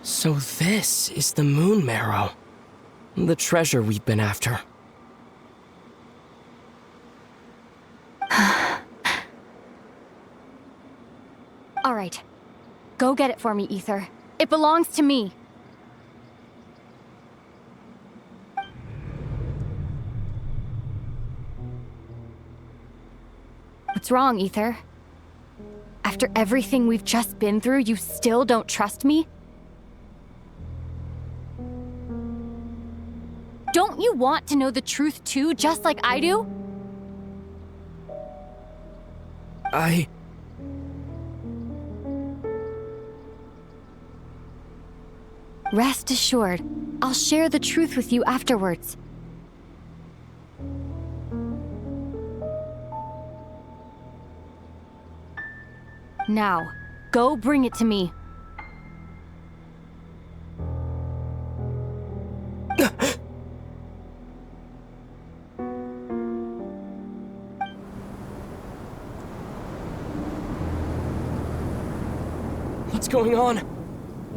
So this is the moon marrow. The treasure we've been after. All right. Go get it for me, Ether. It belongs to me. What's wrong, Ether? After everything we've just been through, you still don't trust me? Don't you want to know the truth too, just like I do? Rest assured, I'll share the truth with you afterwards. Now, go bring it to me. What's going on?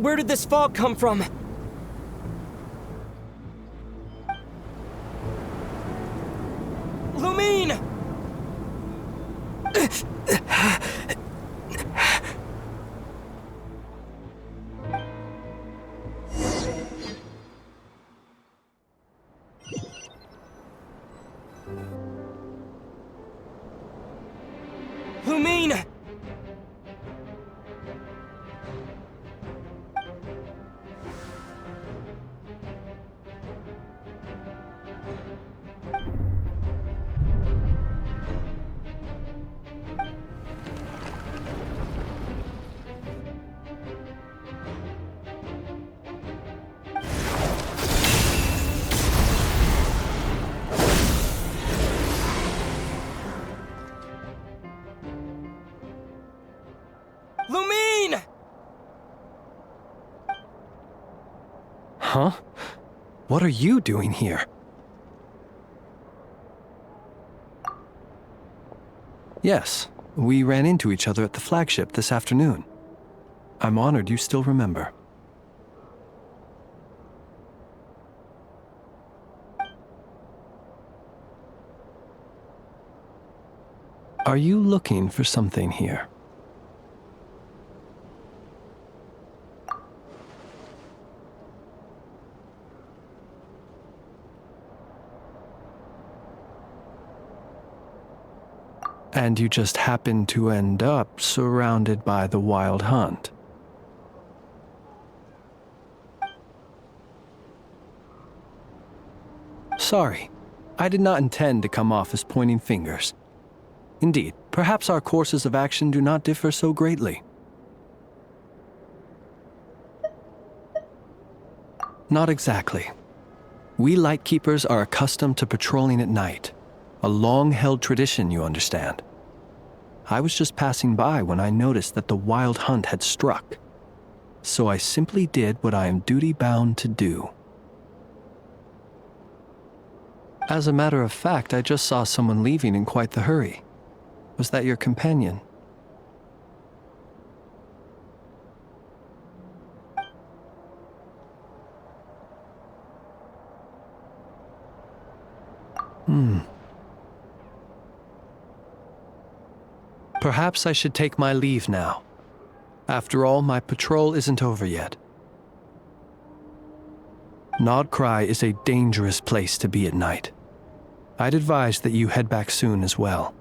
Where did this fog come from? Lumine! Lumine! Lumine! Huh? What are you doing here? Yes, we ran into each other at the flagship this afternoon. I'm honored you still remember. Are you looking for something here? And you just happen to end up surrounded by the Wild Hunt. Sorry, I did not intend to come off as pointing fingers. Indeed, perhaps our courses of action do not differ so greatly. Not exactly. We Lightkeepers are accustomed to patrolling at night. A long-held tradition, you understand. I was just passing by when I noticed that the Wild Hunt had struck. So I simply did what I am duty-bound to do. As a matter of fact, I just saw someone leaving in quite the hurry. Was that your companion? Perhaps I should take my leave now. After all, my patrol isn't over yet. Nodcry is a dangerous place to be at night. I'd advise that you head back soon as well.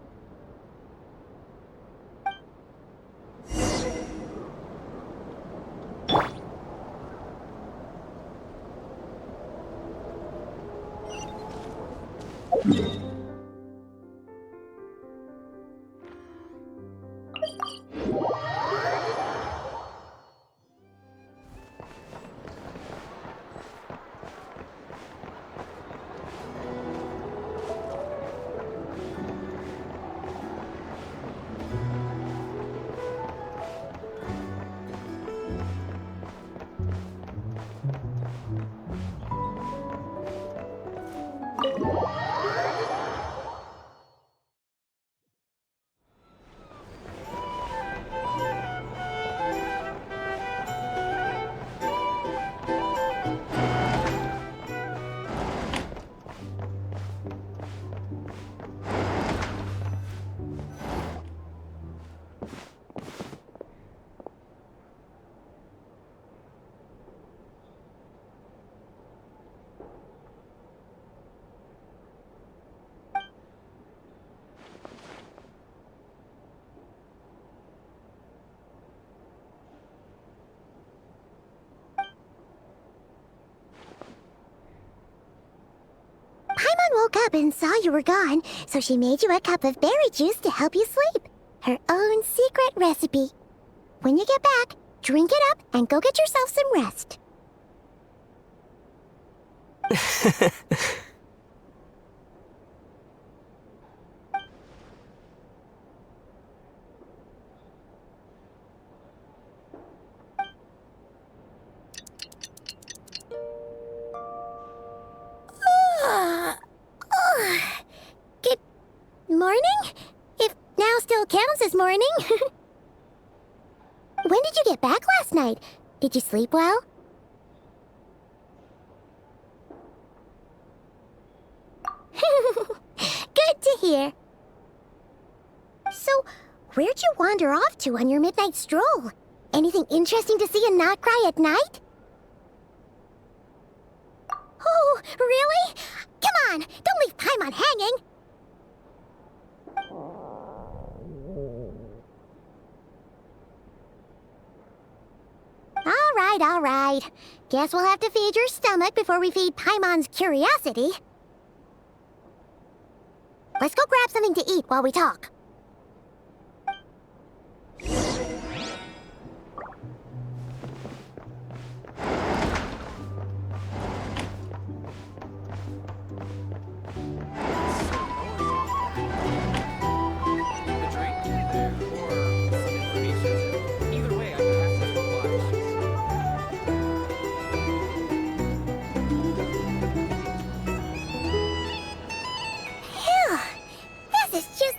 woke up and saw you were gone, so she made you a cup of berry juice to help you sleep. Her own secret recipe. When you get back, drink it up and go get yourself some rest. Good morning? If now still counts as morning. When did you get back last night? Did you sleep well? Good to hear. So, where'd you wander off to on your midnight stroll? Anything interesting to see and not cry at night? Oh, really? Come on, don't leave Paimon hanging. All right. Guess we'll have to feed your stomach before we feed Paimon's curiosity. Let's go grab something to eat while we talk.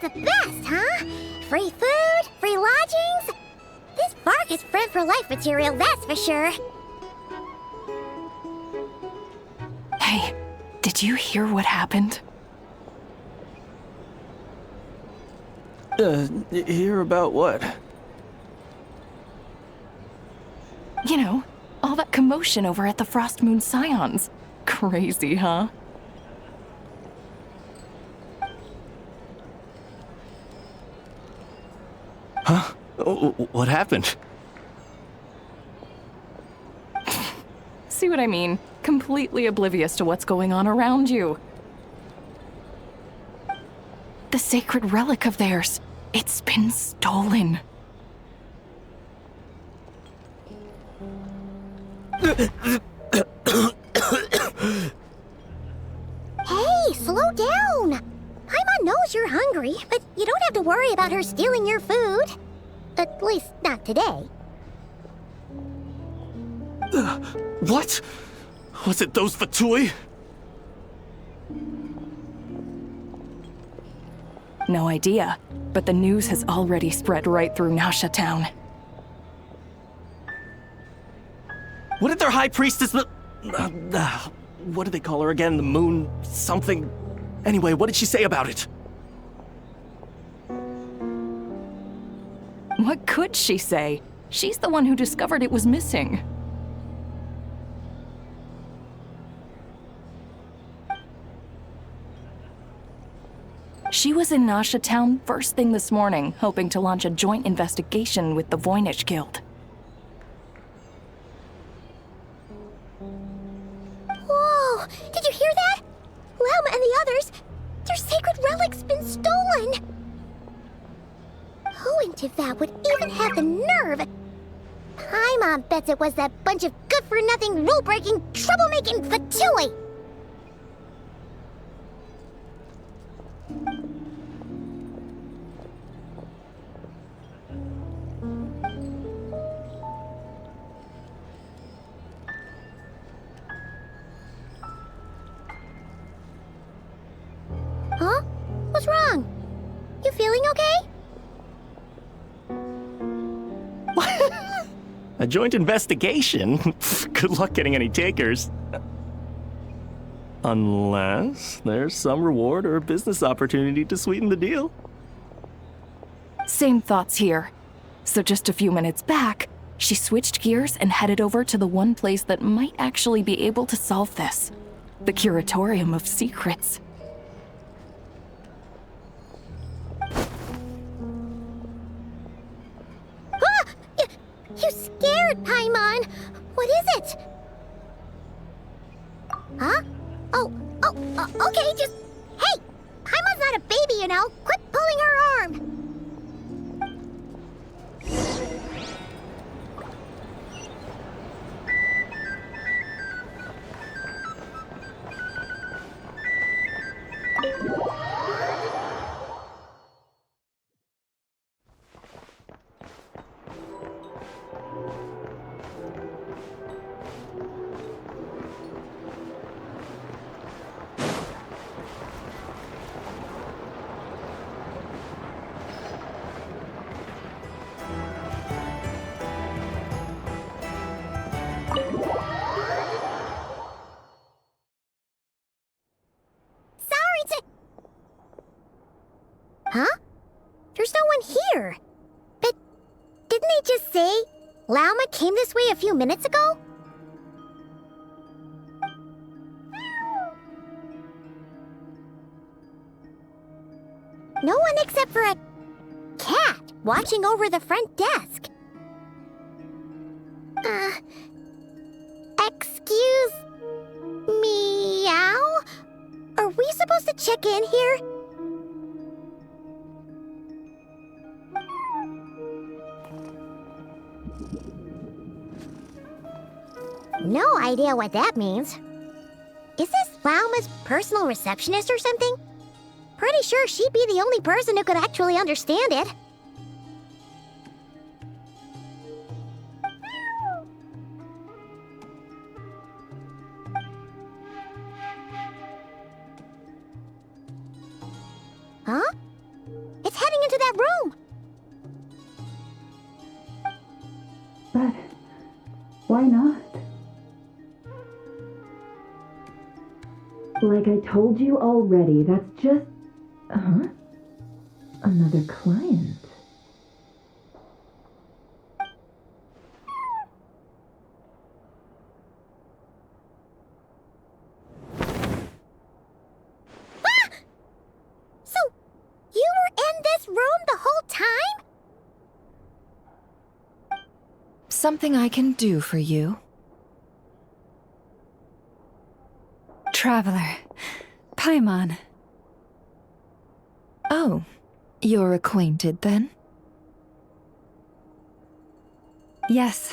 The best, huh? Free food, free lodgings. This bark is friend for life material, that's for sure. Hey, did you hear what happened? Hear about what? You know, all that commotion over at the Frost Moon Scions. Crazy, huh? Huh? What happened? See what I mean? Completely oblivious to what's going on around you. The sacred relic of theirs. It's been stolen. Hey, slow down! Paimon knows you're hungry, but you don't have to worry about her stealing your food. At least, not today. What? Was it those Fatui? No idea, but the news has already spread right through Nasha Town. What did their high priestess... what do they call her again? The moon... something... Anyway, what did she say about it? What could she say? She's the one who discovered it was missing. She was in Nasha Town first thing this morning, hoping to launch a joint investigation with the Voynich Guild. Whoa! Did you hear that? Lelma and the others, their sacred relic's been stolen! Who in Tivat would even have the nerve? Paimon bets it was that bunch of good-for-nothing, rule-breaking, troublemaking Fatui! Huh? What's wrong? You feeling okay? A joint investigation? Good luck getting any takers. Unless there's some reward or business opportunity to sweeten the deal. Same thoughts here. So just a few minutes back, she switched gears and headed over to the one place that might actually be able to solve this. The Curatorium of Secrets. You scared, Paimon! What is it? Huh? Okay, just you know. Quit pulling her arm. Huh? There's no one here. But didn't they just say Lauma came this way a few minutes ago? No one except for a cat watching over the front desk. Excuse meow? Are we supposed to check in here? No idea what that means. Is this Lauma's personal receptionist or something? Pretty sure she'd be the only person who could actually understand it. Huh? It's heading into that room! But why not? Like I told you already, that's just... Another client. Ah! So, you were in this room the whole time? Something I can do for you? Traveler. Paimon. Oh, you're acquainted then? Yes,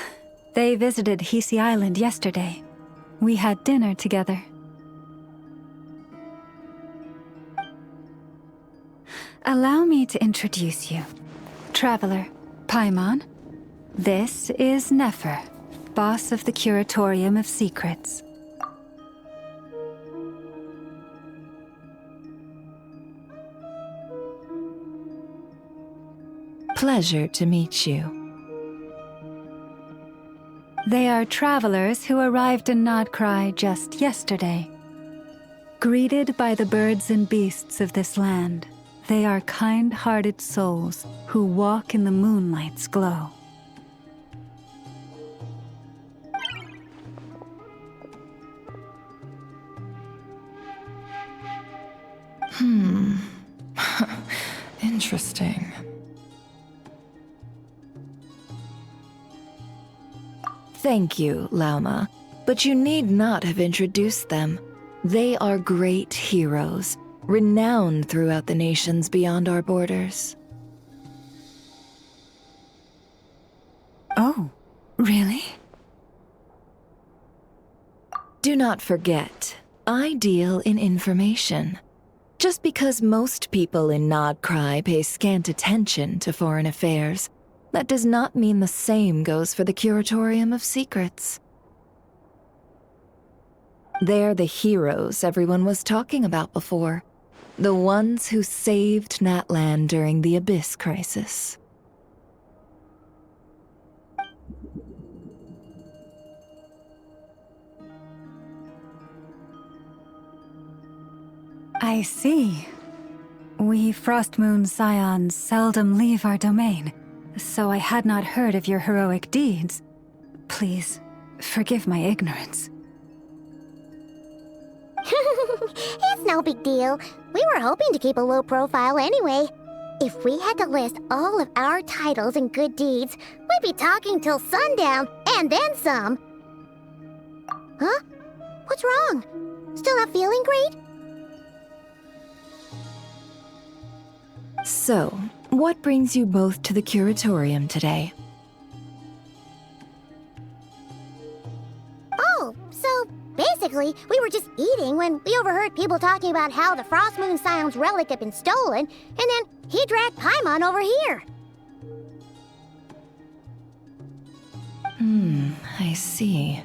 they visited Hisi Island yesterday. We had dinner together. Allow me to introduce you. Traveler, Paimon. This is Nefer, boss of the Curatorium of Secrets. Pleasure to meet you. They are travelers who arrived in Nodcry just yesterday. Greeted by the birds and beasts of this land, they are kind-hearted souls who walk in the moonlight's glow. Interesting. Thank you, Lauma, but you need not have introduced them. They are great heroes, renowned throughout the nations beyond our borders. Oh, really? Do not forget, I deal in information. Just because most people in Nodcry pay scant attention to foreign affairs, that does not mean the same goes for the Curatorium of Secrets. They're the heroes everyone was talking about before. The ones who saved Natlan during the Abyss crisis. I see. We Frostmoon Scions seldom leave our domain, so I had not heard of your heroic deeds. Please, forgive my ignorance. It's no big deal. We were hoping to keep a low profile anyway. If we had to list all of our titles and good deeds, we'd be talking till sundown, and then some. Huh? What's wrong? Still not feeling great? So, what brings you both to the curatorium today? Oh, so basically, we were just eating when we overheard people talking about how the Frost Moon Scion's relic had been stolen, and then he dragged Paimon over here. I see.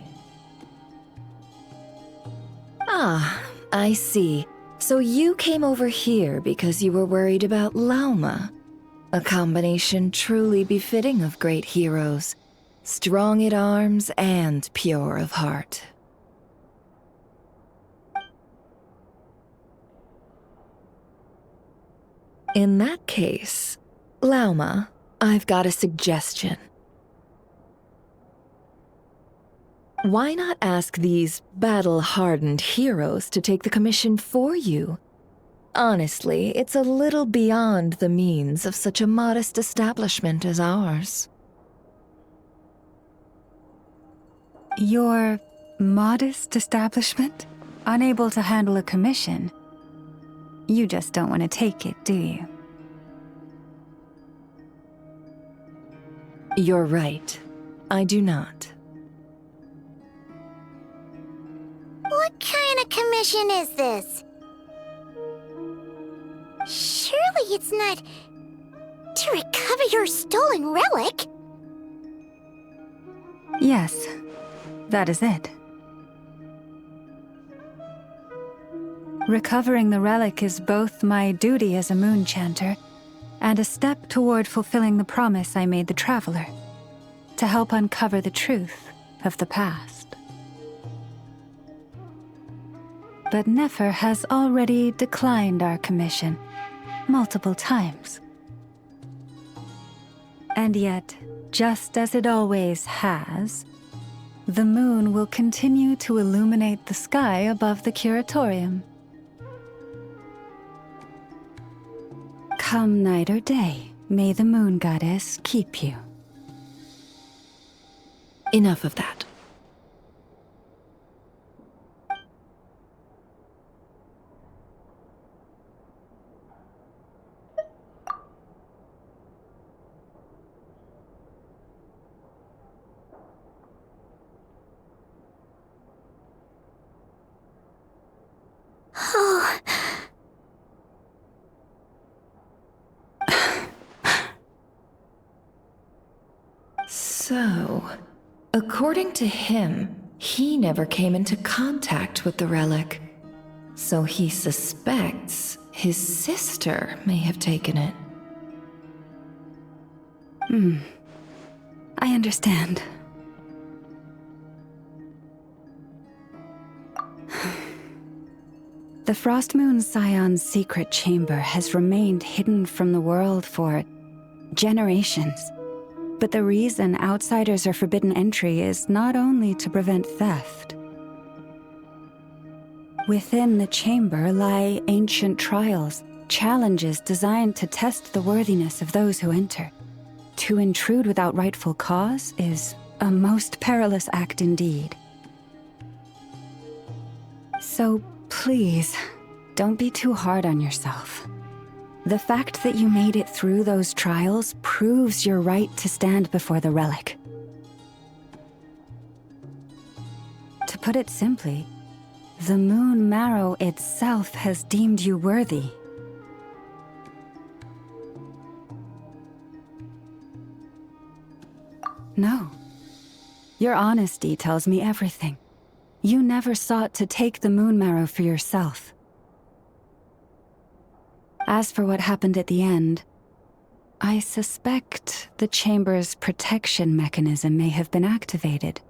Ah, I see. So you came over here because you were worried about Lauma. A combination truly befitting of great heroes. Strong at arms and pure of heart. In that case, Lauma, I've got a suggestion. Why not ask these battle-hardened heroes to take the commission for you? Honestly, it's a little beyond the means of such a modest establishment as ours. Your modest establishment? Unable to handle a commission? You just don't want to take it, do you? You're right. I do not. What kind of commission is this? Surely it's not to recover your stolen relic? Yes, that is it. Recovering the relic is both my duty as a moon chanter and a step toward fulfilling the promise I made the traveler, to help uncover the truth of the past. But Nefer has already declined our commission multiple times. And yet, just as it always has, the moon will continue to illuminate the sky above the curatorium. Come night or day, may the moon goddess keep you. Enough of that. So, according to him, he never came into contact with the relic. So he suspects his sister may have taken it. I understand. The Frost Moon Scion's secret chamber has remained hidden from the world for generations. But the reason outsiders are forbidden entry is not only to prevent theft. Within the chamber lie ancient trials, challenges designed to test the worthiness of those who enter. To intrude without rightful cause is a most perilous act indeed. So please, don't be too hard on yourself. The fact that you made it through those trials proves your right to stand before the relic. To put it simply, the moon marrow itself has deemed you worthy. No. Your honesty tells me everything. You never sought to take the moon marrow for yourself. As for what happened at the end, I suspect the chamber's protection mechanism may have been activated.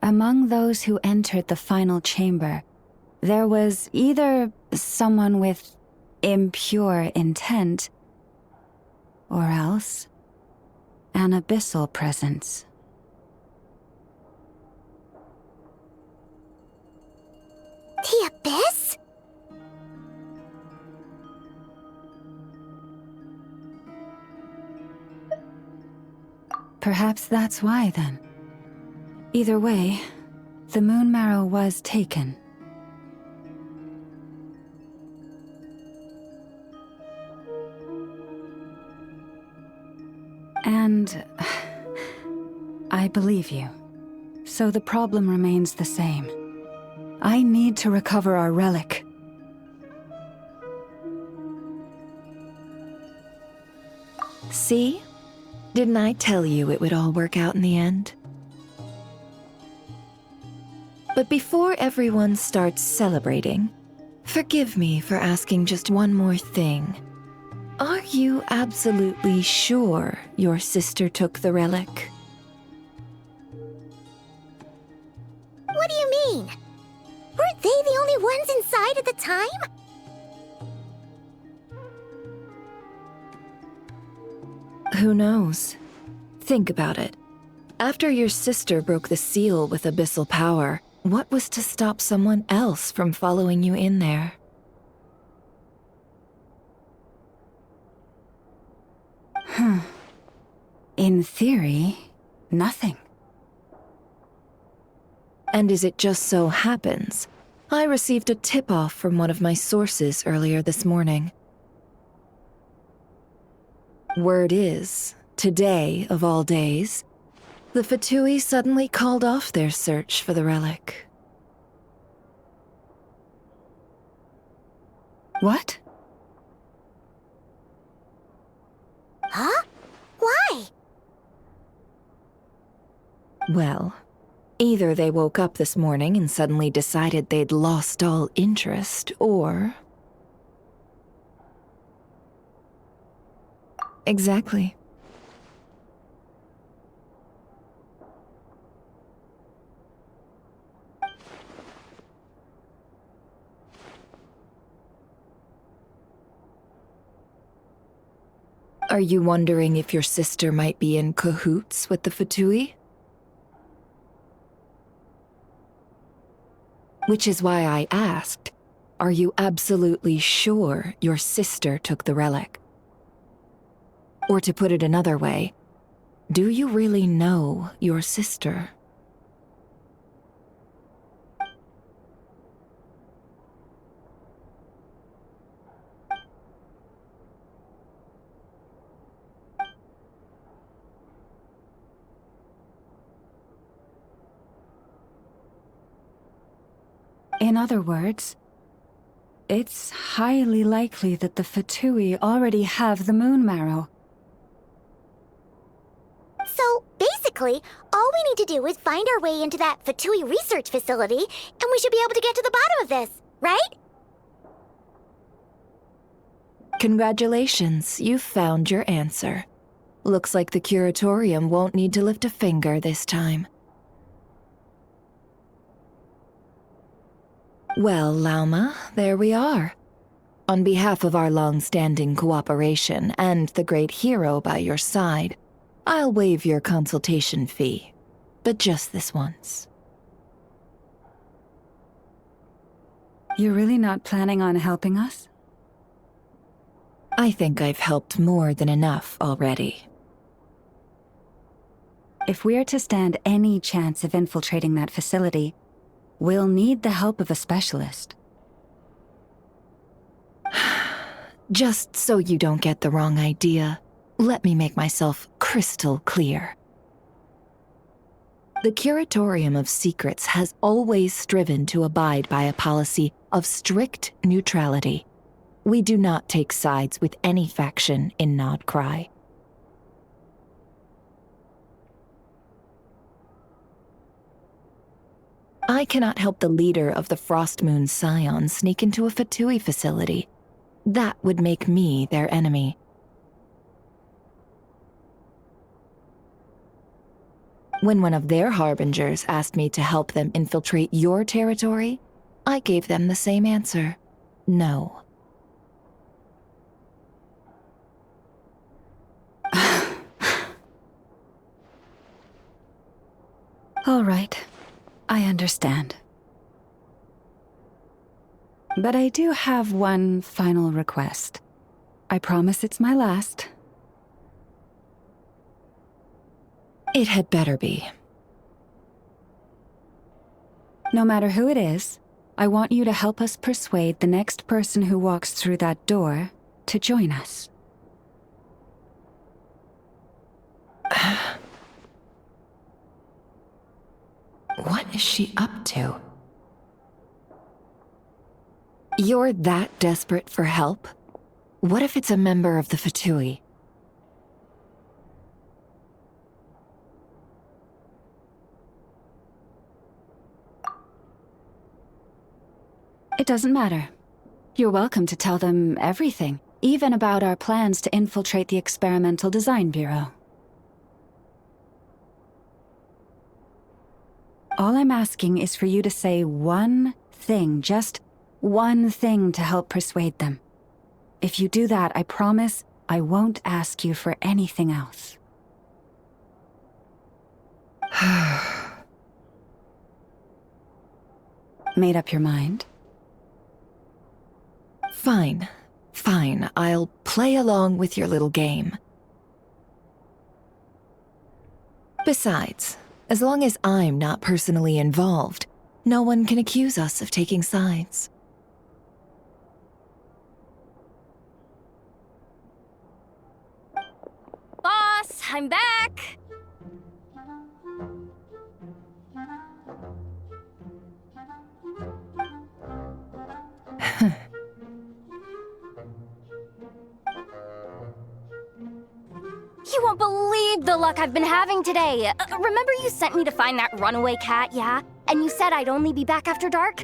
Among those who entered the final chamber, there was either someone with impure intent, or else an abyssal presence. The abyss? Perhaps that's why, then. Either way, the moon marrow was taken. And I believe you. So the problem remains the same. I need to recover our relic. See? Didn't I tell you it would all work out in the end? But before everyone starts celebrating, forgive me for asking just one more thing. Are you absolutely sure your sister took the relic? What do you mean? Weren't they the only ones inside at the time? Who knows? Think about it. After your sister broke the seal with abyssal power, what was to stop someone else from following you in there? In theory, nothing. And as it just so happens, I received a tip-off from one of my sources earlier this morning. Word is, today of all days, the Fatui suddenly called off their search for the relic. What? Huh? Why? Well, either they woke up this morning and suddenly decided they'd lost all interest, or... Exactly. Are you wondering if your sister might be in cahoots with the Fatui? Which is why I asked, are you absolutely sure your sister took the relic? Or to put it another way, do you really know your sister? In other words, it's highly likely that the Fatui already have the moon marrow. So, basically, all we need to do is find our way into that Fatui research facility, and we should be able to get to the bottom of this, right? Congratulations, you've found your answer. Looks like the curatorium won't need to lift a finger this time. Well, Lauma, there we are. On behalf of our long-standing cooperation and the great hero by your side, I'll waive your consultation fee, but just this once. You're really not planning on helping us? I think I've helped more than enough already. If we're to stand any chance of infiltrating that facility, we'll need the help of a specialist. Just so you don't get the wrong idea, let me make myself crystal clear. The Curatorium of Secrets has always striven to abide by a policy of strict neutrality. We do not take sides with any faction in Nodcry. I cannot help the leader of the Frostmoon Scions sneak into a Fatui facility. That would make me their enemy. When one of their harbingers asked me to help them infiltrate your territory, I gave them the same answer. No. All right. I understand. But I do have one final request. I promise it's my last. It had better be. No matter who it is, I want you to help us persuade the next person who walks through that door to join us. is she up to? You're that desperate for help? What if it's a member of the Fatui? It doesn't matter. You're welcome to tell them everything, even about our plans to infiltrate the Experimental Design Bureau. All I'm asking is for you to say one thing, just one thing to help persuade them. If you do that, I promise I won't ask you for anything else. Made up your mind? Fine. Fine, I'll play along with your little game. Besides, as long as I'm not personally involved, no one can accuse us of taking sides. Boss, I'm back! You won't believe the luck I've been having today. Remember you sent me to find that runaway cat, yeah? And you said I'd only be back after dark?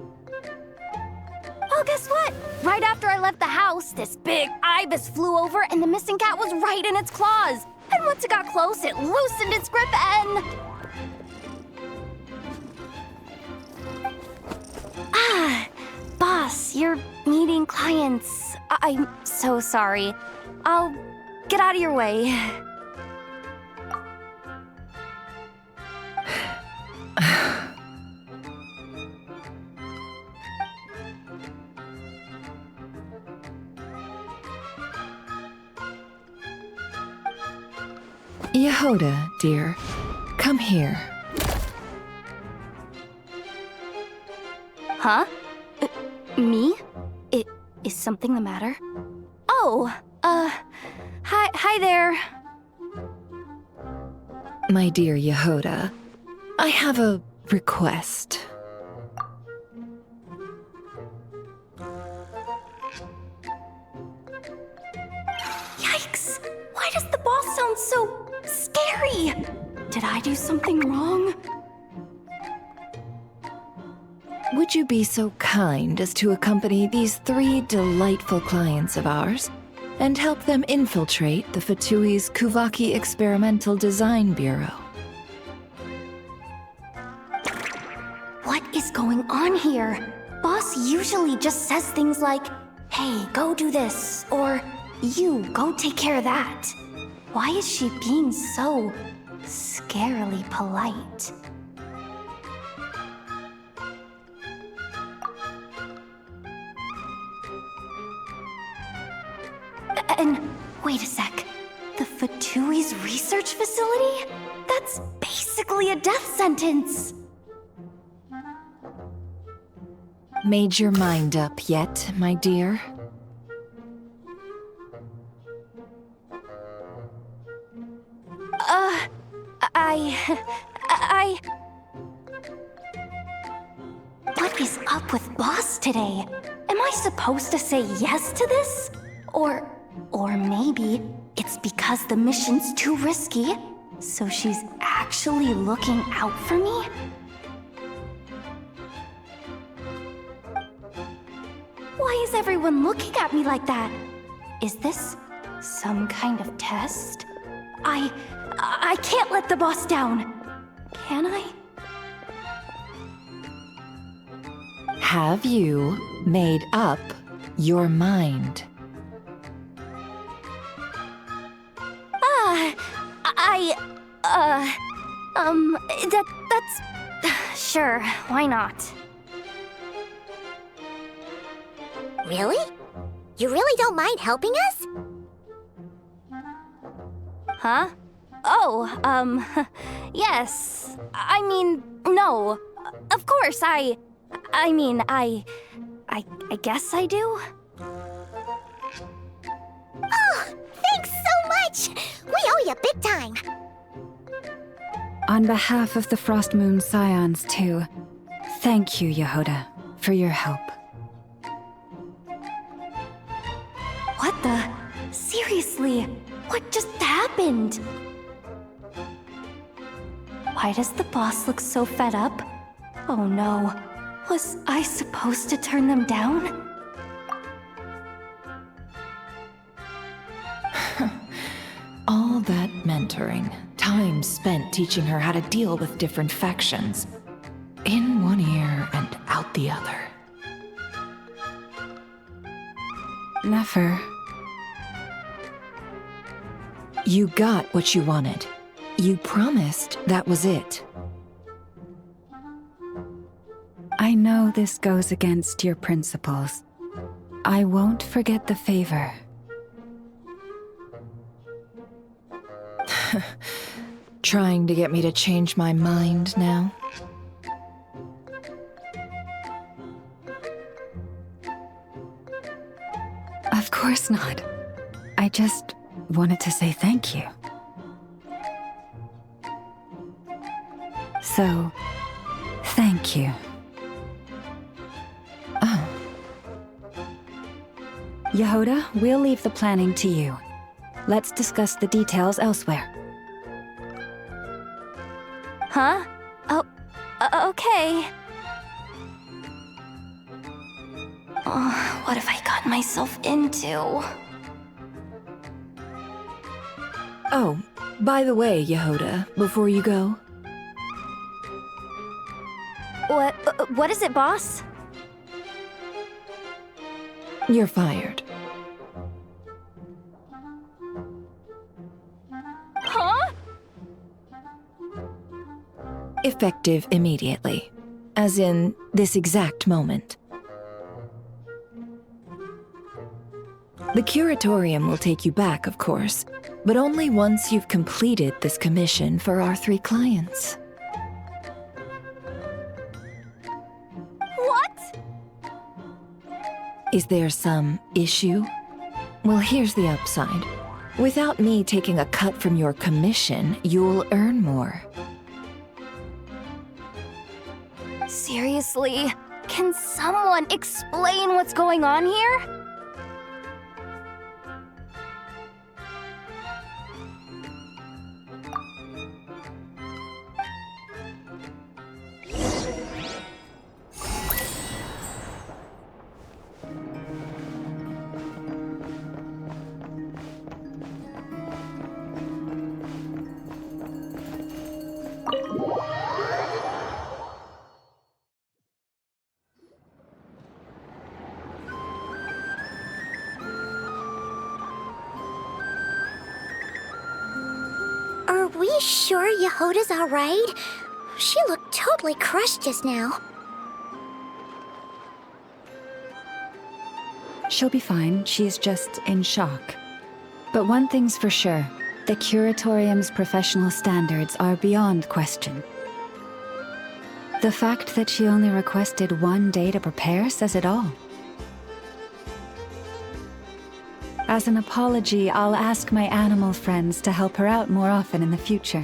Well, guess what? Right after I left the house, this big ibis flew over and the missing cat was right in its claws. And once it got close, it loosened its grip and... Boss, you're meeting clients. I'm so sorry. I'll get out of your way. Yehoda, dear, come here. Huh? Me? Is something the matter? Oh, hi there. My dear Yehoda, I have a request. Yikes! Why does the boss sound so scary? Did I do something wrong? Would you be so kind as to accompany these 3 delightful clients of ours and help them infiltrate the Fatui's Kuvaki Experimental Design Bureau? What is going on here? Boss usually just says things like, hey, go do this, or you, go take care of that. Why is she being so scarily polite? And wait a sec, the Fatui's research facility? That's basically a death sentence. Made your mind up yet, my dear? What is up with Boss today? Am I supposed to say yes to this? Or maybe it's because the mission's too risky, so she's actually looking out for me? Why is everyone looking at me like that? Is this some kind of test? I can't let the boss down. Can I? Have you made up your mind? That's... Sure, why not? Really? You really don't mind helping us? Huh? Oh, yes. I mean, no. Of course, I guess I do. Oh, thanks so much! We owe you big time! On behalf of the Frost Moon Scions, too, thank you, Yehoda, for your help. What the? Seriously, what just happened? Why does the boss look so fed up? Oh no, was I supposed to turn them down? All that mentoring, time spent teaching her how to deal with different factions. In one ear and out the other. Never. You got what you wanted. You promised that was it. I know this goes against your principles. I won't forget the favor. Trying to get me to change my mind now? Of course not. I just wanted to say thank you. So, thank you. Oh. Yehoda, we'll leave the planning to you. Let's discuss the details elsewhere. Huh? Oh, okay. Oh, what have I gotten myself into? Oh, by the way, Yehoda, before you go. What is it, boss? You're fired. Huh? Effective immediately. As in, this exact moment. The curatorium will take you back, of course, but only once you've completed this commission for our 3 clients. What? Is there some issue? Well, here's the upside. Without me taking a cut from your commission, you'll earn more. Seriously? Can someone explain what's going on here? Are we sure Yehoda's alright? She looked totally crushed just now. She'll be fine. She's just in shock. But one thing's for sure. The curatorium's professional standards are beyond question. The fact that she only requested 1 day to prepare says it all. As an apology, I'll ask my animal friends to help her out more often in the future.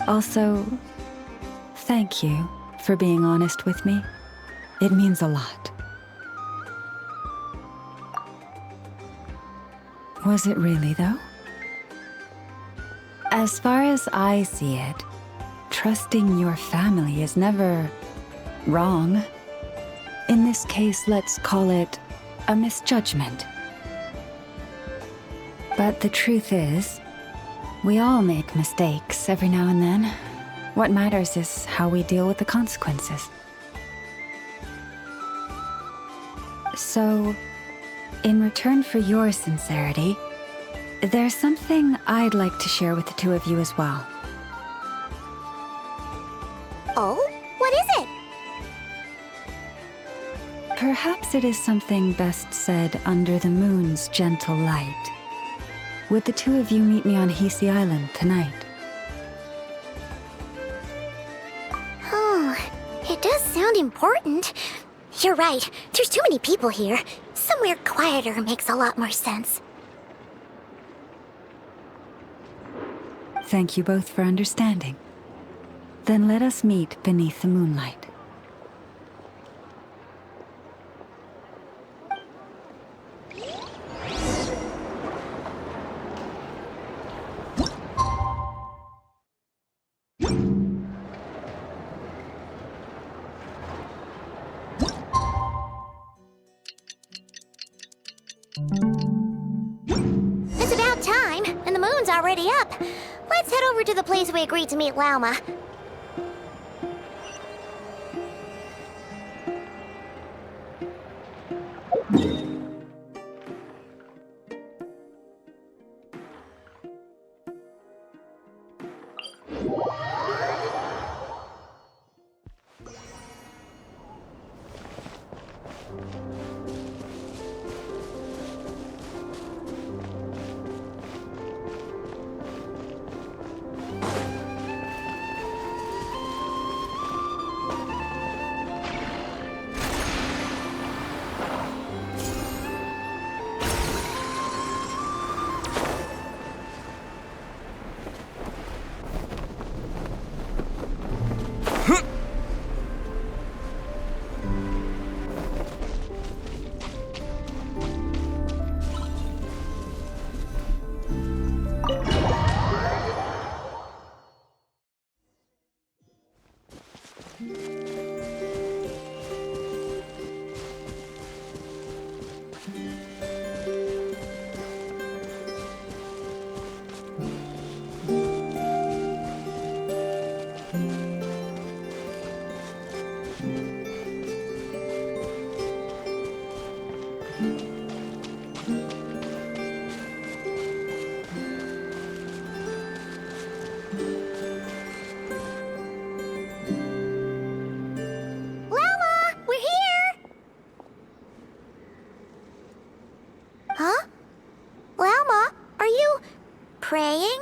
Also, thank you for being honest with me. It means a lot. Was it really, though? As far as I see it, trusting your family is never wrong. In this case, let's call it a misjudgment. But the truth is, we all make mistakes every now and then. What matters is how we deal with the consequences. So, in return for your sincerity, there's something I'd like to share with the 2 of you as well. Oh? What is it? Perhaps it is something best said under the moon's gentle light. Would the 2 of you meet me on Hisi Island tonight? Oh, it does sound important. You're right, there's too many people here. Somewhere quieter makes a lot more sense. Thank you both for understanding. Then let us meet beneath the moonlight. It's about time, and the moon's already up. Let's head over to the place we agreed to meet Lauma. Praying?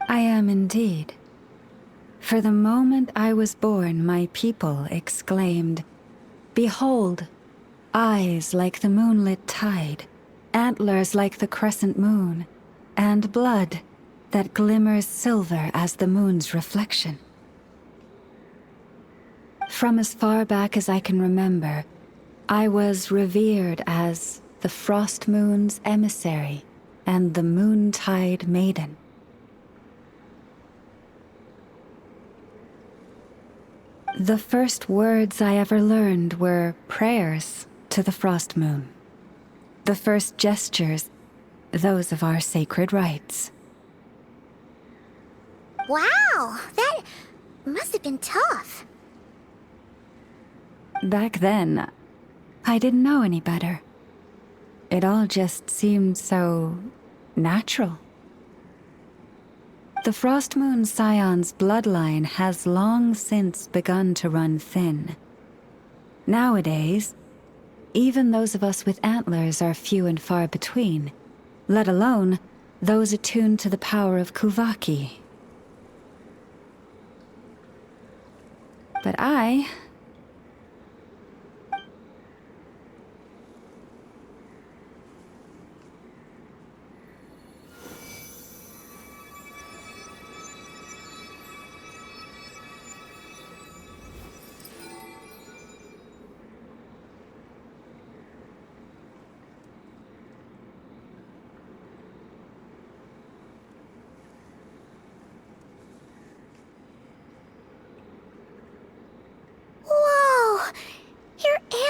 I am indeed. For the moment I was born, my people exclaimed, "Behold, eyes like the moonlit tide, antlers like the crescent moon, and blood that glimmers silver as the moon's reflection." From as far back as I can remember, I was revered as the frost moon's emissary and the moontide maiden. The first words I ever learned were prayers to the frost moon. The first gestures, those of our sacred rites. Wow, that must have been tough. Back then, I didn't know any better. It all just seemed so natural. The Frost Moon Scion's bloodline has long since begun to run thin. Nowadays, even those of us with antlers are few and far between, let alone those attuned to the power of Kuvaki. But I...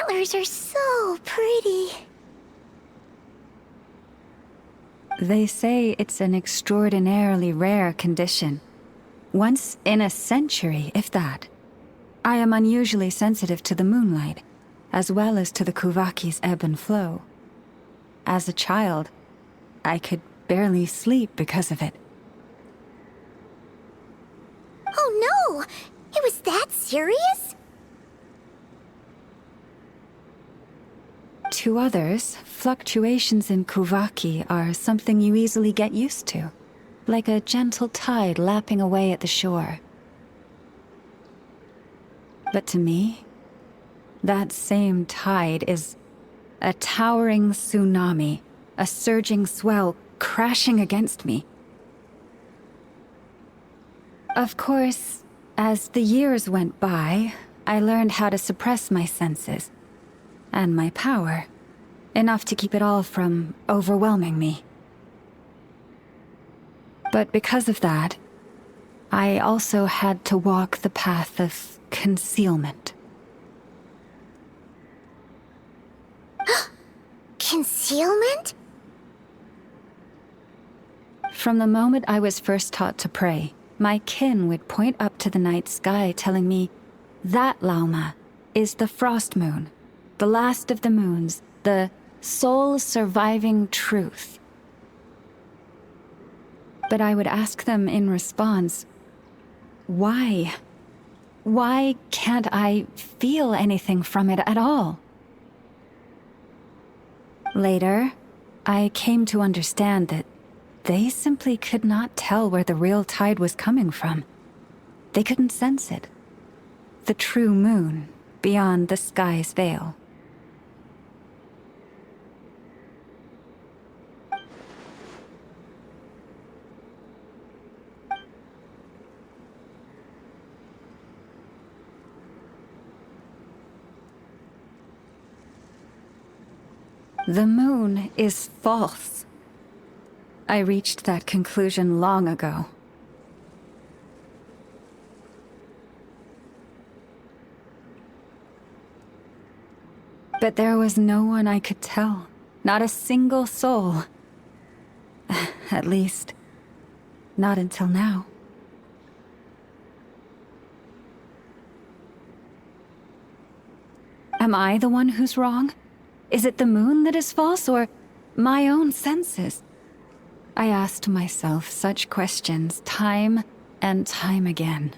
Antlers are so pretty. They say it's an extraordinarily rare condition. Once in a century, if that. I am unusually sensitive to the moonlight, as well as to the Kuvaki's ebb and flow. As a child, I could barely sleep because of it. Oh no! It was that serious? To others, fluctuations in Kuvaki are something you easily get used to, like a gentle tide lapping away at the shore. But to me, that same tide is a towering tsunami, a surging swell crashing against me. Of course, as the years went by, I learned how to suppress my senses and my power, enough to keep it all from overwhelming me. But because of that, I also had to walk the path of concealment. Concealment? From the moment I was first taught to pray, my kin would point up to the night sky telling me, "That, Lauma, is the frost moon, the last of the moons, the sole surviving truth." But I would ask them in response, why? Why can't I feel anything from it at all? Later, I came to understand that they simply could not tell where the real tide was coming from. They couldn't sense it. The true moon beyond the sky's veil. The moon is false. I reached that conclusion long ago. But there was no one I could tell, not a single soul. At least, not until now. Am I the one who's wrong? Is it the moon that is false, or my own senses? I asked myself such questions time and time again.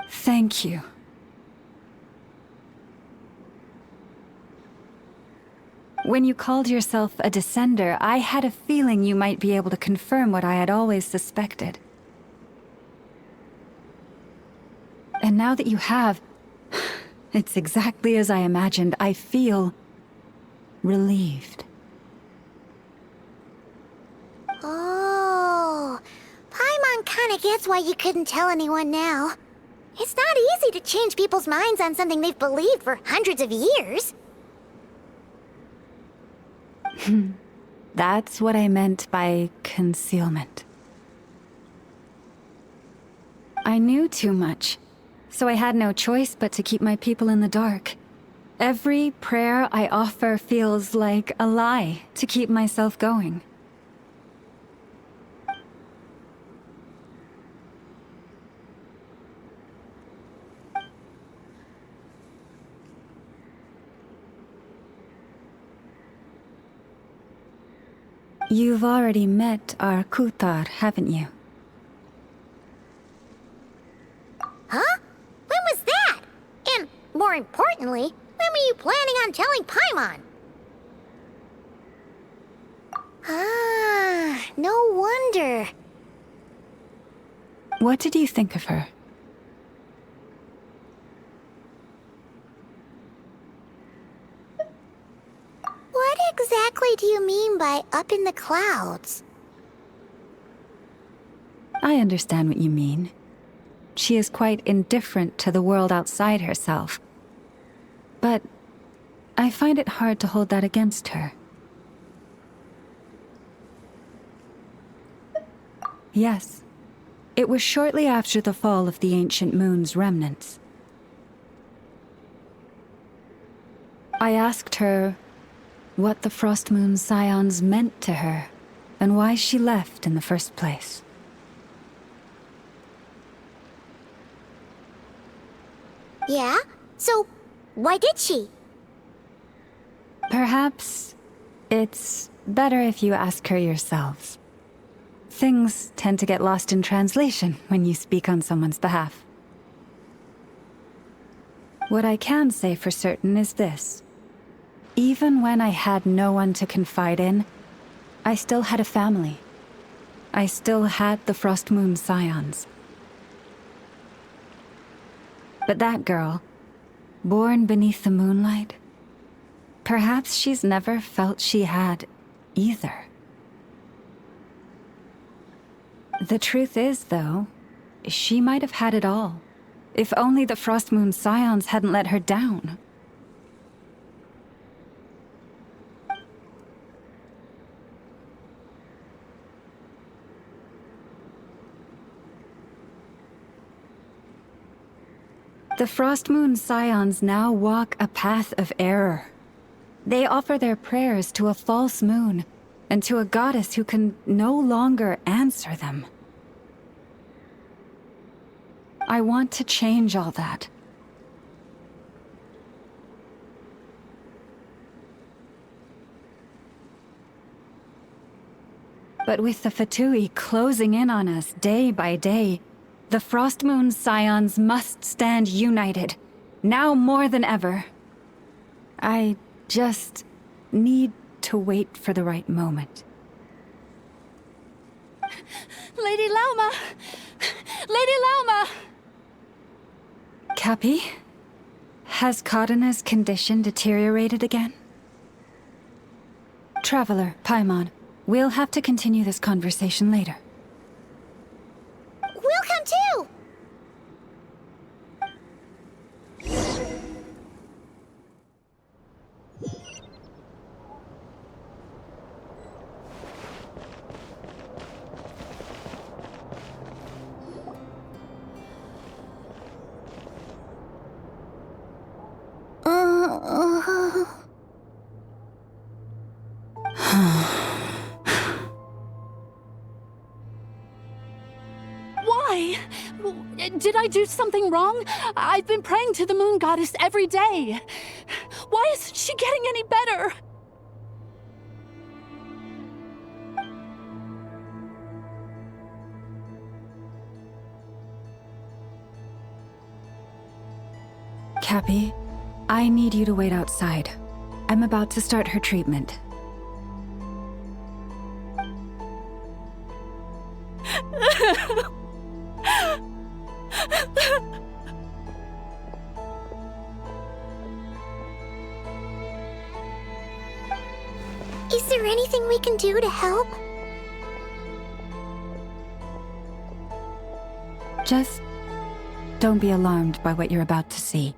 Thank you. When you called yourself a descender, I had a feeling you might be able to confirm what I had always suspected. And now that you have, it's exactly as I imagined. I feel relieved. Oh, Paimon kinda gets why you couldn't tell anyone now. It's not easy to change people's minds on something they've believed for hundreds of years. That's what I meant by concealment. I knew too much, so I had no choice but to keep my people in the dark. Every prayer I offer feels like a lie to keep myself going. You've already met our Kutar, haven't you? Huh? When was that? And, more importantly, when were you planning on telling Paimon? Ah, no wonder. What did you think of her? What exactly do you mean by up in the clouds? I understand what you mean. She is quite indifferent to the world outside herself. But I find it hard to hold that against her. Yes, it was shortly after the fall of the ancient moon's remnants. I asked her what the Frost Moon's scions meant to her, and why she left in the first place. Yeah? So, why did she? Perhaps it's better if you ask her yourselves. Things tend to get lost in translation when you speak on someone's behalf. What I can say for certain is this. Even when I had no one to confide in, I still had a family. I still had the Frost Moon Scions. But that girl, born beneath the moonlight, perhaps she's never felt she had either. The truth is, though, she might have had it all, if only the Frost Moon Scions hadn't let her down. The Frost Moon Scions now walk a path of error. They offer their prayers to a false moon and to a goddess who can no longer answer them. I want to change all that. But with the Fatui closing in on us day by day, the Frost Moon Scions must stand united, now more than ever. I just need to wait for the right moment. Lady Lauma! Lady Lauma! Cappy? Has Cardina's condition deteriorated again? Traveler, Paimon, we'll have to continue this conversation later. We'll come too! Why? Did I do something wrong? I've been praying to the moon goddess every day. Why isn't she getting any better? Cappy, I need you to wait outside. I'm about to start her treatment. Is there anything we can do to help? Just don't be alarmed by what you're about to see.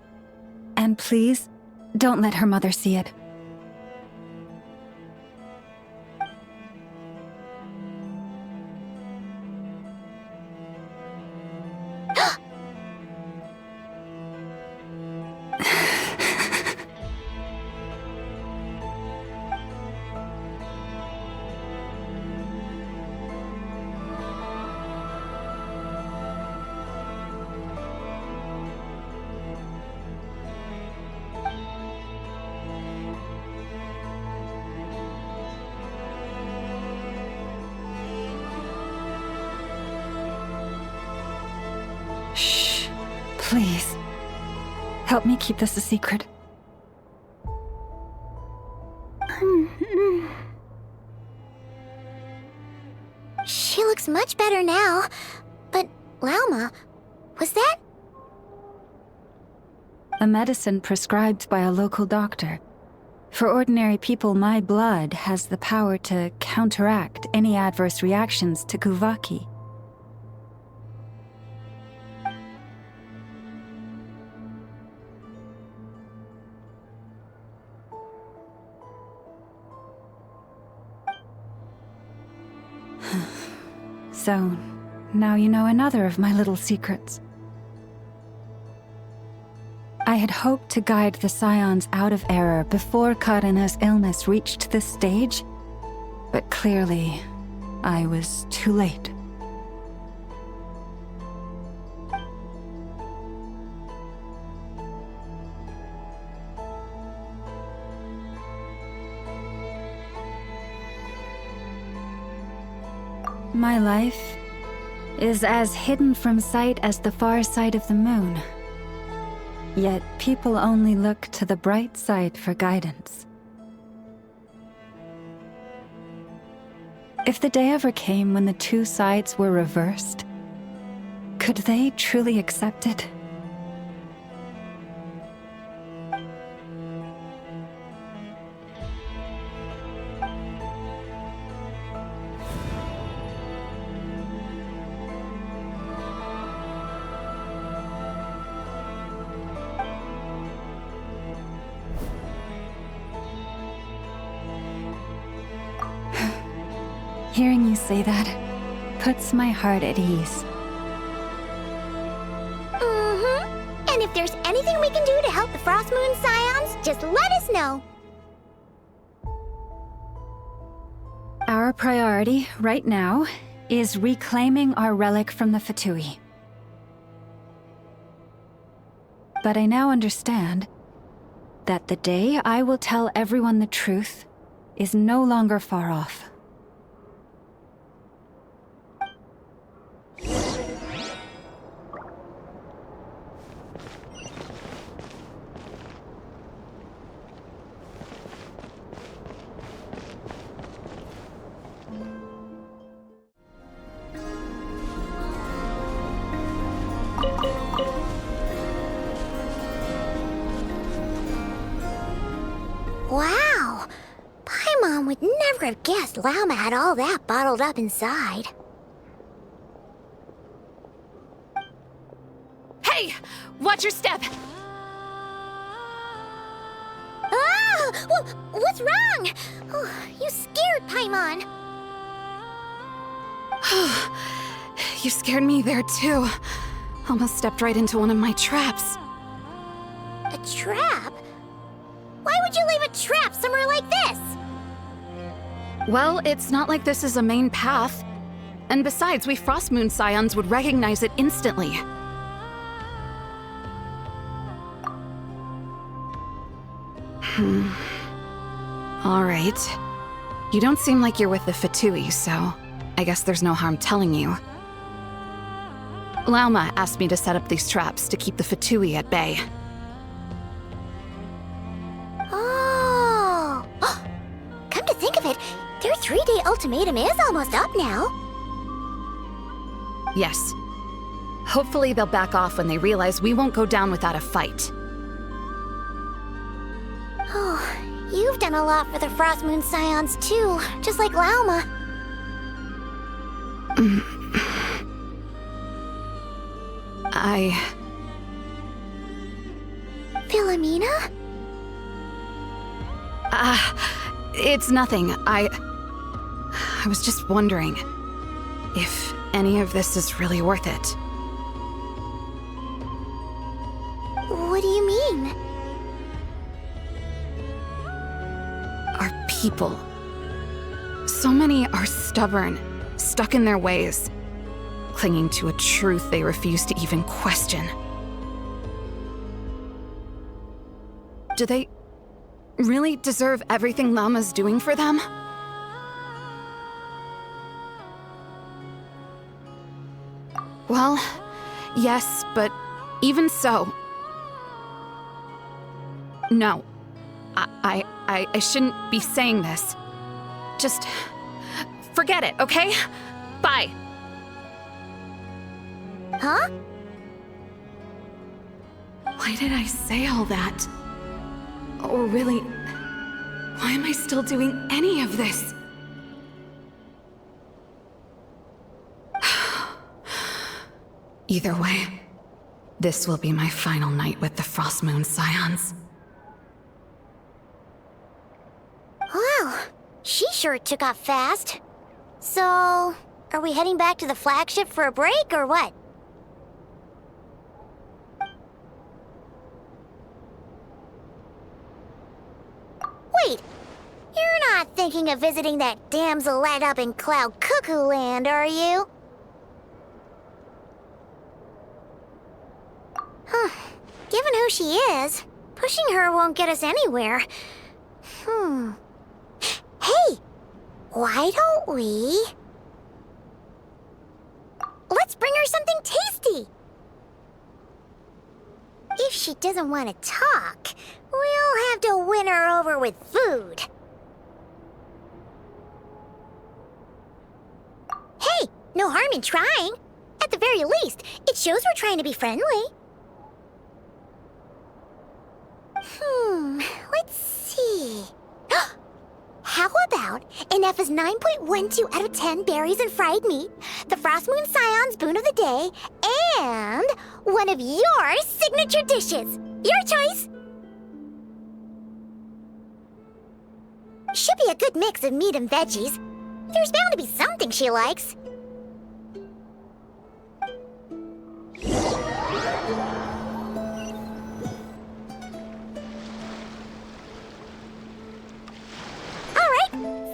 And please, don't let her mother see it. Shh. Please. Help me keep this a secret. She looks much better now. But, Lauma, was that? A medicine prescribed by a local doctor. For ordinary people, my blood has the power to counteract any adverse reactions to Kuvaki. So, now you know another of my little secrets. I had hoped to guide the Scions out of error before Karina's illness reached this stage, but clearly, I was too late. My life is as hidden from sight as the far side of the moon. Yet people only look to the bright side for guidance. If the day ever came when the two sides were reversed, could they truly accept it? Hearing you say that puts my heart at ease. And if there's anything we can do to help the Frost Moon Scions, just let us know. Our priority right now is reclaiming our relic from the Fatui. But I now understand that the day I will tell everyone the truth is no longer far off. Wow! Paimon would never have guessed Llama had all that bottled up inside. Hey! Watch your step! Ah! What's wrong? Oh, you scared Paimon. You scared me there too. Almost stepped right into one of my traps. A trap? Why would you leave a trap somewhere like this? Well, it's not like this is a main path. And besides, we Frost Moon Scions would recognize it instantly. All right. You don't seem like you're with the Fatui, so I guess there's no harm telling you. Lauma asked me to set up these traps to keep the Fatui at bay. Oh! Come to think of it, their 3-day ultimatum is almost up now. Yes. Hopefully they'll back off when they realize we won't go down without a fight. Oh, you've done a lot for the Frost Moon Scions too, just like Lauma. Philomena? It's nothing. I was just wondering if any of this is really worth it. What do you mean? Our people. So many are stubborn, stuck in their ways, clinging to a truth they refuse to even question. Do they really deserve everything Lama's doing for them? Well, yes, but even so... No. I shouldn't be saying this. Just... forget it, okay? Bye. Huh? Why did I say all that? Or really, why am I still doing any of this? Either way, this will be my final night with the Frost Moon Scions. Wow, she sure took off fast. So, are we heading back to the flagship for a break, or what? Wait, you're not thinking of visiting that damsel light up in Cloud Cuckoo Land, are you? Huh. Given who she is, pushing her won't get us anywhere. Hey! Why don't we... Let's bring her something tasty! If she doesn't want to talk, we'll have to win her over with food. No harm in trying. At the very least, it shows we're trying to be friendly. Let's see. How about an F's 9.12 out of 10 berries and fried meat, the Frost Moon Scion's boon of the day, and one of your signature dishes. Your choice. Should be a good mix of meat and veggies. There's bound to be something she likes.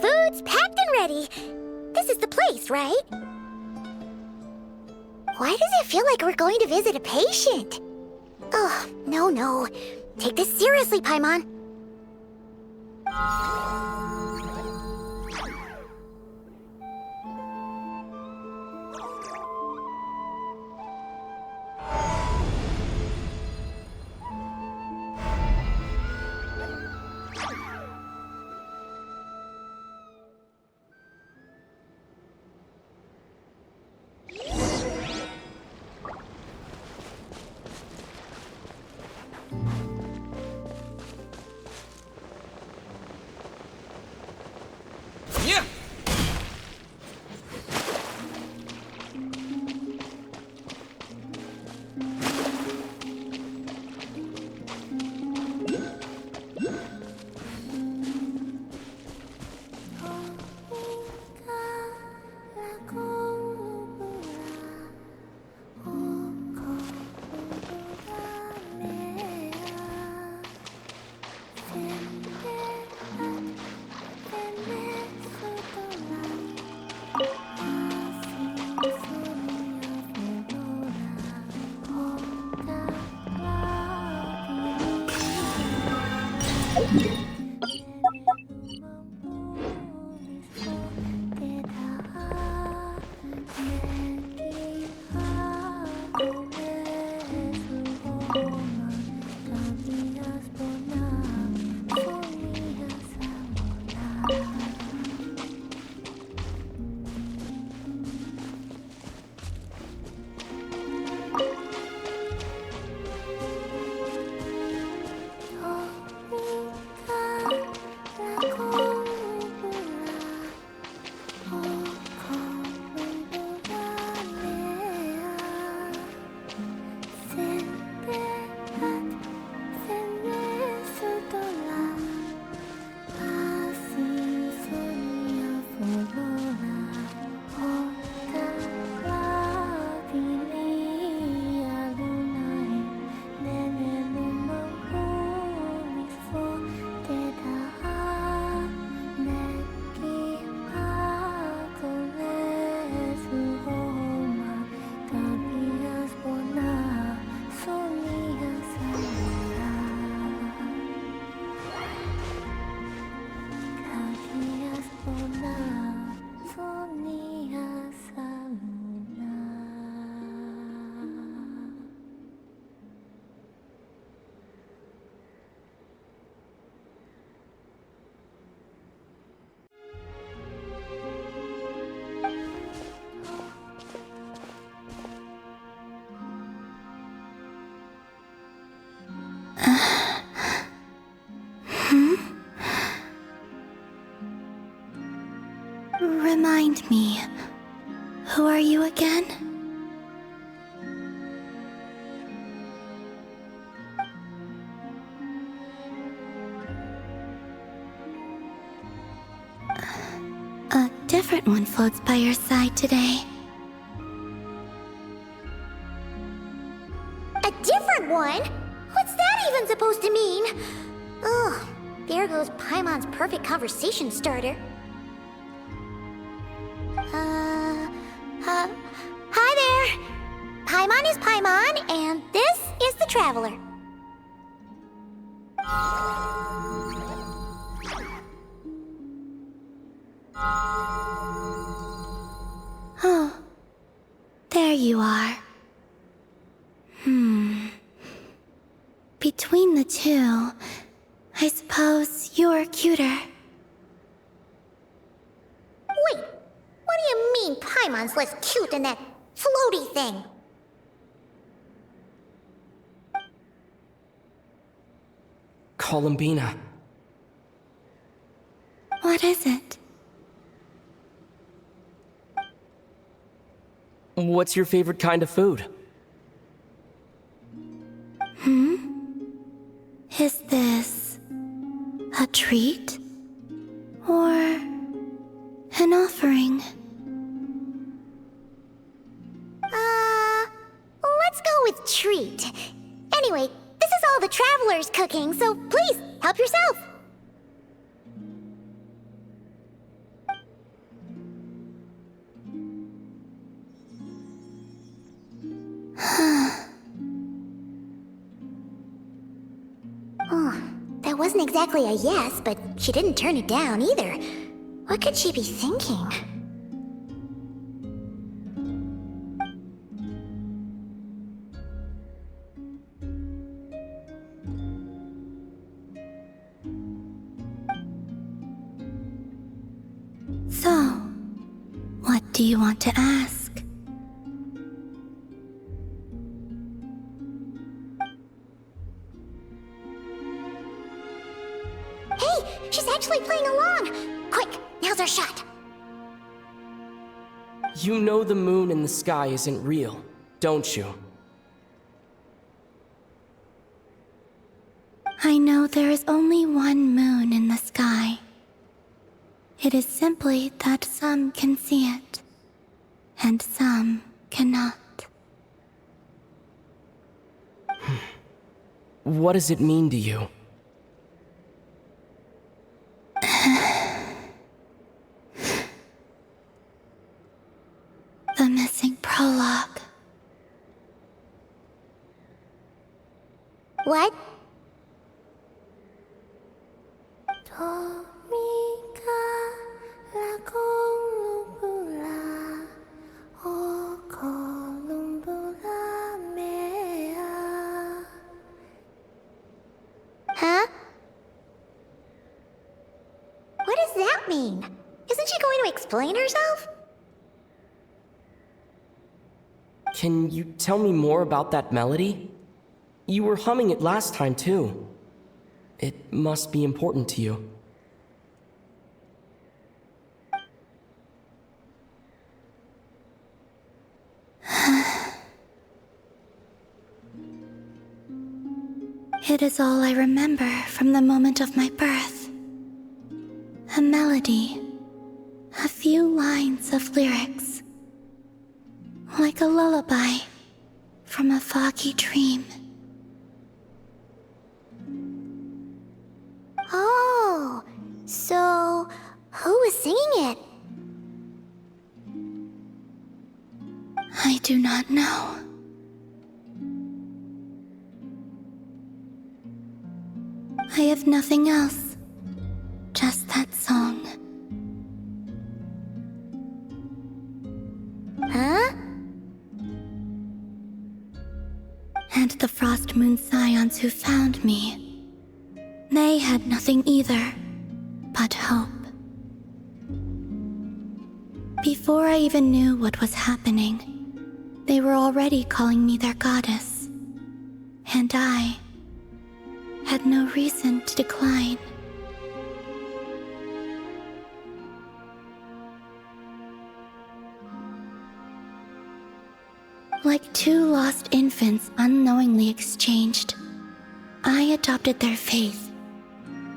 Food's packed and ready. This is the place, right? Why does it feel like we're going to visit a patient? Oh, no. Take this seriously, Paimon. Remind me, who are you again? A different one floats by your side today. A different one? What's that even supposed to mean? Ugh, there goes Paimon's perfect conversation starter. Hi there! Paimon is Paimon, and this is the Traveler. Oh, there you are. Between the two, I suppose you're cuter. Wait, what do you mean, Paimon? Paimon's less cute than that floaty thing. Columbina. What is it? What's your favorite kind of food? Is this a treat? Or an offering? Let's go with treat. Anyway, this is all the travelers cooking, so please, help yourself. That wasn't exactly a yes, but she didn't turn it down either. What could she be thinking? So, what do you want to ask? Hey, she's actually playing along! Quick, now's our shot. You know the moon in the sky isn't real, don't you? I know there is only one moon in the sky. It is simply that some can see it, and some cannot. What does it mean to you? The missing prologue. What? Huh? What does that mean? Isn't she going to explain herself? Can you tell me more about that melody? You were humming it last time, too. It must be important to you. It is all I remember from the moment of my birth. A melody. A few lines of lyrics. Like a lullaby from a foggy dream. Oh, so who was singing it? I do not know. I have nothing else. Just that song. Huh? And the Frost Moon Scions who found me. They had nothing either, but hope. Before I even knew what was happening, they were already calling me their goddess. And I had no reason to decline. Like two lost infants unknowingly exchanged, I adopted their faith,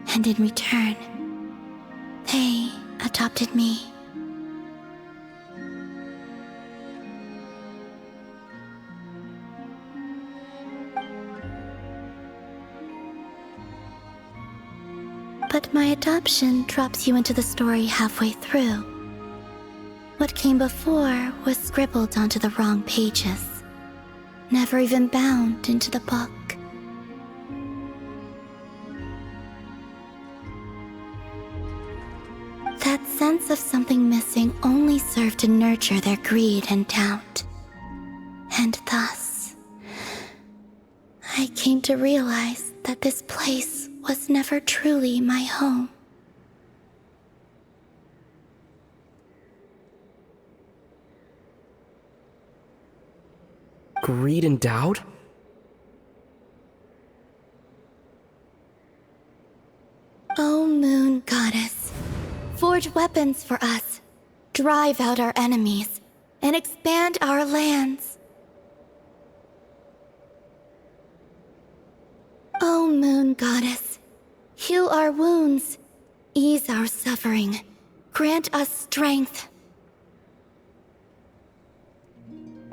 and in return, they adopted me. But my adoption drops you into the story halfway through. What came before was scribbled onto the wrong pages, never even bound into the book. That sense of something missing only served to nurture their greed and doubt. And thus, I came to realize that this place was never truly my home. Greed and doubt? O moon goddess, forge weapons for us, drive out our enemies, and expand our lands. O moon goddess, heal our wounds, ease our suffering, grant us strength.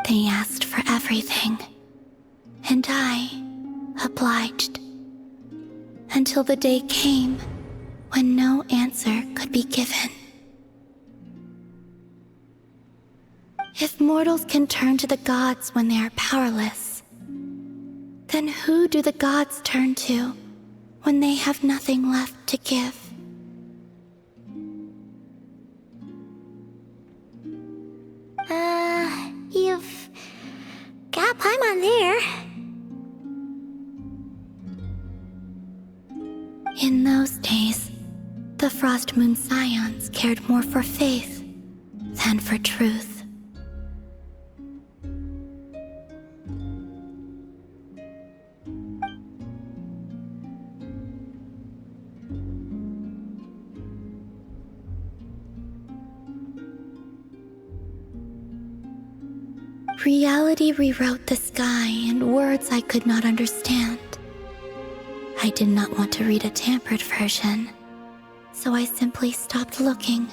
They asked for everything, and I obliged. Until the day came when no answer could be given. If mortals can turn to the gods when they are powerless, then who do the gods turn to when they have nothing left to give? You've got Paimon there. In those days, the Frost Moon Scions cared more for faith than for truth. Reality rewrote the sky in words I could not understand. I did not want to read a tampered version, so I simply stopped looking.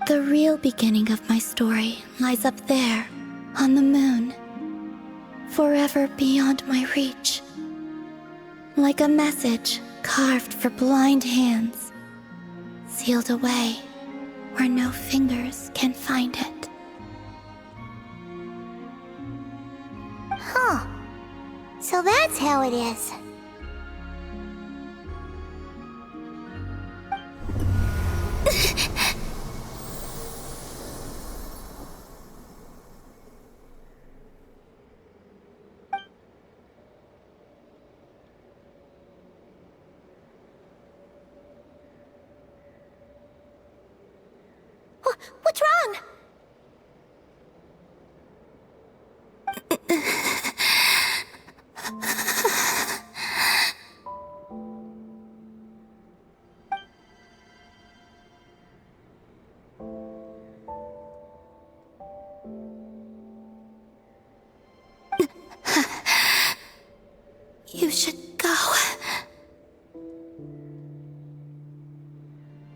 The real beginning of my story lies up there, on the moon, forever beyond my reach. Like a message carved for blind hands, sealed away where no fingers can find it. Huh. So that's how it is. What's wrong? You should go.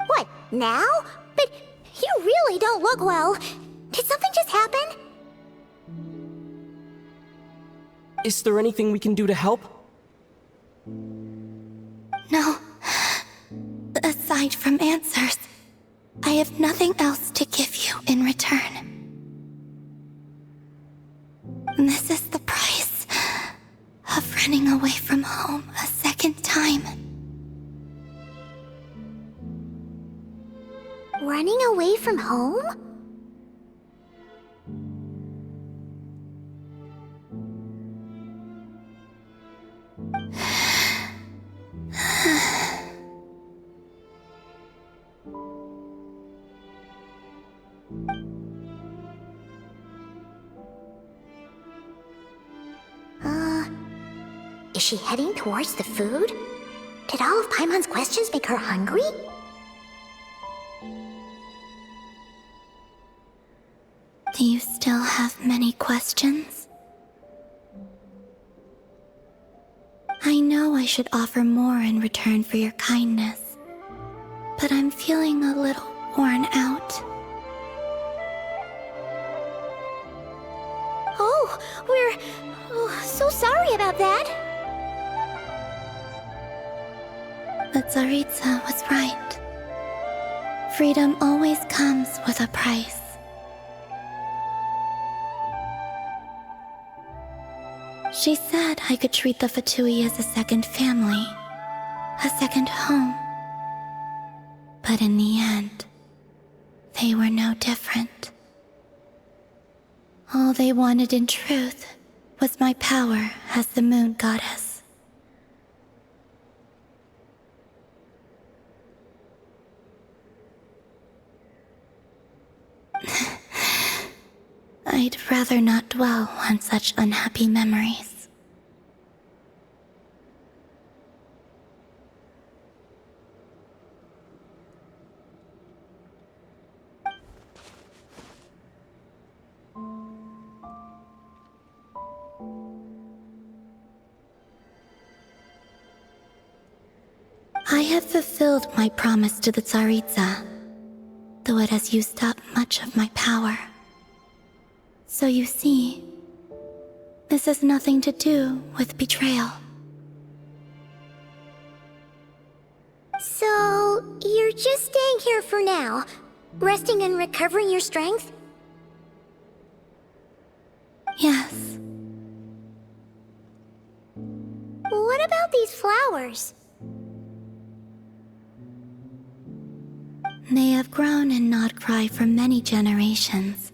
What, now? But you really don't look well. Did something just happen? Is there anything we can do to help? No. Aside from answers, I have nothing else to give you in return. This is the price of running away from home a second time. Running away from home? Is she heading towards the food? Did all of Paimon's questions make her hungry? Do you still have many questions? I know I should offer more in return for your kindness, but I'm feeling a little worn out. Oh, we're so sorry about that. But Tsaritsa was right. Freedom always comes with a price. She said I could treat the Fatui as a second family, a second home. But in the end, they were no different. All they wanted in truth was my power as the moon goddess. I'd rather not dwell on such unhappy memories. I have fulfilled my promise to the Tsaritsa, though it has used up much of my power. So you see, this has nothing to do with betrayal. So, you're just staying here for now, resting and recovering your strength? Yes. What about these flowers? They have grown in Nodcry for many generations.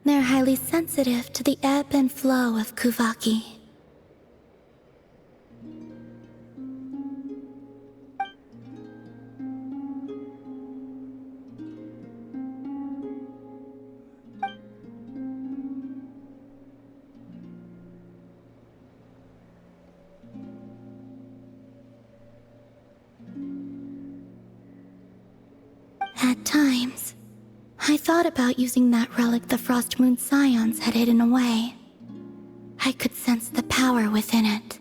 They're highly sensitive to the ebb and flow of Kuvaki. At times, I thought about using that relic the Frost Moon Scions had hidden away. I could sense the power within it.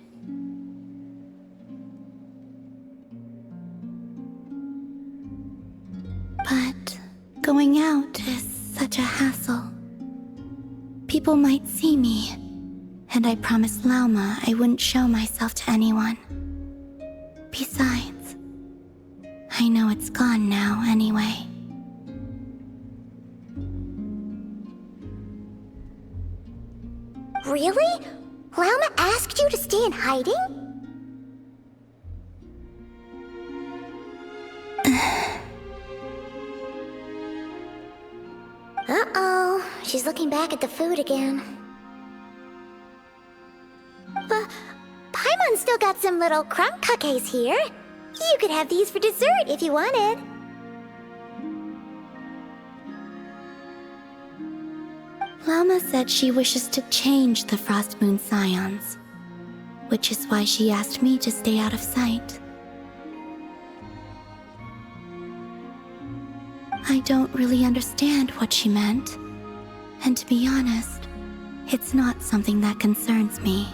But going out is such a hassle. People might see me, and I promised Lauma I wouldn't show myself to anyone. Besides, I know it's gone now anyway. Really? Lauma asked you to stay in hiding? Uh-oh, she's looking back at the food again. But Paimon's still got some little crumb cookies here. You could have these for dessert if you wanted. Lauma said she wishes to change the Frost Moon Scions, which is why she asked me to stay out of sight. I don't really understand what she meant, and to be honest, it's not something that concerns me.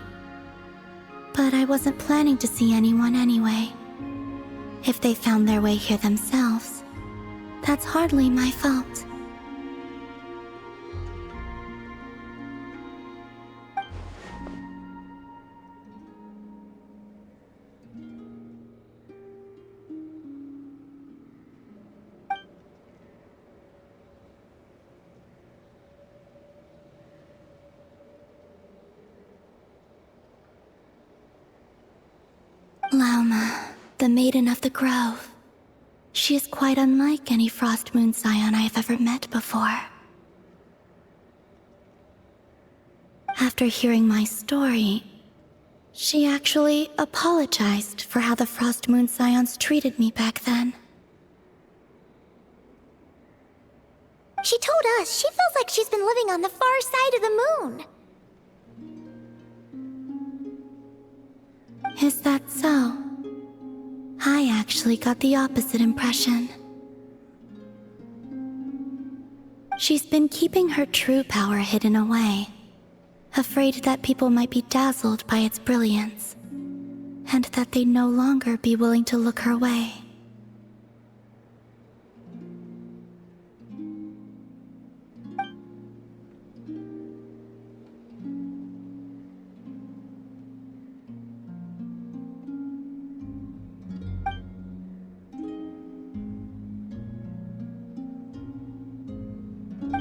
But I wasn't planning to see anyone anyway. If they found their way here themselves, that's hardly my fault. Lauma, the Maiden of the Grove. She is quite unlike any Frost Moon Scion I have ever met before. After hearing my story, she actually apologized for how the Frost Moon Scions treated me back then. She told us she feels like she's been living on the far side of the moon. Is that so? I actually got the opposite impression. She's been keeping her true power hidden away, afraid that people might be dazzled by its brilliance, and that they'd no longer be willing to look her way.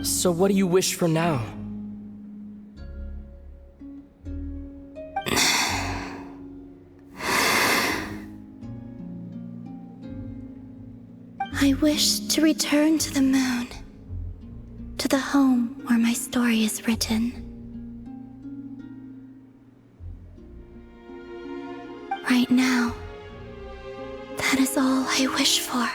So what do you wish for now? I wish to return to the moon, to the home where my story is written. Right now, that is all I wish for.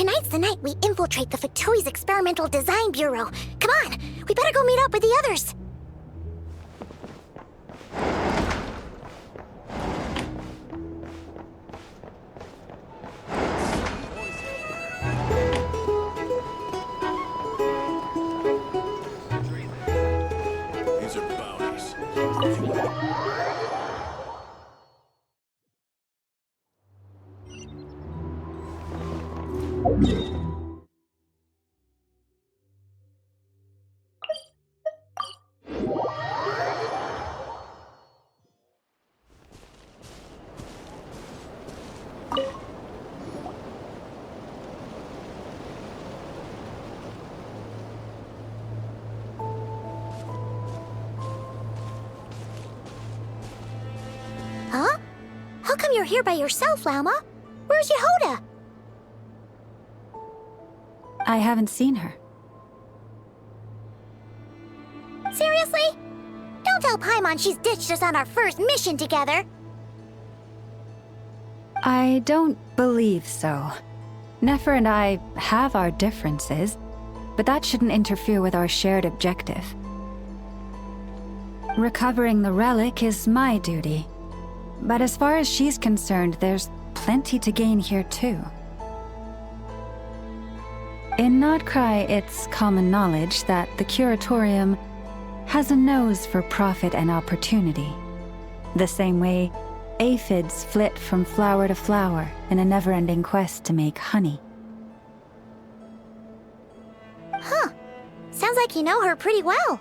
Tonight's the night we infiltrate the Fatui's Experimental Design Bureau. Come on, we better go meet up with the others. These are bounties. Huh? How come you're here by yourself, Lauma? Where's Yehoda? I haven't seen her. Seriously? Don't tell Paimon she's ditched us on our first mission together. I don't believe so. Nefer and I have our differences, but that shouldn't interfere with our shared objective. Recovering the relic is my duty, but as far as she's concerned, there's plenty to gain here too. In Nodcry, it's common knowledge that the Curatorium has a nose for profit and opportunity, the same way aphids flit from flower to flower in a never-ending quest to make honey. Huh. Sounds like you know her pretty well.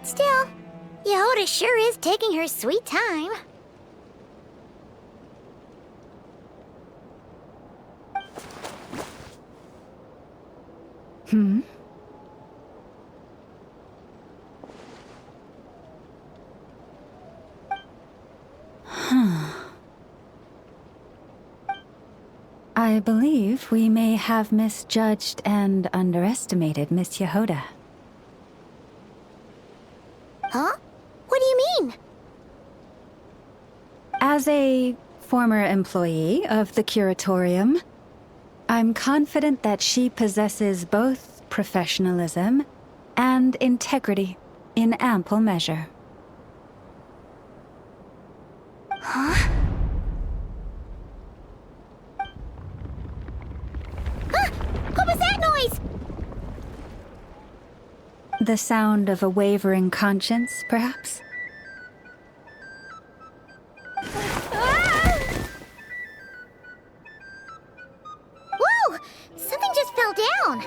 Still, Yehoda sure is taking her sweet time. I believe we may have misjudged and underestimated Miss Yehoda. Huh? What do you mean? As a former employee of the Curatorium, I'm confident that she possesses both professionalism and integrity in ample measure. Huh? What was that noise? The sound of a wavering conscience, perhaps? Whoa! Something just fell down.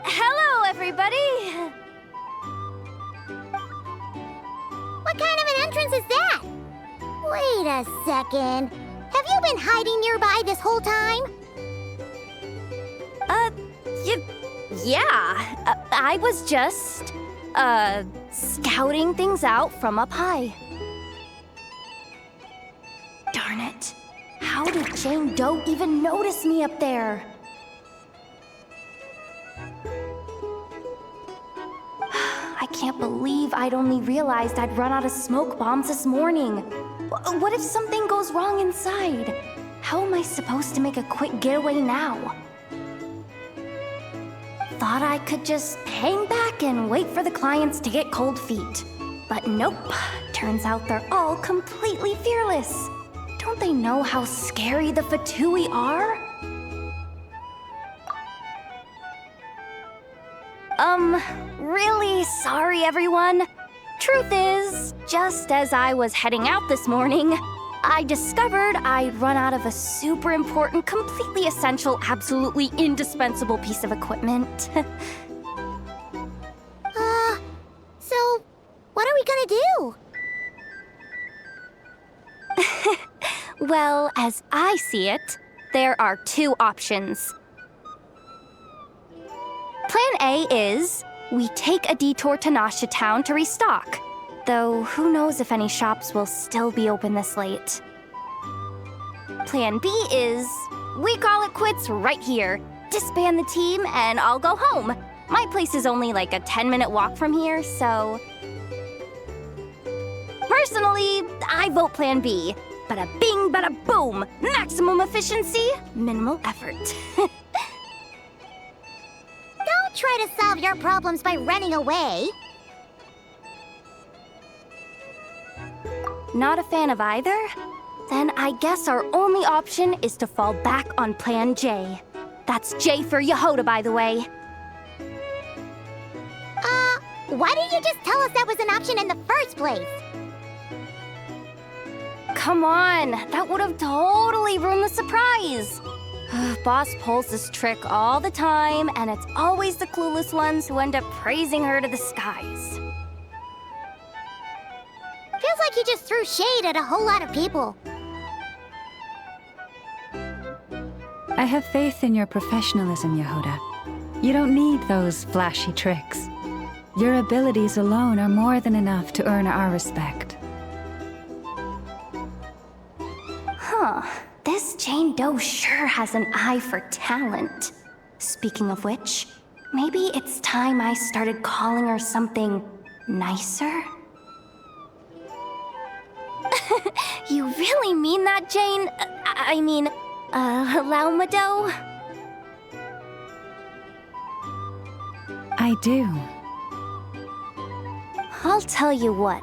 Hello, everybody! What kind of an entrance is that? Wait a second. Have you been hiding nearby this whole time? Yeah. I was just, scouting things out from up high. Darn it. How did Jane Doe even notice me up there? I can't believe I'd only realized I'd run out of smoke bombs this morning. What if something goes wrong inside? How am I supposed to make a quick getaway now? Thought I could just hang back and wait for the clients to get cold feet. But nope. Turns out they're all completely fearless. Don't they know how scary the Fatui are? Really sorry, everyone. Truth is, just as I was heading out this morning, I discovered I'd run out of a super important, completely essential, absolutely indispensable piece of equipment. So, what are we gonna do? Well, as I see it, there are two options. Plan A is, we take a detour to Nasha Town to restock. Though, who knows if any shops will still be open this late. Plan B is, we call it quits right here. Disband the team and I'll go home. My place is only like a 10-minute walk from here, so... Personally, I vote Plan B. Bada bing, bada boom! Maximum efficiency, minimal effort. Don't try to solve your problems by running away. Not a fan of either? Then I guess our only option is to fall back on Plan J. That's J for Yehoda, by the way. Why didn't you just tell us that was an option in the first place? Come on, that would have totally ruined the surprise. Boss pulls this trick all the time, and it's always the clueless ones who end up praising her to the skies. Feels like he just threw shade at a whole lot of people. I have faith in your professionalism, Yehoda. You don't need those flashy tricks. Your abilities alone are more than enough to earn our respect. Huh. This Jane Doe sure has an eye for talent. Speaking of which, maybe it's time I started calling her something nicer? You really mean that, Jane? Laumado? I do. I'll tell you what,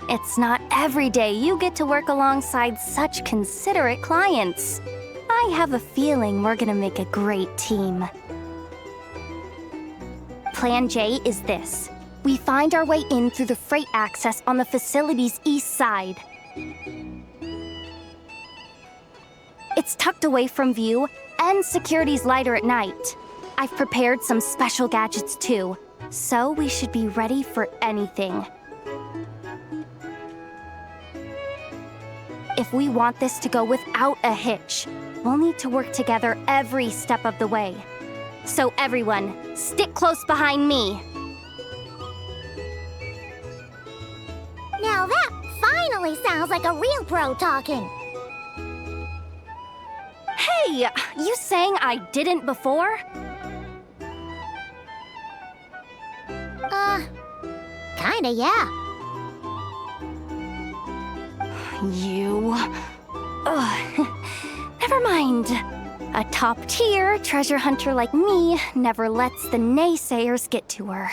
it's not every day you get to work alongside such considerate clients. I have a feeling we're gonna make a great team. Plan J is this. We find our way in through the freight access on the facility's east side. It's tucked away from view, and security's lighter at night. I've prepared some special gadgets too, so we should be ready for anything. If we want this to go without a hitch, we'll need to work together every step of the way. So everyone, stick close behind me. Now that finally sounds like a real pro talking. Hey, you saying I didn't before? Kinda, yeah. You... Ugh. Never mind. A top-tier treasure hunter like me never lets the naysayers get to her.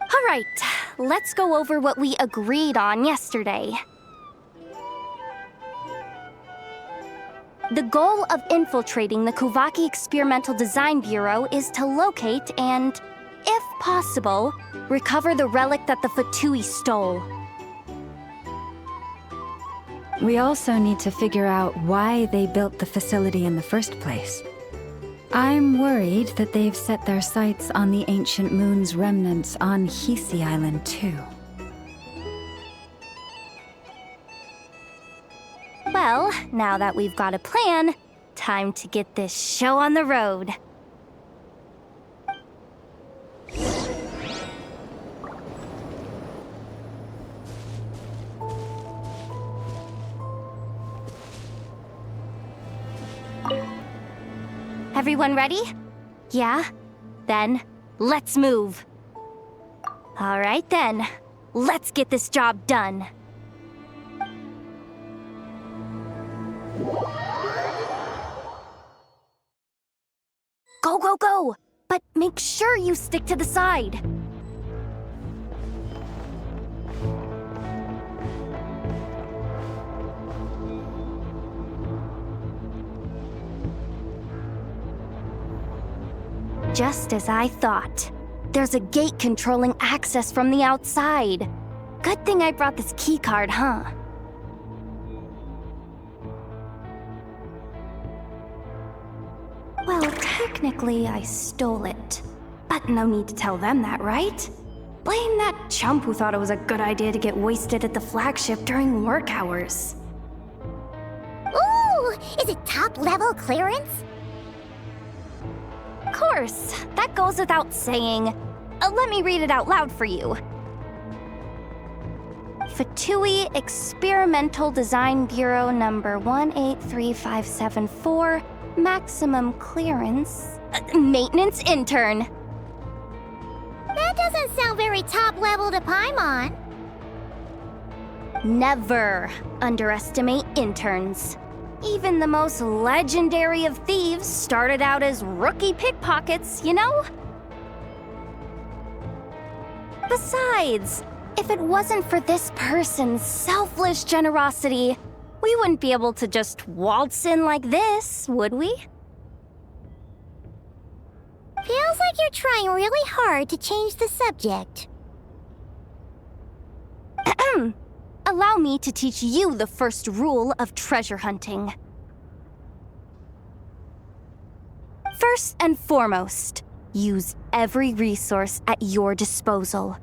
All right, let's go over what we agreed on yesterday. The goal of infiltrating the Kuvaki Experimental Design Bureau is to locate and, if possible, recover the relic that the Fatui stole. We also need to figure out why they built the facility in the first place. I'm worried that they've set their sights on the ancient moon's remnants on Hisi Island too. Well, now that we've got a plan, time to get this show on the road. Everyone ready? Yeah? Then, let's move. All right then, let's get this job done. Go, go, go! But make sure you stick to the side. Just as I thought. There's a gate controlling access from the outside. Good thing I brought this keycard, huh? Well, technically I stole it. But no need to tell them that, right? Blame that chump who thought it was a good idea to get wasted at the flagship during work hours. Ooh! Is it top-level clearance? Of course, that goes without saying. Let me read it out loud for you. Fatui Experimental Design Bureau number 183574, Maximum clearance. Maintenance intern. That doesn't sound very top level to Paimon. Never underestimate interns. Even the most legendary of thieves started out as rookie pickpockets, you know? Besides, if it wasn't for this person's selfless generosity, we wouldn't be able to just waltz in like this, would we? Feels like you're trying really hard to change the subject. Allow me to teach you the first rule of treasure hunting. First and foremost, use every resource at your disposal.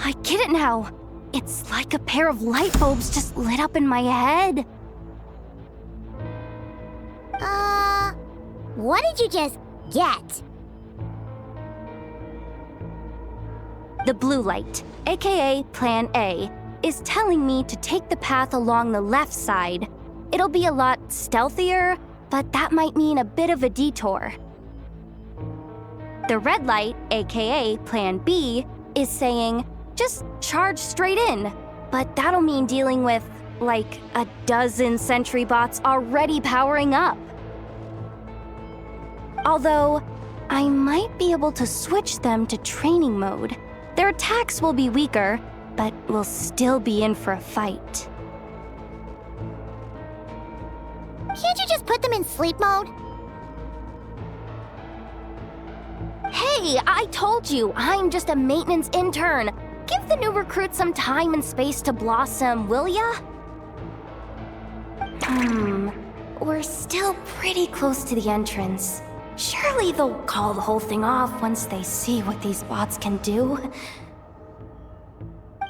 I get it now. It's like a pair of light bulbs just lit up in my head. What did you just get? The blue light, aka Plan A, is telling me to take the path along the left side. It'll be a lot stealthier, but that might mean a bit of a detour. The red light, aka Plan B, is saying, just charge straight in. But that'll mean dealing with, like, a dozen sentry bots already powering up. Although, I might be able to switch them to training mode. Their attacks will be weaker, but we'll still be in for a fight. Can't you just put them in sleep mode? Hey, I told you, I'm just a maintenance intern. Give the new recruits some time and space to blossom, will ya? We're still pretty close to the entrance. Surely they'll call the whole thing off once they see what these bots can do.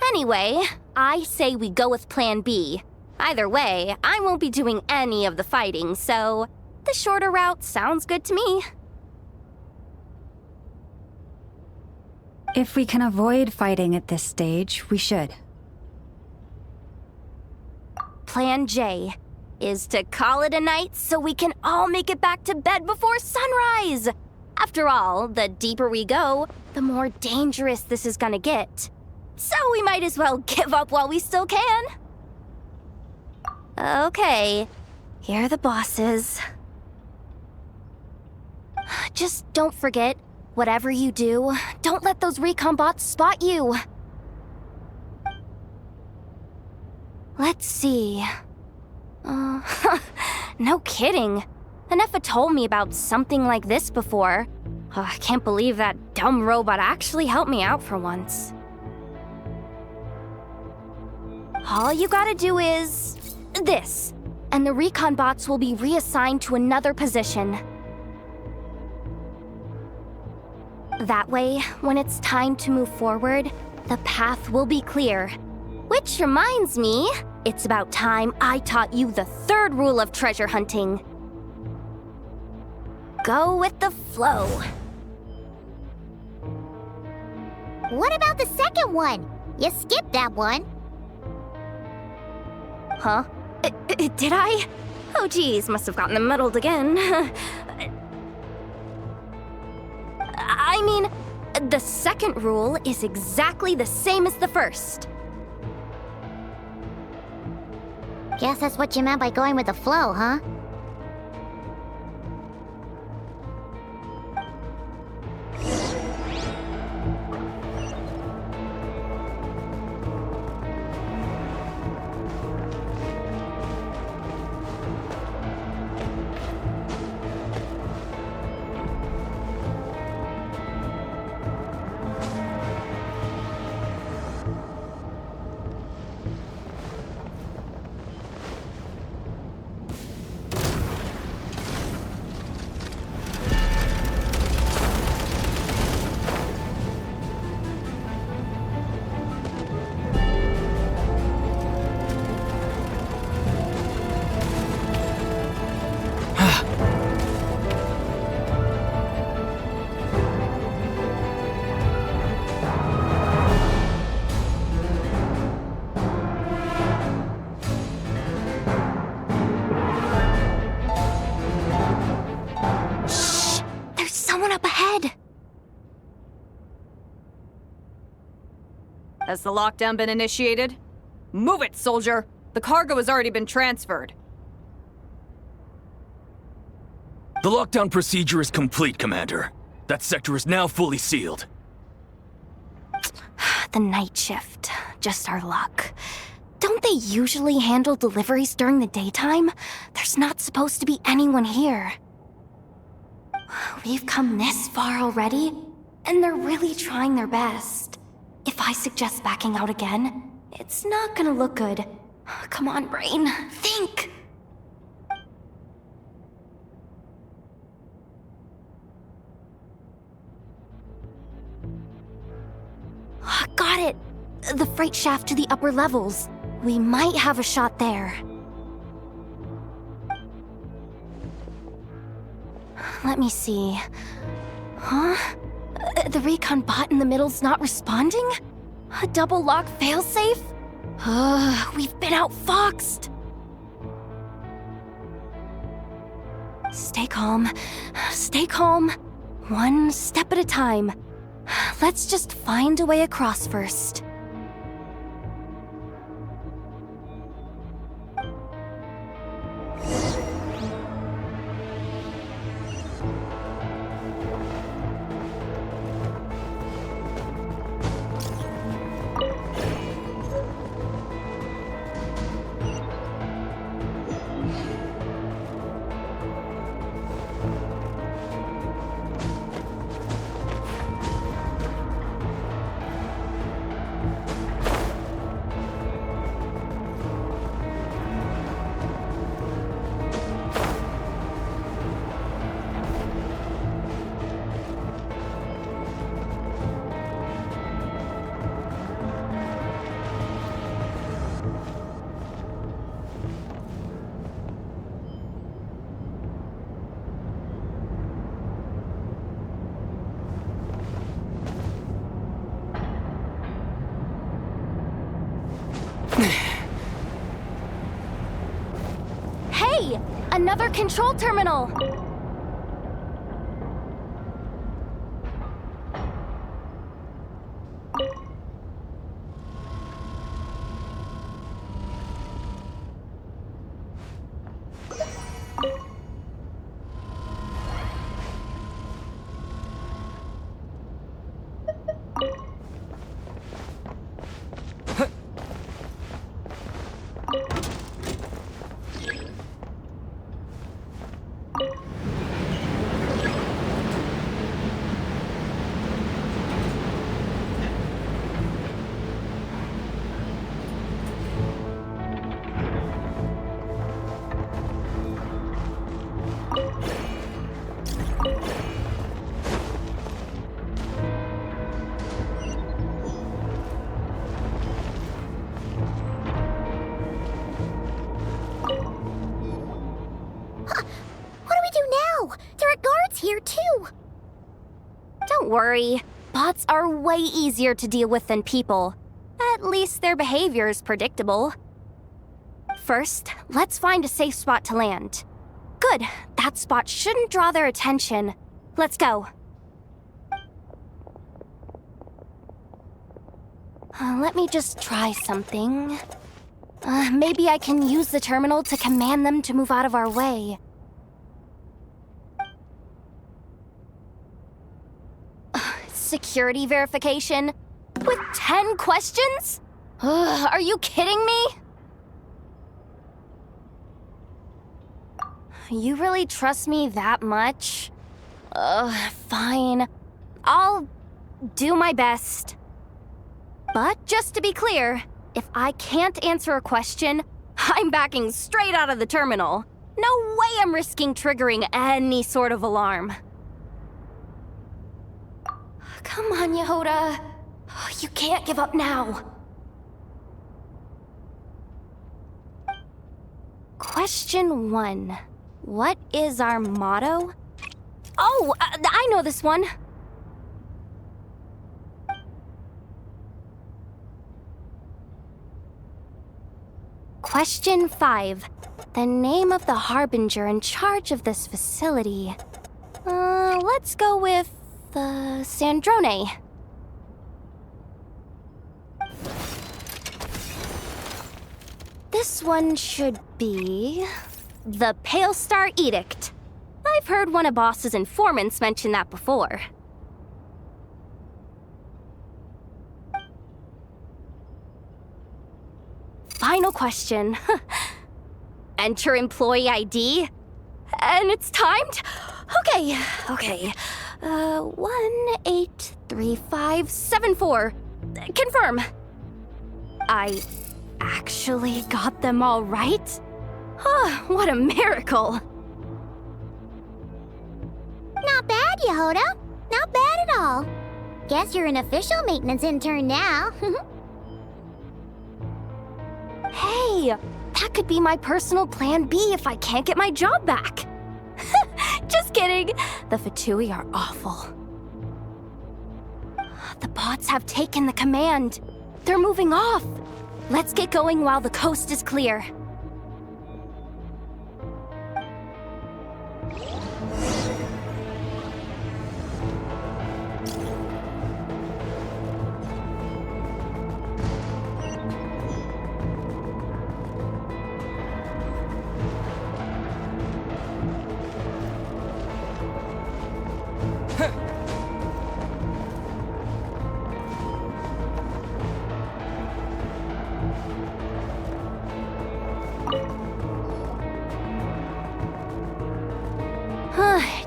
Anyway, I say we go with Plan B. Either way, I won't be doing any of the fighting, so the shorter route sounds good to me. If we can avoid fighting at this stage, we should. Plan J is to call it a night so we can all make it back to bed before sunrise. After all, the deeper we go, the more dangerous this is gonna get. So we might as well give up while we still can. Okay, here are the bosses. Just don't forget, whatever you do, don't let those recon bots spot you. Let's see. No kidding. Anefa told me about something like this before. I can't believe that dumb robot actually helped me out for once. All you gotta do is this, and the recon bots will be reassigned to another position. That way, when it's time to move forward, the path will be clear. Which reminds me, it's about time I taught you the third rule of treasure hunting. Go with the flow. What about the second one? You skipped that one. Huh? Did I? Oh geez, must have gotten them muddled again. I mean, the second rule is exactly the same as the first. Guess that's what you meant by going with the flow, huh? Has the lockdown been initiated? Move it, soldier! The cargo has already been transferred. The lockdown procedure is complete, Commander. That sector is now fully sealed. The night shift. Just our luck. Don't they usually handle deliveries during the daytime? There's not supposed to be anyone here. We've come this far already, and they're really trying their best. If I suggest backing out again, it's not gonna look good. Come on, brain. Think! Got it! The freight shaft to the upper levels. We might have a shot there. Let me see. Huh? The recon bot in the middle's not responding? A double lock failsafe? We've been outfoxed! Stay calm. Stay calm. One step at a time. Let's just find a way across first. Hey! Another control terminal! Here too. Don't worry. Bots are way easier to deal with than people. At least their behavior is predictable. First, let's find a safe spot to land. Good. That spot shouldn't draw their attention. Let's go. Let me just try something. Maybe I can use the terminal to command them to move out of our way. Security verification? With 10 questions? Are you kidding me? You really trust me that much? Fine. I'll do my best. But just to be clear, if I can't answer a question, I'm backing straight out of the terminal. No way I'm risking triggering any sort of alarm. Come on, Yehoda. You can't give up now. Question 1. What is our motto? Oh, I know this one. Question 5. The name of the harbinger in charge of this facility. Let's go with Sandrone. This one should be the Pale Star Edict. I've heard one of Boss's informants mention that before. Final question. Enter employee ID. And it's timed? Okay. 183574. Confirm. I actually got them all right? Oh, what a miracle. Not bad, Yehoda. Not bad at all. Guess you're an official maintenance intern now. Hey, that could be my personal plan B if I can't get my job back. Just kidding. The Fatui are awful. The bots have taken the command. They're moving off. Let's get going while the coast is clear.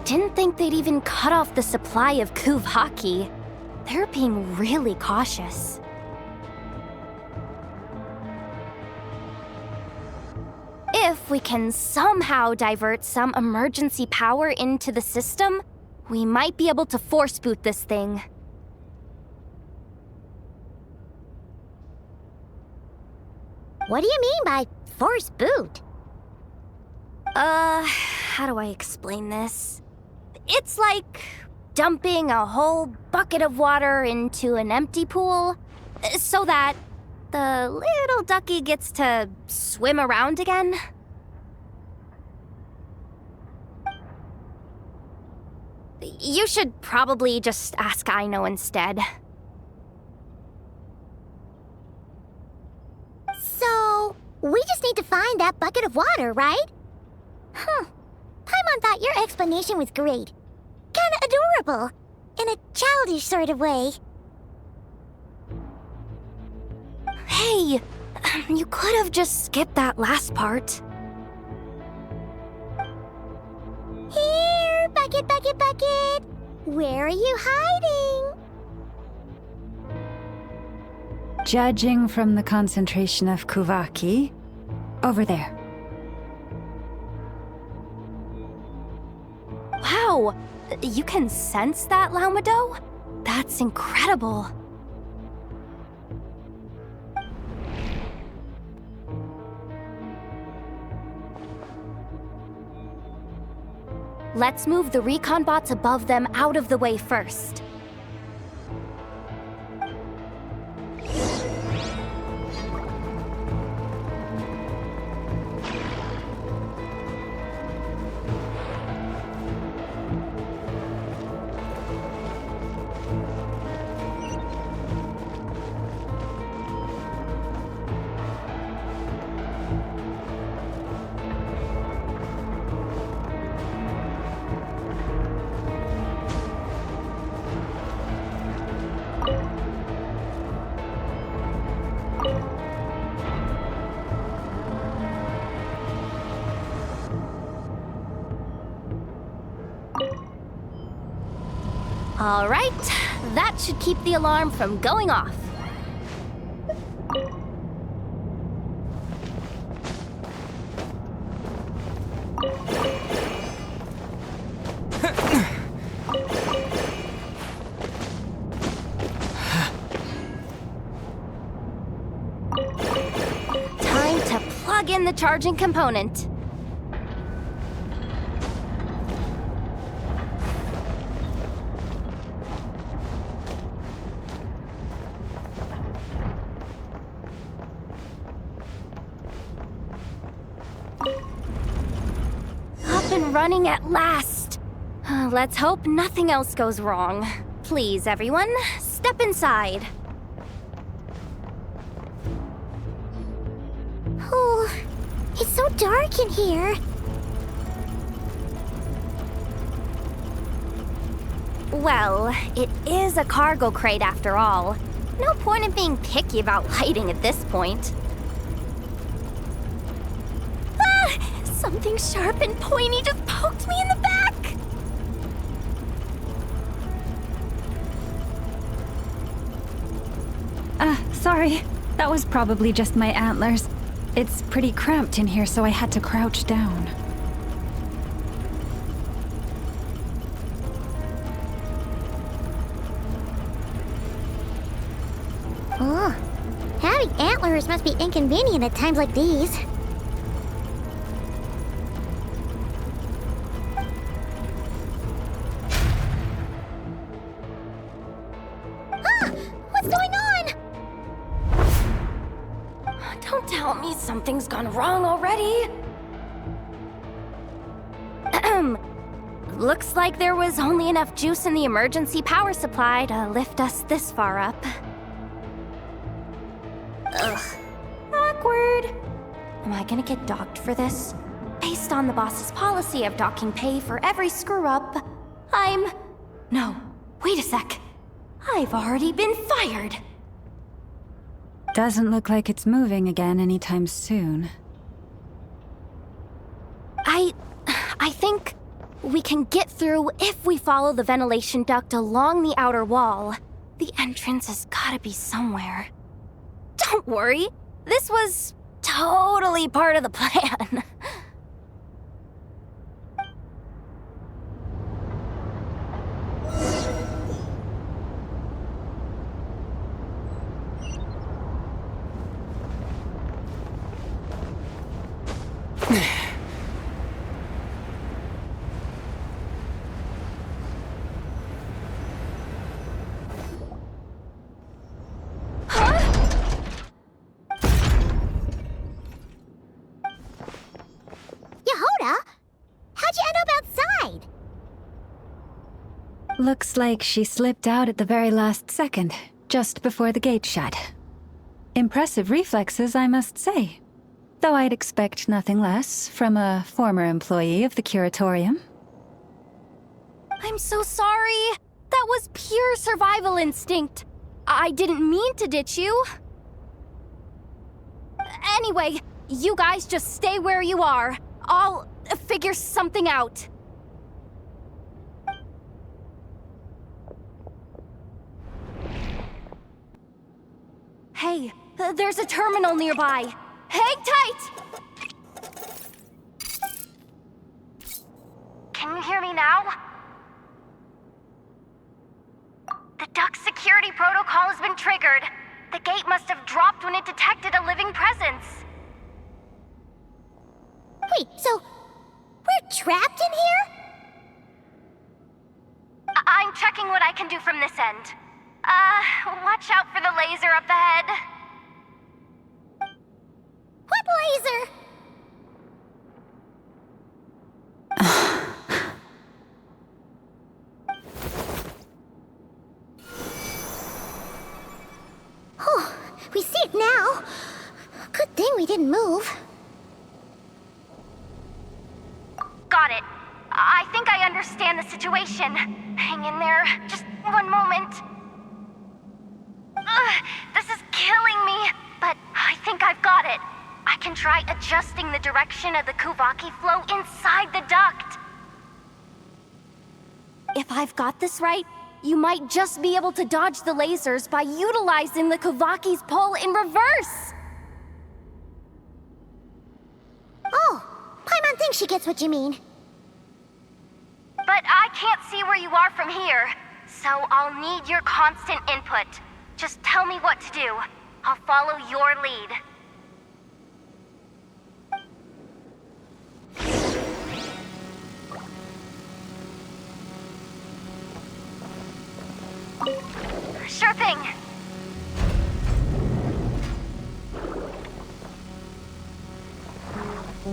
Didn't think they'd even cut off the supply of Kuvaki. They're being really cautious. If we can somehow divert some emergency power into the system, we might be able to force boot this thing. What do you mean by force boot? How do I explain this? It's like dumping a whole bucket of water into an empty pool so that the little ducky gets to swim around again. You should probably just ask Aino instead. So, we just need to find that bucket of water, right? Paimon thought your explanation was great. Kinda adorable. In a childish sort of way. Hey, you could have just skipped that last part. Here, bucket, bucket, bucket. Where are you hiding? Judging from the concentration of Kuvaki, over there. Wow, you can sense that, Laumado? That's incredible. Let's move the recon bots above them out of the way first. All right, that should keep the alarm from going off. Time to plug in the charging component. Running at last. Let's hope nothing else goes wrong. Please, everyone, step inside. Oh, It's so dark in here. Well, it is a cargo crate after all. No point in being picky about lighting at this point. Ah! Something sharp and pointy just poked me in the back! Sorry. That was probably just my antlers. It's pretty cramped in here, so I had to crouch down. Oh, having antlers must be inconvenient at times like these. Ah! What's going on? Don't tell me something's gone wrong already. Looks like there was only enough juice in the emergency power supply to lift us this far up. Ugh. Awkward. Am I gonna get docked for this? Based on the boss's policy of docking pay for every screw-up, No, wait a sec. I've already been fired. Doesn't look like it's moving again anytime soon. I think we can get through if we follow the ventilation duct along the outer wall. The entrance has gotta be somewhere. Don't worry, this was totally part of the plan. How'd you end up outside? Looks like she slipped out at the very last second, just before the gate shut. Impressive reflexes, I must say. Though I'd expect nothing less from a former employee of the curatorium. I'm so sorry. That was pure survival instinct. I didn't mean to ditch you. Anyway, you guys just stay where you are. I'll figure something out. Hey, there's a terminal nearby. Hang tight! Can you hear me now? The duct security protocol has been triggered. The gate must have dropped when it detected a living presence. Wait, so we're trapped in here? I'm checking what I can do from this end. Watch out for the laser up ahead. What laser? Oh, we see it now. Good thing we didn't move. Got it. I think I understand the situation. Hang in there. Just one moment. This is killing me, but I think I've got it. I can try adjusting the direction of the Kuvaki flow inside the duct. If I've got this right, you might just be able to dodge the lasers by utilizing the Kuvaki's pull in reverse. Oh, Paimon thinks she gets what you mean. But I can't see where you are from here, so I'll need your constant input. Just tell me what to do. I'll follow your lead. Sure thing.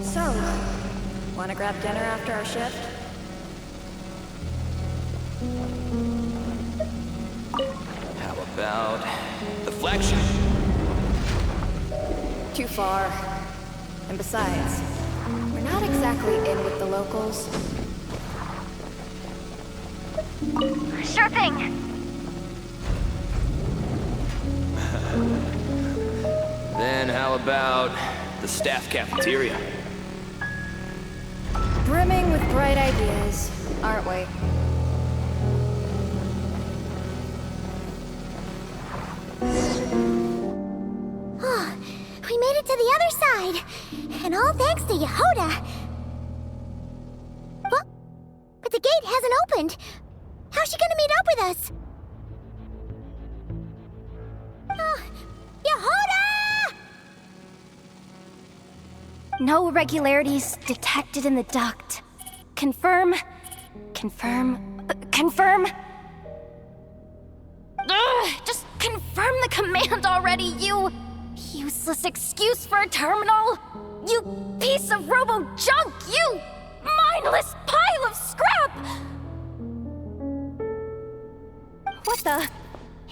So, wanna grab dinner after our shift? How about the flagship? Too far. And besides, we're not exactly in with the locals. Sure thing. Then how about the staff cafeteria? Brimming with bright ideas, aren't we? Oh, we made it to the other side! And all thanks to Yehoda! What? But the gate hasn't opened! How's she gonna meet up with us? Yehoda! No irregularities detected in the duct. Confirm. Ugh, just confirm the command already, you useless excuse for a terminal! You piece of robo-junk! You mindless pile of scrap! What the?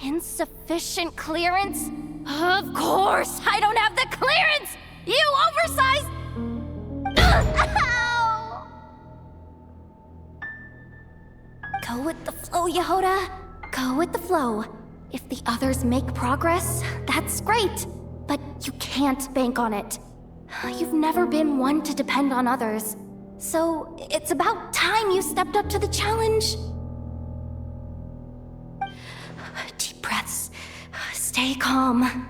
Insufficient clearance? Of course, I don't have the clearance! You oversized... Ow! Go with the flow, Yehoda. Go with the flow. If the others make progress, that's great. But you can't bank on it. You've never been one to depend on others. So it's about time you stepped up to the challenge. Deep breaths. Stay calm.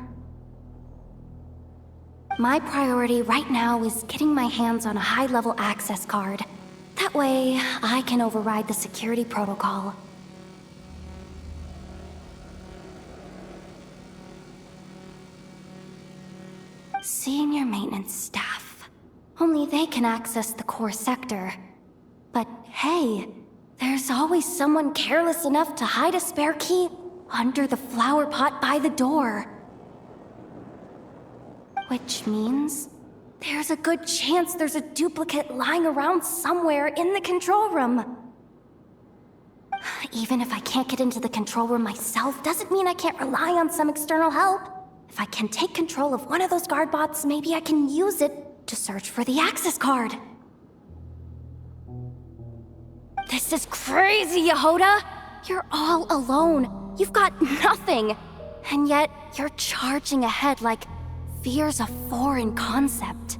My priority right now is getting my hands on a high-level access card. That way, I can override the security protocol. Senior maintenance staff. Only they can access the core sector. But hey, there's always someone careless enough to hide a spare key under the flower pot by the door. Which means there's a good chance there's a duplicate lying around somewhere in the control room. Even if I can't get into the control room myself, doesn't mean I can't rely on some external help. If I can take control of one of those guard bots, maybe I can use it to search for the access card. This is crazy, Yehoda! You're all alone. You've got nothing. And yet, you're charging ahead like fear's a foreign concept.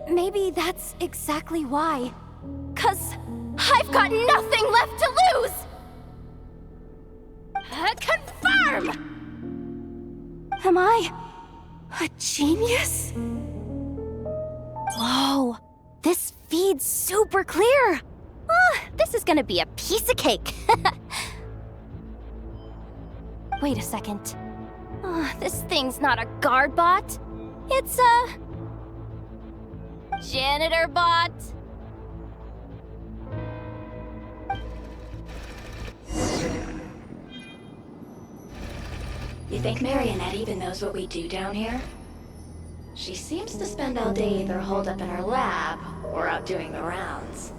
Maybe that's exactly why. 'Cause I've got nothing left to lose! Confirm! Am I a genius? Whoa, this feed's super clear. This is gonna be a piece of cake. Wait a second. This thing's not a guard bot. It's a janitor bot. You think Marionette even knows what we do down here? She seems to spend all day either holed up in her lab or out doing the rounds.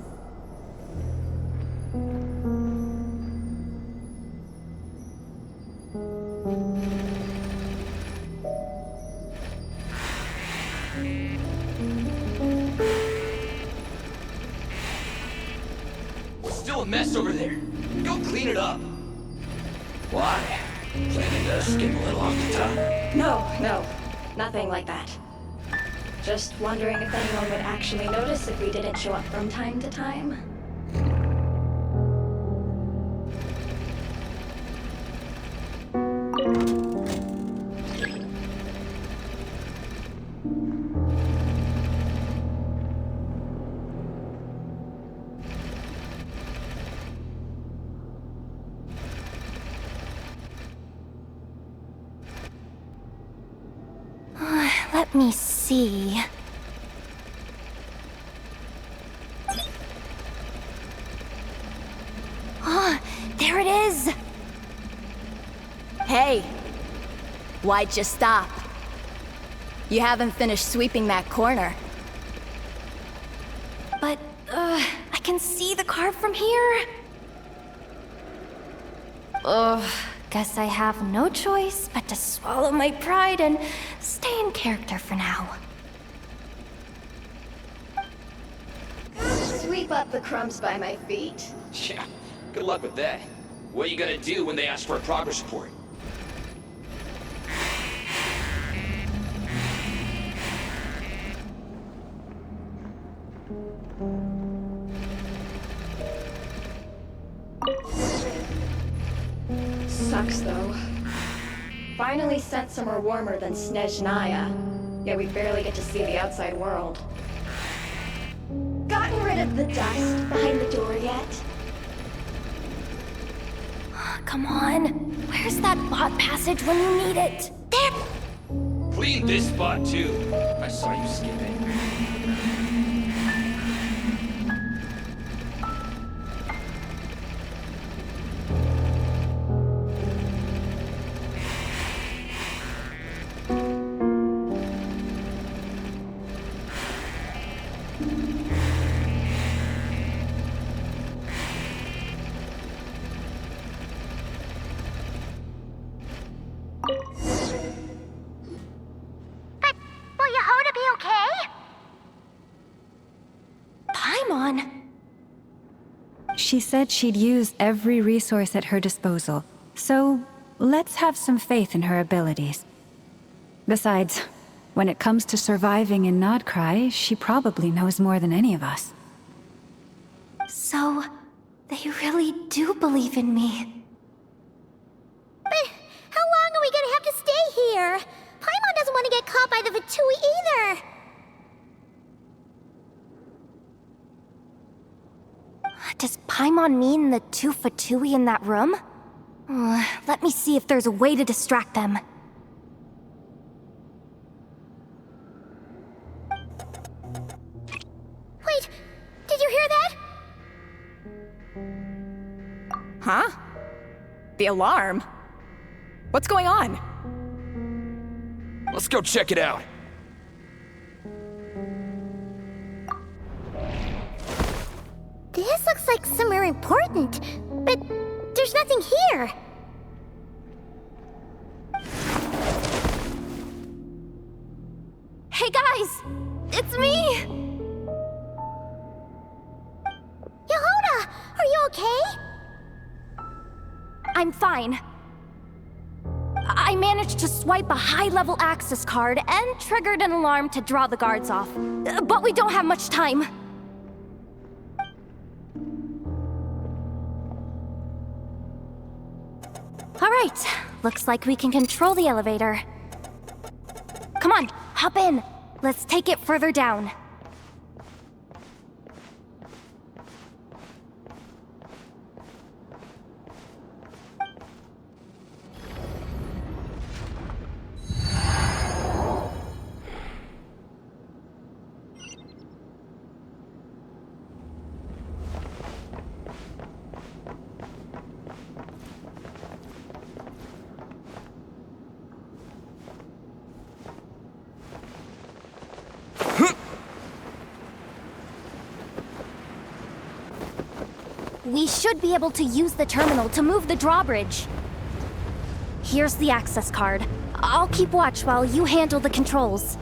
It's still a mess over there. Go clean it up. Why? Planning to skim a little off the top? No, nothing like that. Just wondering if anyone would actually notice if we didn't show up from time to time. Let me see. There it is! Hey! Why'd you stop? You haven't finished sweeping that corner. But, I can see the card from here. Guess I have no choice but to swallow my pride and stay in character for now. Sweep up the crumbs by my feet. Yeah, good luck with that. What are you gonna do when they ask for a progress report? Sucks, though. Finally sent somewhere warmer than Snezhnaya, yet we barely get to see the outside world. Gotten rid of the dust behind the door yet? Come on. Where's that bot passage when you need it? There! Clean this spot, too. I saw you skipping. She said she'd use every resource at her disposal, so let's have some faith in her abilities. Besides, when it comes to surviving in Nodcry, she probably knows more than any of us. So, they really do believe in me. But how long are we gonna have to stay here? Paimon doesn't want to get caught by the Fatui either. Does Paimon mean the two Fatui in that room? Let me see if there's a way to distract them. Wait, did you hear that? Huh? The alarm? What's going on? Let's go check it out. This looks like somewhere important, but there's nothing here. Hey guys! It's me! Yehuda, are you okay? I'm fine. I managed to swipe a high-level access card and triggered an alarm to draw the guards off. But we don't have much time. All right, looks like we can control the elevator. Come on, hop in. Let's take it further down. We should be able to use the terminal to move the drawbridge. Here's the access card. I'll keep watch while you handle the controls.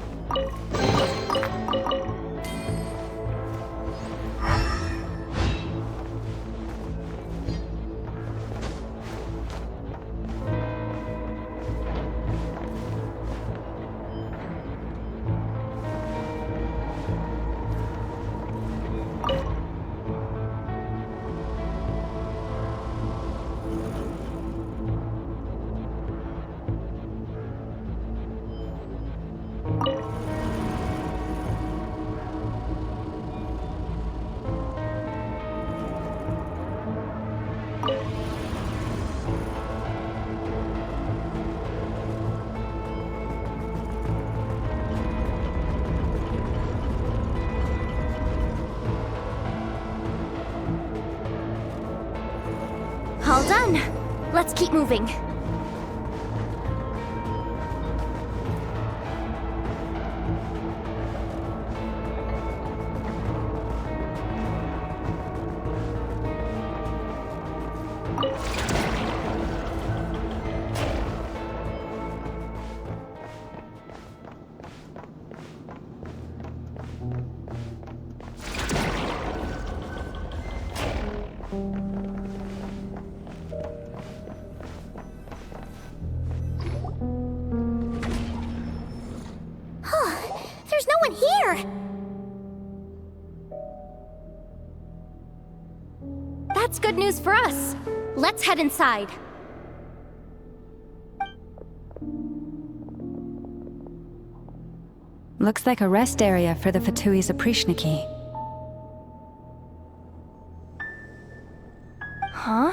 All done. Let's keep moving. There's no one here! That's good news for us. Let's head inside. Looks like a rest area for the Fatui's Aprishniki. Huh?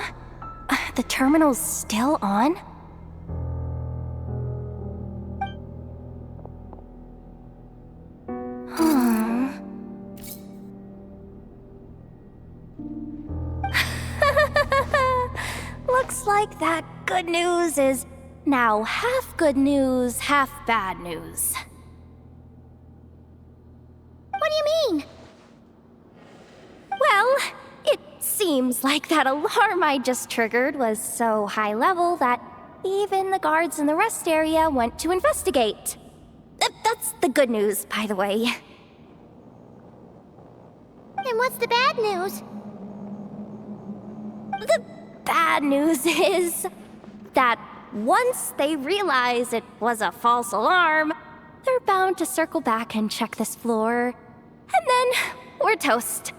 The terminal's still on? Looks like that good news is now half good news, half bad news. What do you mean? Well, it seems like that alarm I just triggered was so high level that even the guards in the rest area went to investigate. That's the good news, by the way. And what's the bad news? The bad news is that once they realize it was a false alarm, they're bound to circle back and check this floor, and then we're toast.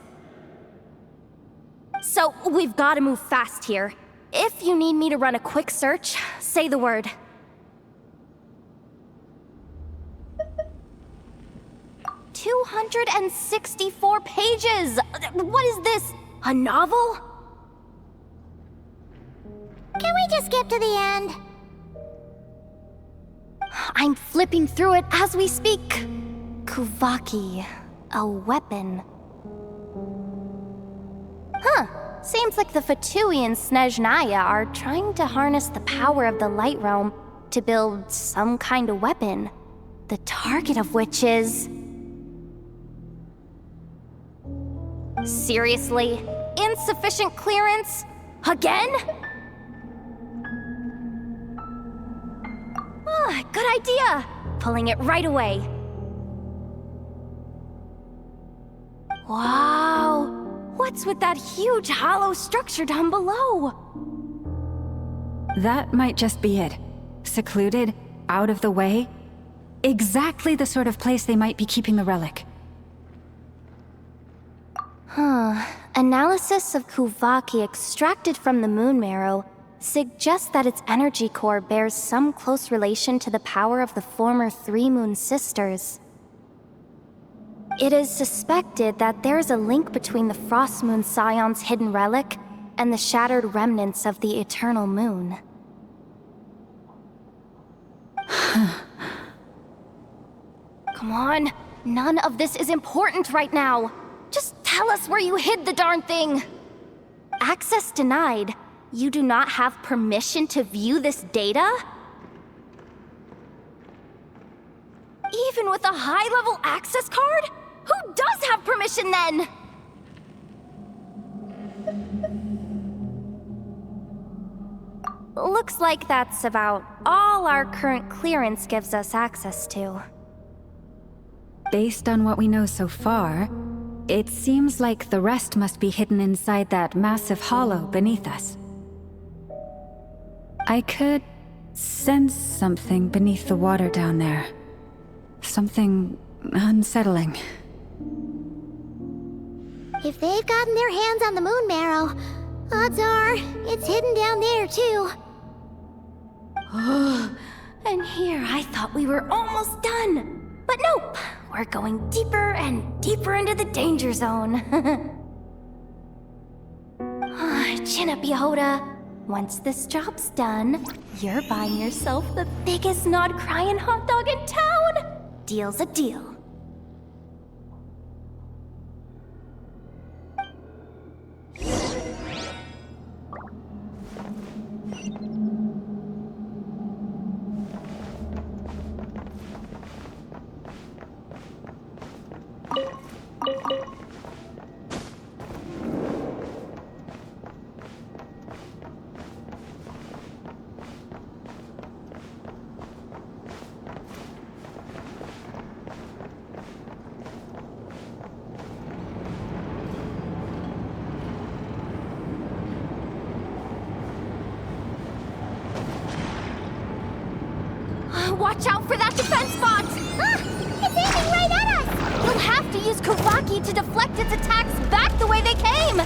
So we've got to move fast here. If you need me to run a quick search, say the word. "264 pages! What is this? A novel? Can we just skip to the end? I'm flipping through it as we speak. Kuvaki, a weapon. Huh. Seems like the Fatui and Snezhnaya are trying to harness the power of the Light Realm to build some kind of weapon, the target of which is... Seriously? Insufficient clearance? Again? Ah, good idea! Pulling it right away. Wow! What's with that huge hollow structure down below? That might just be it. Secluded, out of the way. Exactly the sort of place they might be keeping the relic. Huh. Analysis of Kuvaki extracted from the moon marrow suggests that its energy core bears some close relation to the power of the former Three Moon Sisters. It is suspected that there is a link between the Frost Moon Scion's hidden relic and the shattered remnants of the Eternal Moon. Come on, none of this is important right now. Just tell us where you hid the darn thing. Access denied. You do not have permission to view this data? Even with a high-level access card? Who does have permission then? Looks like that's about all our current clearance gives us access to. Based on what we know so far, it seems like the rest must be hidden inside that massive hollow beneath us. I could sense something beneath the water down there. Something unsettling. If they've gotten their hands on the moon marrow, odds are it's hidden down there too. And here I thought we were almost done. But nope, we're going deeper and deeper into the danger zone. Chin up, Yehoda. Once this job's done, you're buying yourself the biggest nod-crying hot dog in town. Deal's a deal. Watch out for that defense bot! Ah! It's aiming right at use Kuvaki to deflect its attacks back the way they came!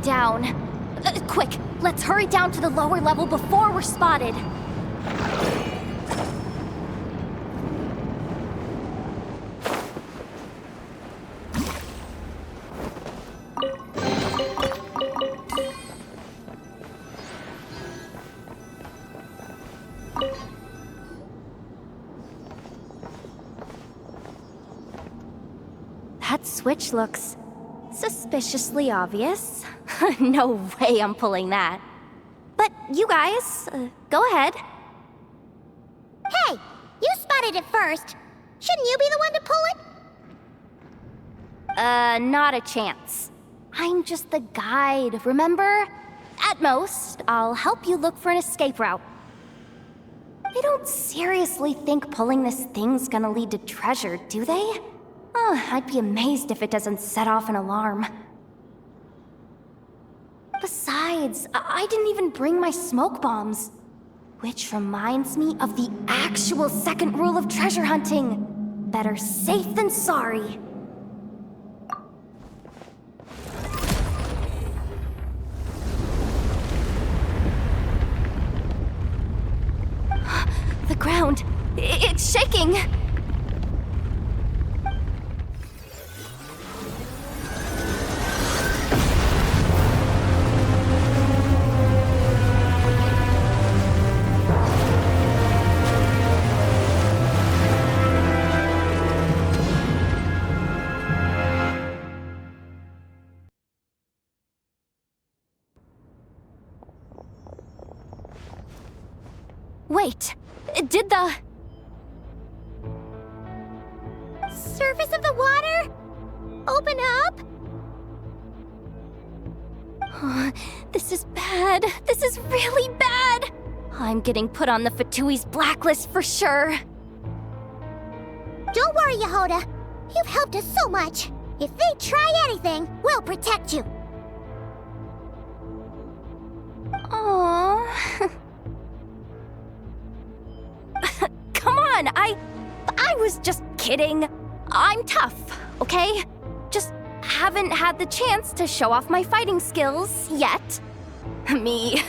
Down. Quick, let's hurry down to the lower level before we're spotted. That switch looks suspiciously obvious. No way I'm pulling that. But you guys, go ahead. Hey, you spotted it first. Shouldn't you be the one to pull it? Not a chance. I'm just the guide, remember? At most, I'll help you look for an escape route. They don't seriously think pulling this thing's gonna lead to treasure, do they? I'd be amazed if it doesn't set off an alarm. Besides, I didn't even bring my smoke bombs. Which reminds me of the actual second rule of treasure hunting. Better safe than sorry. The ground, it's shaking! Wait, did the surface of the water open up? This is bad. This is really bad. I'm getting put on the Fatui's blacklist for sure. Don't worry, Yehoda. You've helped us so much. If they try anything, we'll protect you. Aww. Come on, I was just kidding. I'm tough, okay? Just haven't had the chance to show off my fighting skills yet. Me,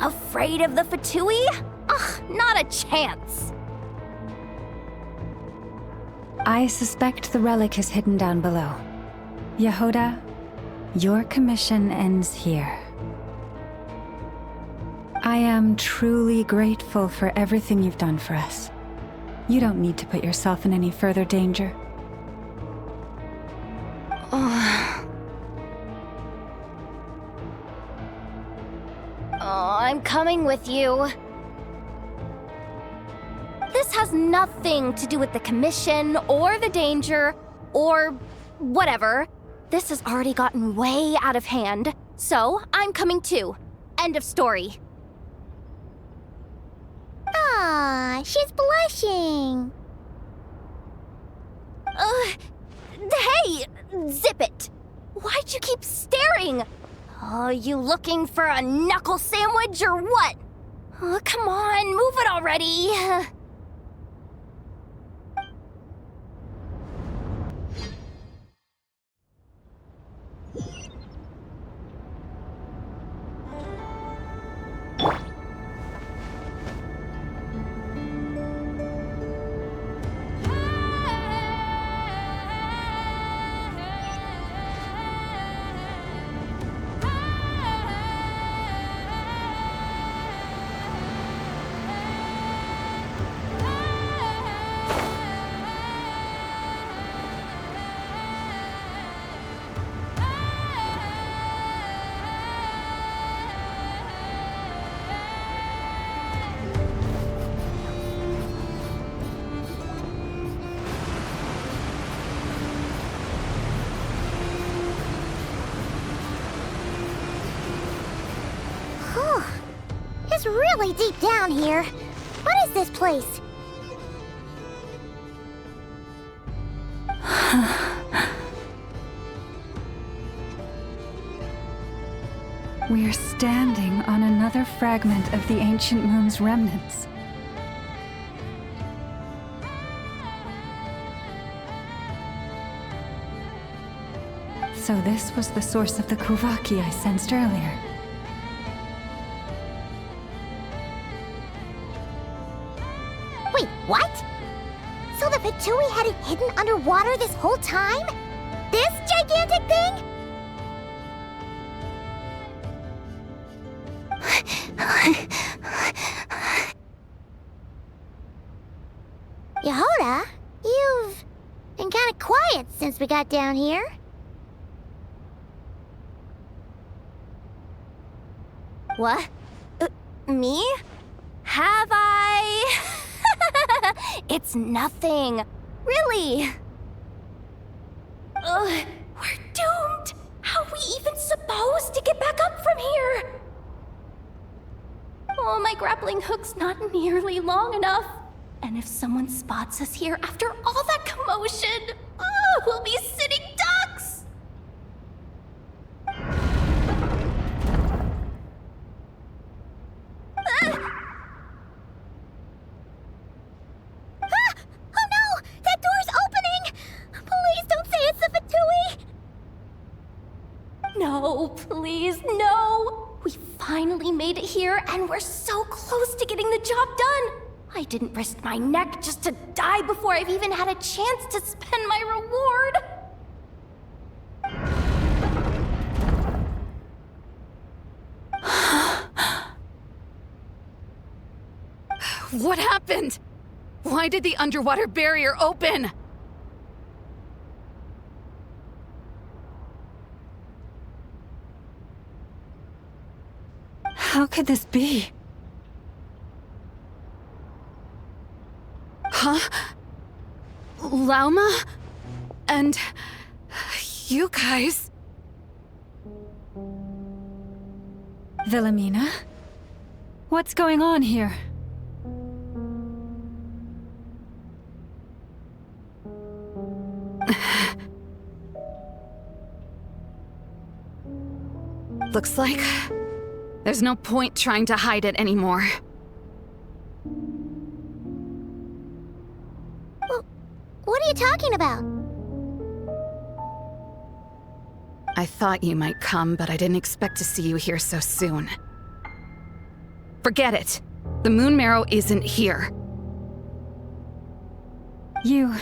afraid of the Fatui? Ugh, not a chance. I suspect the relic is hidden down below. Yehuda, your commission ends here. I am truly grateful for everything you've done for us. You don't need to put yourself in any further danger. I'm coming with you. This has nothing to do with the commission, or the danger, or whatever. This has already gotten way out of hand, so I'm coming too. End of story. Ah, she's blushing. Hey! Zip it! Why'd you keep staring? Oh, you looking for a knuckle sandwich or what? Oh, come on, move it already. It's really deep down here. What is this place? We're standing on another fragment of the ancient moon's remnants. So this was the source of the Kuvaki I sensed earlier. Wait, what? So the Fatui had it hidden underwater this whole time? This gigantic thing? Yehuda, you've been kind of quiet since we got down here. What? Me? Have I? It's nothing. Really. We're doomed. How are we even supposed to get back up from here? Oh, my grappling hook's not nearly long enough. And if someone spots us here after all that commotion, we'll be sitting ducks! Oh no! That door's opening! Please don't say it's the Fatui! No, please, no! We finally made it here, and we're so close to getting the job done! I didn't risk my neck just to die before I've even had a chance to spend my reward! What happened? Why did the underwater barrier open? How could this be? Huh? Lauma? And you guys? Wilhelmina? What's going on here? Looks like there's no point trying to hide it anymore. What are you talking about? I thought you might come, but I didn't expect to see you here so soon. Forget it. The moon marrow isn't here. You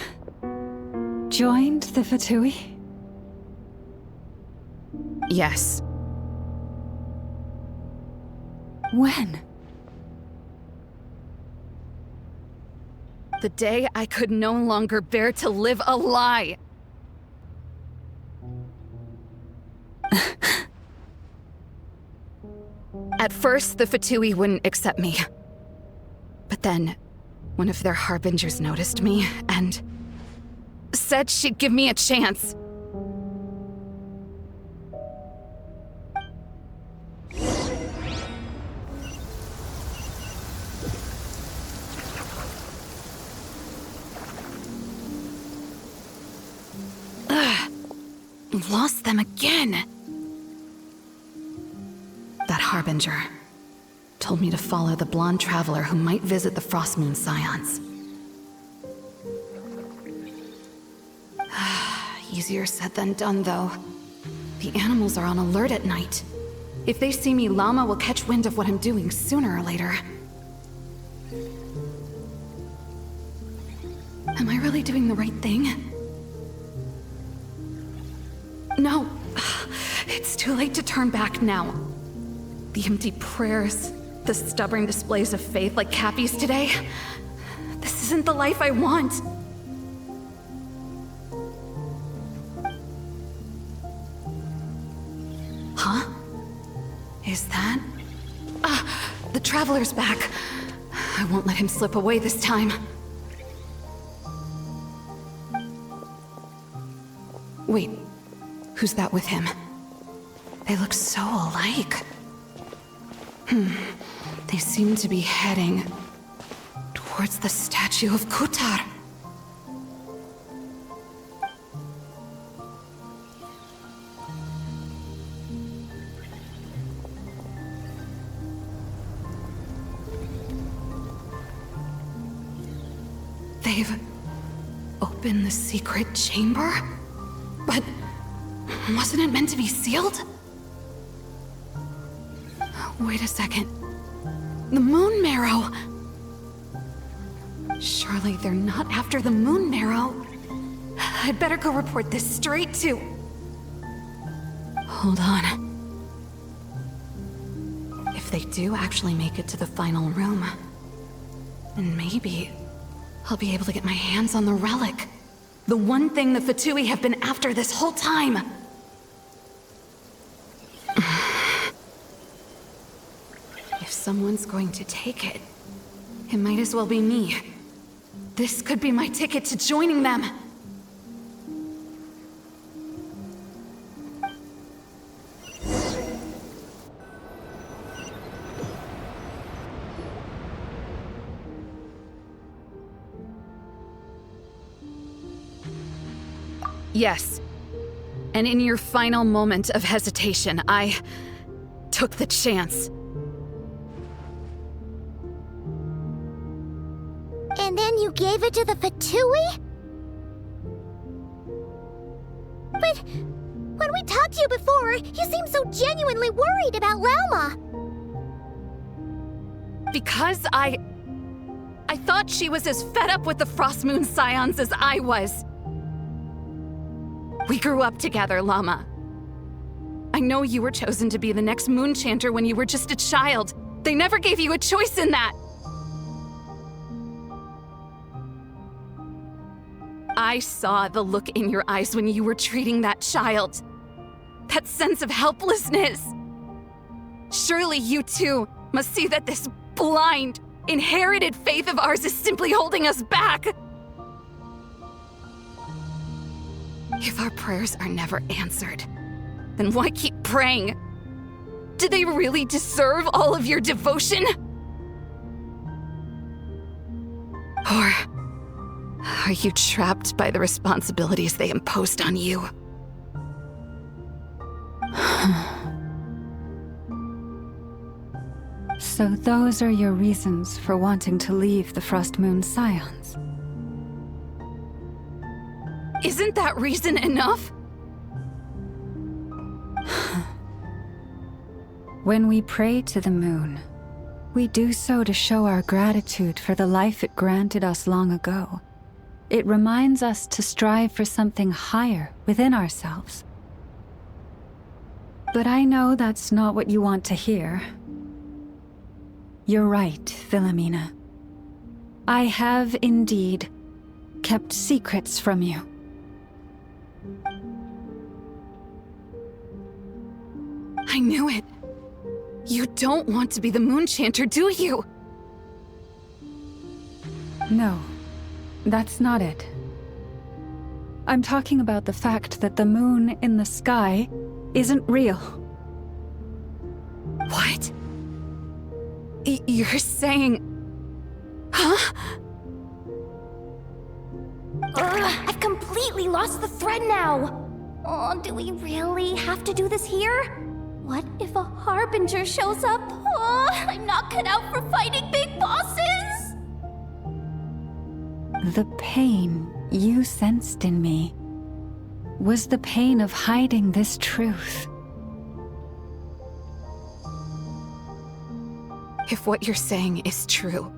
joined the Fatui? Yes. When? The day I could no longer bear to live a lie. At first, the Fatui wouldn't accept me. But then, one of their harbingers noticed me and said she'd give me a chance. Lost them again. That harbinger told me to follow the blonde traveler who might visit the Frostmoon Scions. Easier said than done, though. The animals are on alert at night. If they see me, Llama will catch wind of what I'm doing sooner or later. Am I really doing the right thing? No, it's too late to turn back now. The empty prayers, the stubborn displays of faith like Cappy's today. This isn't the life I want. Huh? Is that? The Traveler's back. I won't let him slip away this time. Wait. Who's that with him? They look so alike. They seem to be heading towards the statue of Kutar. They've opened the secret chamber? But wasn't it meant to be sealed? Wait a second. The Moon Marrow! Surely they're not after the Moon Marrow. I'd better go report this straight to... Hold on. If they do actually make it to the final room, then maybe I'll be able to get my hands on the relic. The one thing the Fatui have been after this whole time. If someone's going to take it, it might as well be me. This could be my ticket to joining them. Yes. And in your final moment of hesitation, I took the chance. And then you gave it to the Fatui? But when we talked to you before, you seemed so genuinely worried about Lauma. Because I thought she was as fed up with the Frostmoon Scions as I was. We grew up together, Llama. I know you were chosen to be the next Moon Chanter when you were just a child. They never gave you a choice in that. I saw the look in your eyes when you were treating that child. That sense of helplessness. Surely you too must see that this blind, inherited faith of ours is simply holding us back. If our prayers are never answered, then why keep praying? Do they really deserve all of your devotion? Or are you trapped by the responsibilities they imposed on you? So those are your reasons for wanting to leave the Frostmoon Scions? Isn't that reason enough? When we pray to the moon, we do so to show our gratitude for the life it granted us long ago. It reminds us to strive for something higher within ourselves. But I know that's not what you want to hear. You're right, Philomena. I have indeed kept secrets from you. I knew it. You don't want to be the Moon Chanter, do you? No, that's not it. I'm talking about the fact that the moon in the sky isn't real. What? You're saying... Huh? I've completely lost the thread now. Oh, do we really have to do this here? What if a harbinger shows up? Oh, I'm not cut out for fighting big bosses! The pain you sensed in me was the pain of hiding this truth. If what you're saying is true,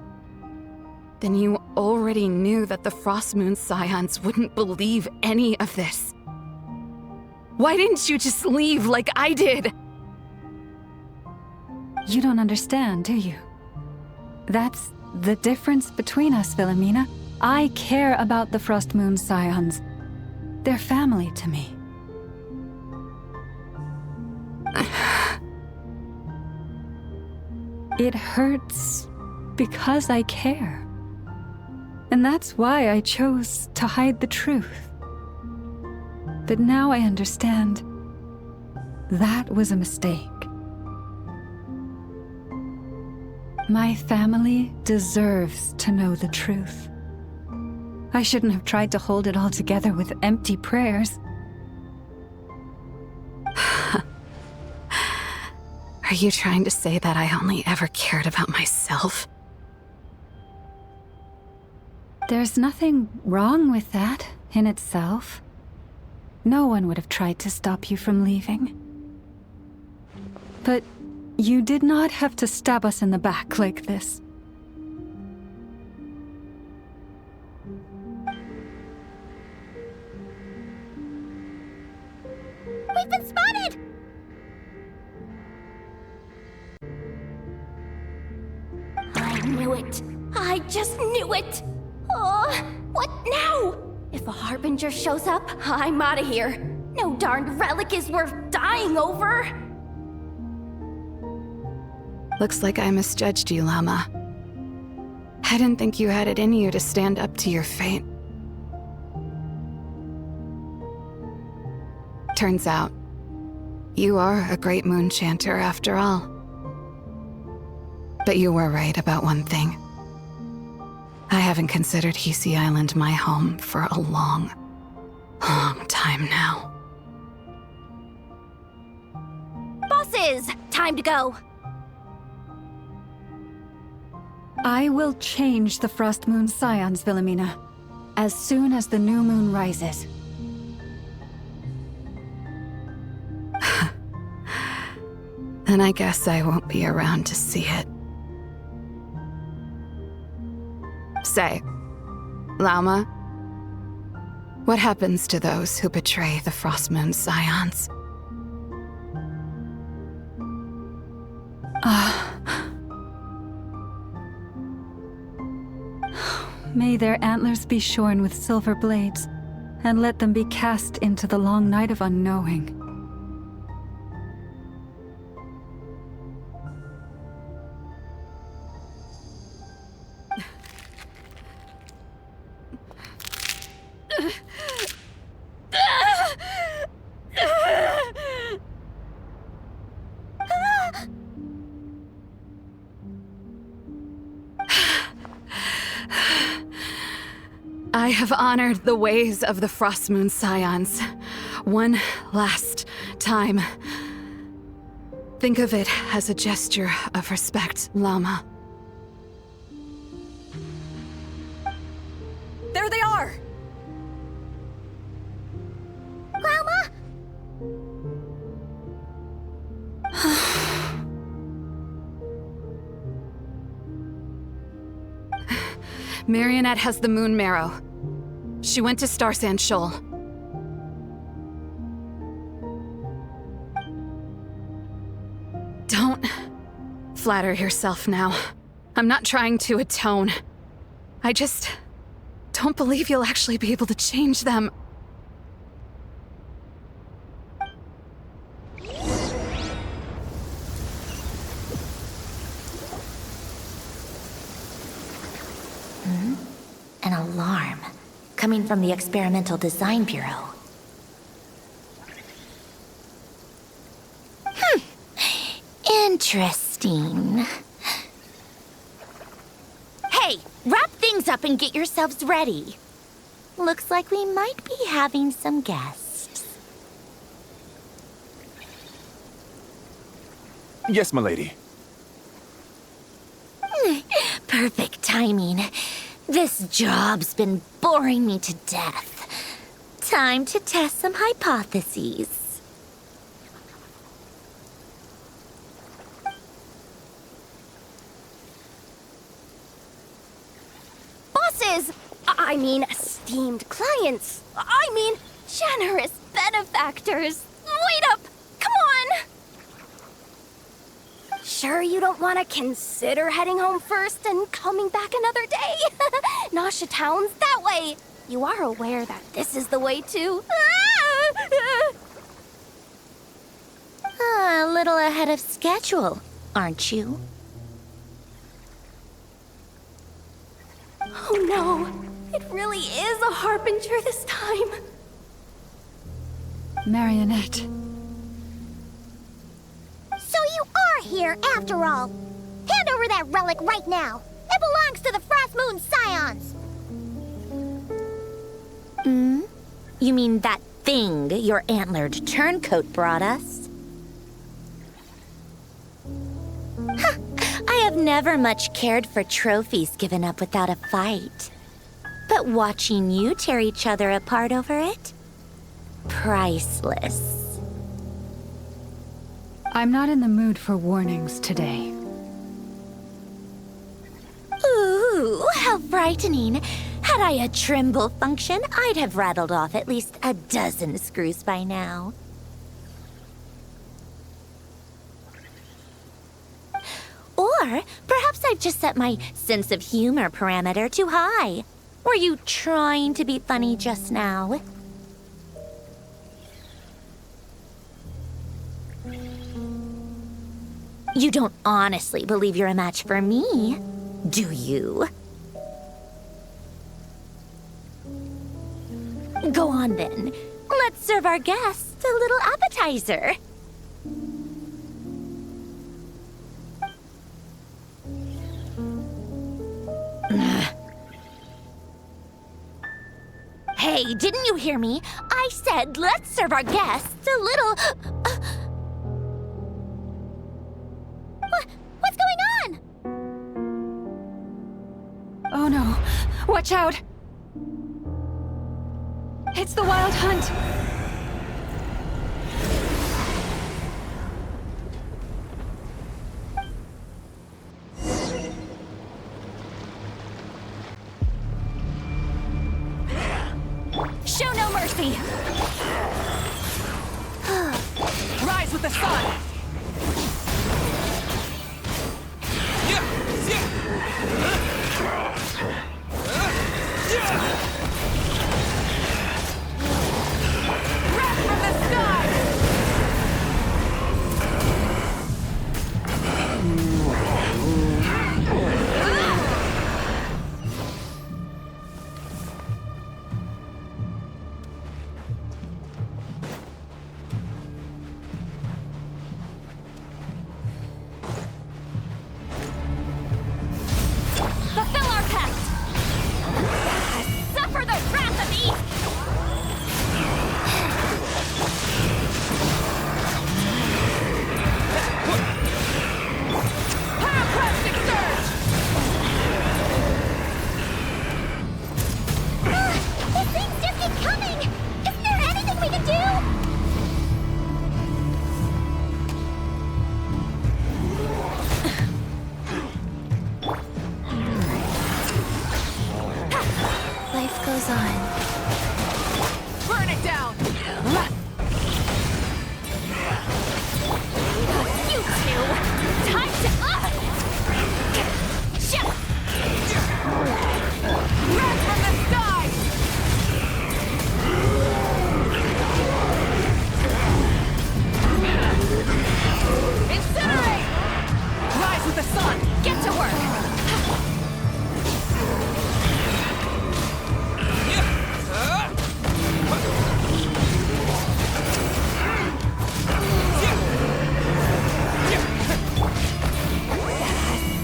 then you already knew that the Frost Moon Scions wouldn't believe any of this. Why didn't you just leave like I did? You don't understand, do you? That's the difference between us, Philomena. I care about the Frost Moon Scions. They're family to me. It hurts because I care. And that's why I chose to hide the truth. But now I understand that was a mistake. My family deserves to know the truth. I shouldn't have tried to hold it all together with empty prayers. Are you trying to say that I only ever cared about myself? There's nothing wrong with that in itself. No one would have tried to stop you from leaving. But you did not have to stab us in the back like this. We've been spotted! I knew it. I just knew it. Oh, what now? If a harbinger shows up, I'm out of here. No darned relic is worth dying over. Looks like I misjudged you, Llama. I didn't think you had it in you to stand up to your fate. Turns out, you are a great moon chanter after all. But you were right about one thing. I haven't considered Hisi Island my home for a long, long time now. Bosses, time to go. I will change the Frost Moon Scions, Philomena, as soon as the new moon rises. And I guess I won't be around to see it. Say, Llama, what happens to those who betray the Frost Moon Scions? May their antlers be shorn with silver blades, and let them be cast into the long night of unknowing. I have honored the ways of the Frost Moon Scions one last time. Think of it as a gesture of respect, Llama. There they are! Llama? Marionette has the moon marrow. She went to Star Sand Shoal. Don't flatter yourself now. I'm not trying to atone. I just don't believe you'll actually be able to change them. An alarm coming from the Experimental Design Bureau. Interesting. Hey, wrap things up and get yourselves ready. Looks like we might be having some guests. Yes, milady. Perfect timing. This job's been boring me to death. Time to test some hypotheses. Bosses! I mean, esteemed clients. I mean, generous benefactors. Wait up! Come on! Sure you don't want to consider heading home first and coming back another day? Nasha Town's that way. You are aware that this is the way too. A little ahead of schedule, aren't you? Oh no, it really is a harbinger this time. Marionette. So you are here after all. Hand over that relic right now. It belongs to the Frost Moon Scions. You mean that thing your antlered turncoat brought us? I have never much cared for trophies given up without a fight. But watching you tear each other apart over it? Priceless. I'm not in the mood for warnings today. Ooh, how frightening. Had I a Trimble function, I'd have rattled off at least a dozen screws by now. Or perhaps I've just set my sense of humor parameter too high. Were you trying to be funny just now? You don't honestly believe you're a match for me, do you? Go on then. Let's serve our guests a little appetizer. Hey, didn't you hear me? I said let's serve our guests a little... What's going on? Oh no, watch out! It's the Wild Hunt! Show no mercy! Rise with the sun! Wrath from the sky! Fulfill our pact! Suffer the wrath of East! Pyroclastic surge! These things just keep coming! Isn't there anything we can do? Life goes on. Get down! You two! Time to... Red from the sky! Incinerate! Rise with the sun! Get to work!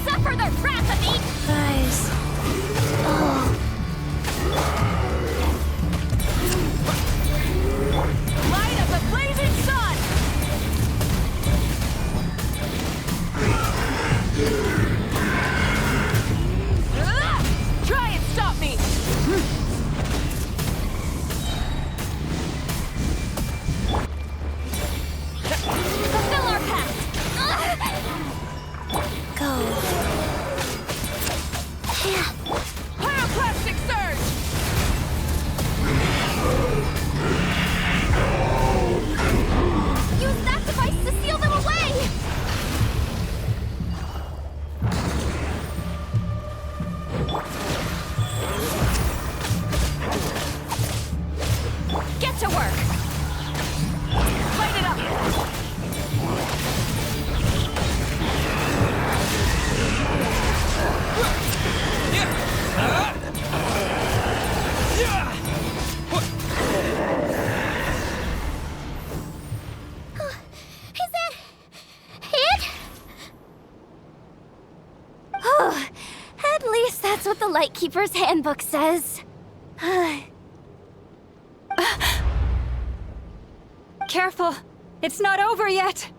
Suffer the wrath of each... Guys. Oh. Light of the blazing sun! Try and stop me! Fulfill our pact! Go. Pyroclastic surge! Use that device to seal them away! Get to work! Light it up! Is that it? Oh, at least that's what the Lightkeeper's handbook says. Careful! It's not over yet!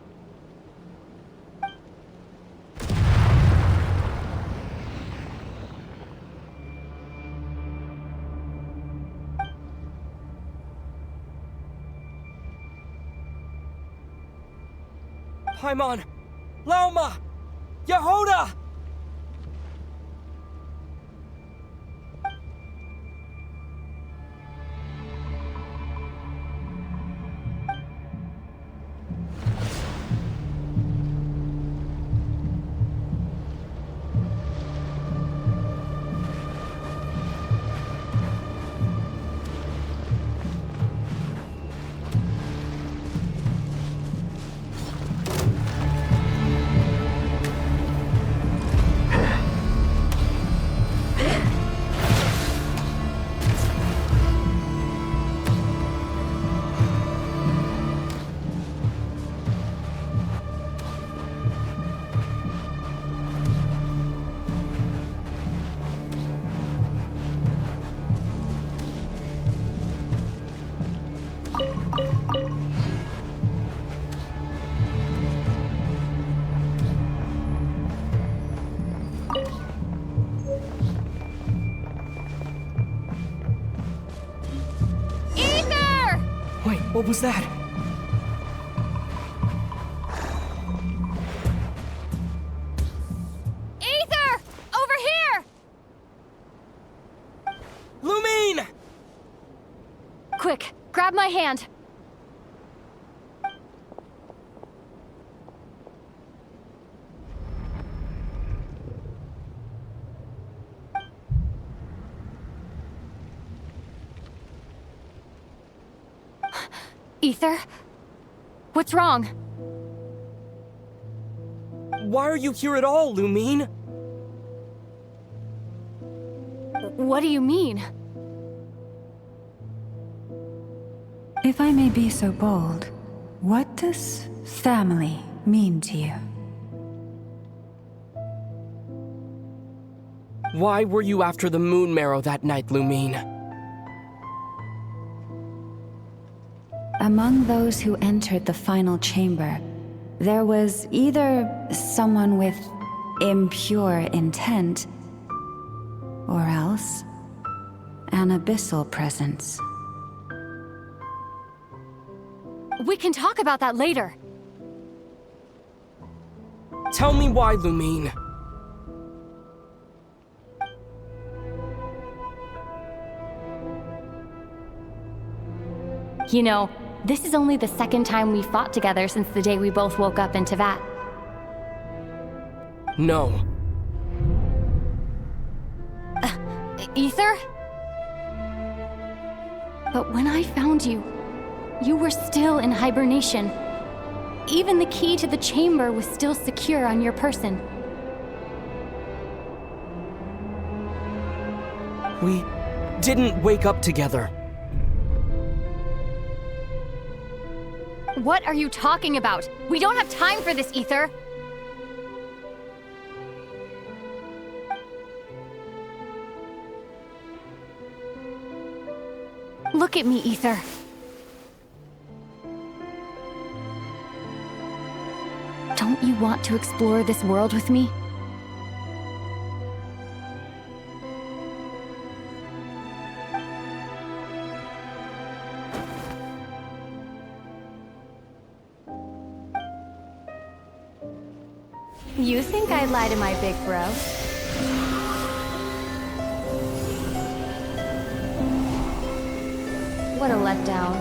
Paimon! Lauma! Yehoda! Wait, what was that? Aether! Over here! Lumine! Quick, grab my hand. Aether? What's wrong? Why are you here at all, Lumine? What do you mean? If I may be so bold, what does family mean to you? Why were you after the moon marrow that night, Lumine? Among those who entered the final chamber, there was either someone with impure intent, or else an abyssal presence. We can talk about that later. Tell me why, Lumine. You know, this is only the second time we fought together since the day we both woke up in Teyvat. No. Ether? But when I found you, you were still in hibernation. Even the key to the chamber was still secure on your person. We didn't wake up together. What are you talking about? We don't have time for this, Ether! Look at me, Ether. Don't you want to explore this world with me? You think I'd lie to my big bro? What a letdown.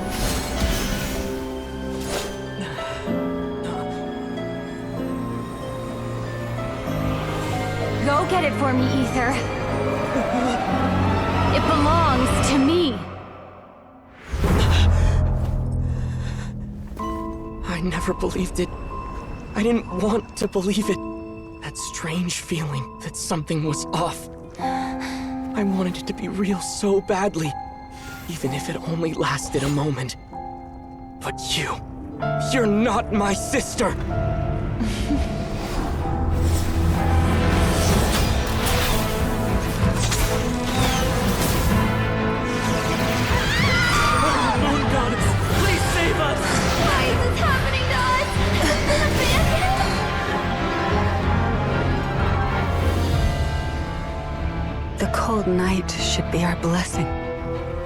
Go get it for me, Ether. It belongs to me. I never believed it. I didn't want to believe it. That strange feeling that something was off. I wanted it to be real so badly, even if it only lasted a moment. But you're not my sister! Moon goddess, please save us! Why is this happening to us? The cold night should be our blessing,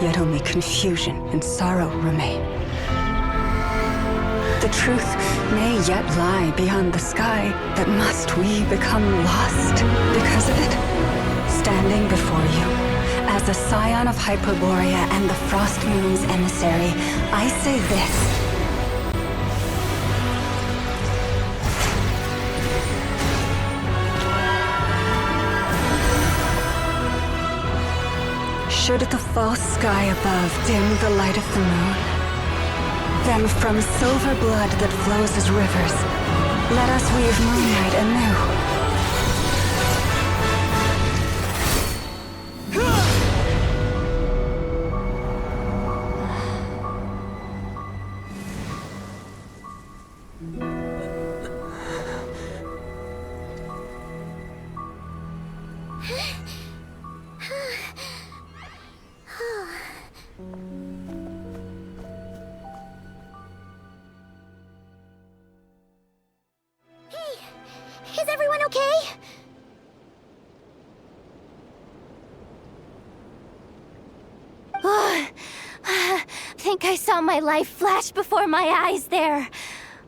yet only confusion and sorrow remain. The truth may yet lie beyond the sky, but must we become lost because of it? Standing before you, as a scion of Hyperborea and the Frost Moon's emissary, I say this. Should the false sky above dim the light of the moon, then from silver blood that flows as rivers, let us weave moonlight anew. Is everyone okay? Think I saw my life flash before my eyes there.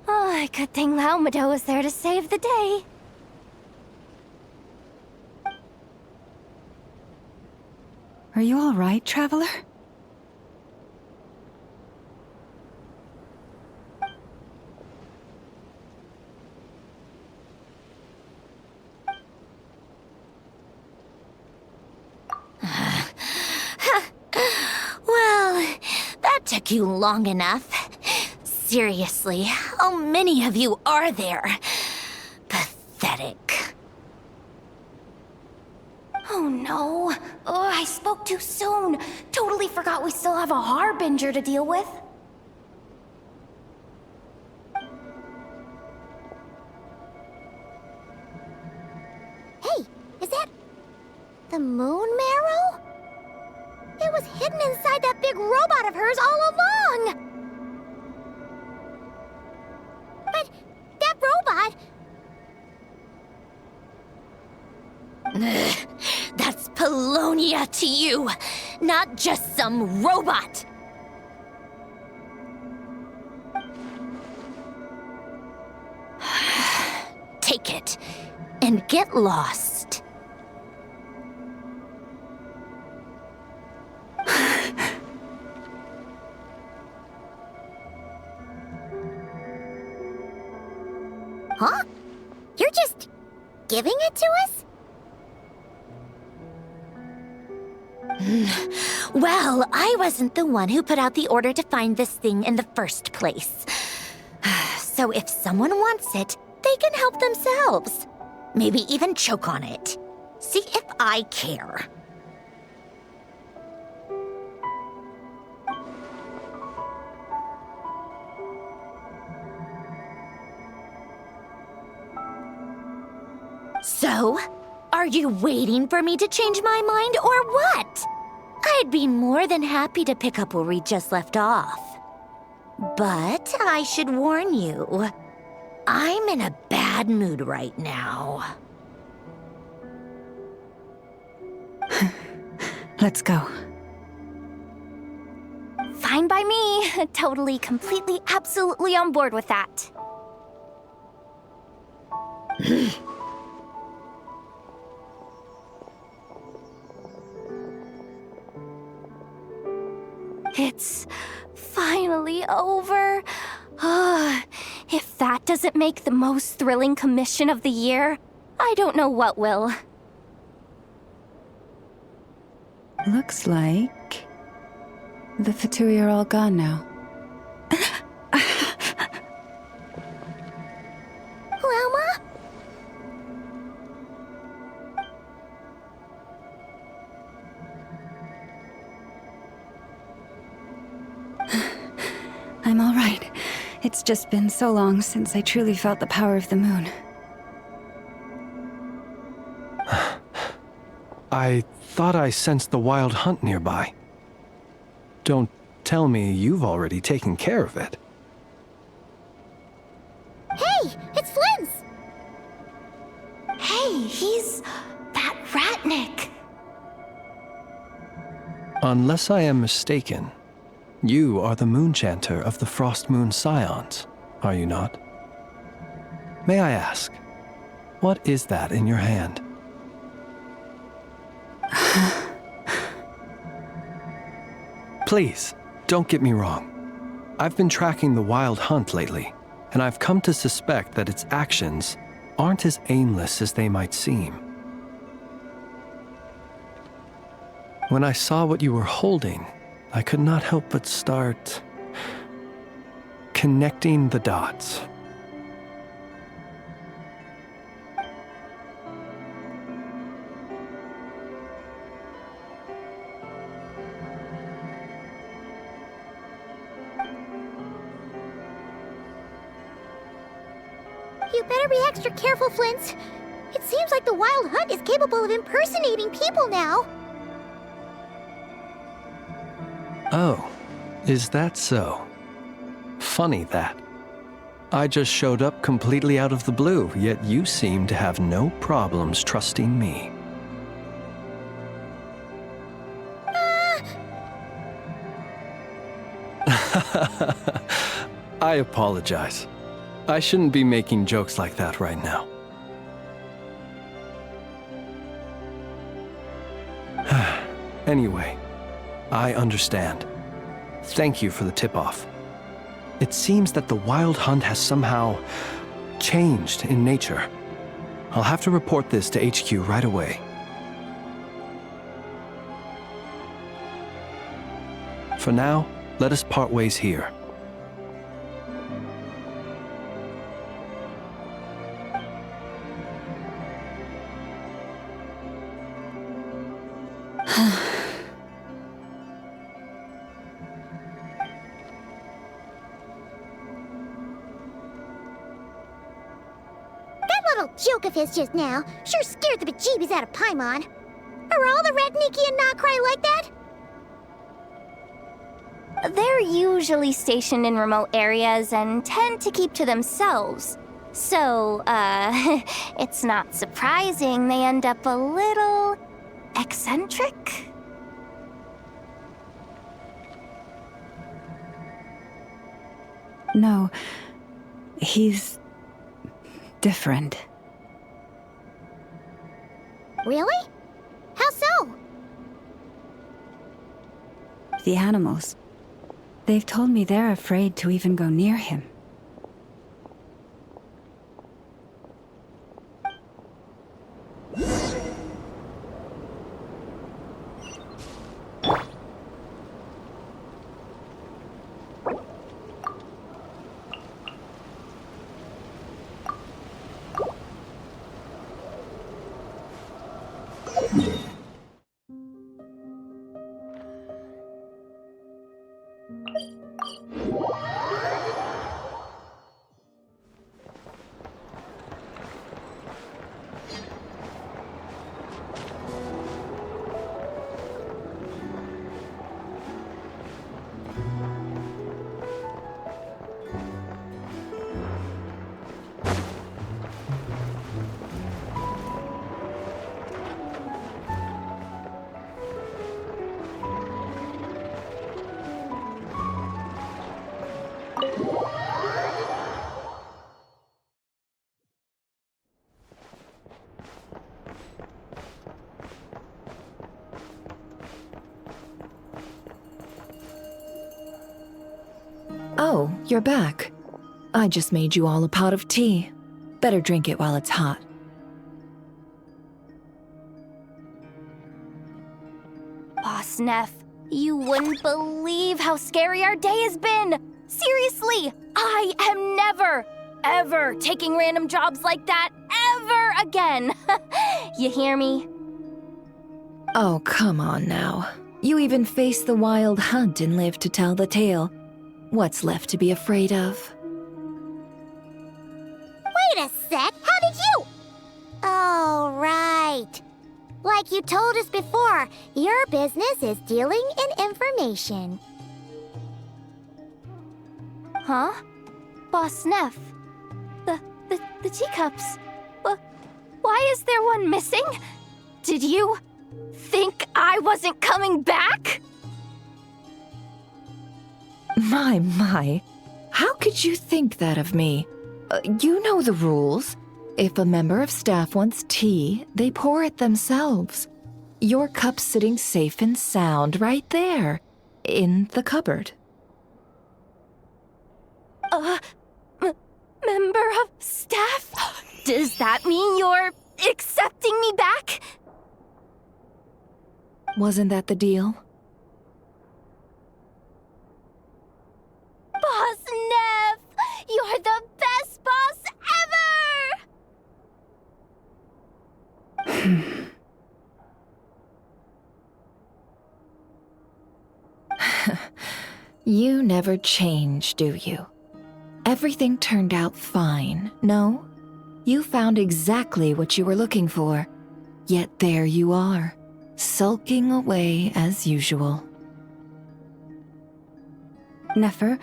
Oh, good thing Laumado was there to save the day. Are you all right, traveler? Well, that took you long enough. Seriously, how many of you are there? Pathetic. Oh no. Oh, I spoke too soon. Totally forgot we still have a harbinger to deal with. Hey, is that the moon marrow? It was hidden inside that big robot of hers all along! But that robot... That's Polonia to you, not just some robot. Take it and get lost. Huh? You're just giving it to us? Well, I wasn't the one who put out the order to find this thing in the first place. So if someone wants it, they can help themselves. Maybe even choke on it. See if I care. So, are you waiting for me to change my mind or what? I'd be more than happy to pick up where we just left off. But I should warn you, I'm in a bad mood right now. Let's go. Fine by me. Totally, completely, absolutely on board with that. It's finally over. If that doesn't make the most thrilling commission of the year, I don't know what will. Looks like the Fatui are all gone now. Lelma? I'm all right. It's just been so long since I truly felt the power of the moon. I thought I sensed the wild hunt nearby. Don't tell me you've already taken care of it. Hey, it's Flint's! Hey, he's that Ratnik. Unless I am mistaken, you are the moon chanter of the Frost Moon Scions, are you not? May I ask, what is that in your hand? Please, don't get me wrong. I've been tracking the wild hunt lately, and I've come to suspect that its actions aren't as aimless as they might seem. When I saw what you were holding, I could not help but start connecting the dots. You better be extra careful, Flint. It seems like the Wild Hunt is capable of impersonating people now. Oh, is that so? Funny that. I just showed up completely out of the blue, yet you seem to have no problems trusting me. I apologize. I shouldn't be making jokes like that right now. Anyway, I understand. Thank you for the tip-off. It seems that the wild hunt has somehow changed in nature. I'll have to report this to HQ right away. For now, let us part ways here. Joke of his just now sure scared the bejeebies out of Paimon. Are all the Ratniki and Nokrai like that? They're usually stationed in remote areas and tend to keep to themselves. So, it's not surprising they end up a little eccentric. No, he's different. Really? How so? The animals. They've told me they're afraid to even go near him. Oh, you're back. I just made you all a pot of tea. Better drink it while it's hot. Boss Neff, you wouldn't believe how scary our day has been! Seriously, I am never, ever taking random jobs like that ever again! You hear me? Oh, come on now. You even faced the wild hunt and lived to tell the tale. What's left to be afraid of? Wait a sec, how did you? Oh, right. Like you told us before, your business is dealing in information. Huh? Boss Neff? The teacups? Why is there one missing? Did you think I wasn't coming back? My. How could you think that of me? You know the rules. If a member of staff wants tea, they pour it themselves. Your cup's sitting safe and sound right there, in the cupboard. Member of staff? Does that mean you're accepting me back? Wasn't that the deal? Boss Neff! You're the best boss ever! You never change, do you? Everything turned out fine, no? You found exactly what you were looking for. Yet there you are, sulking away as usual. Nefer,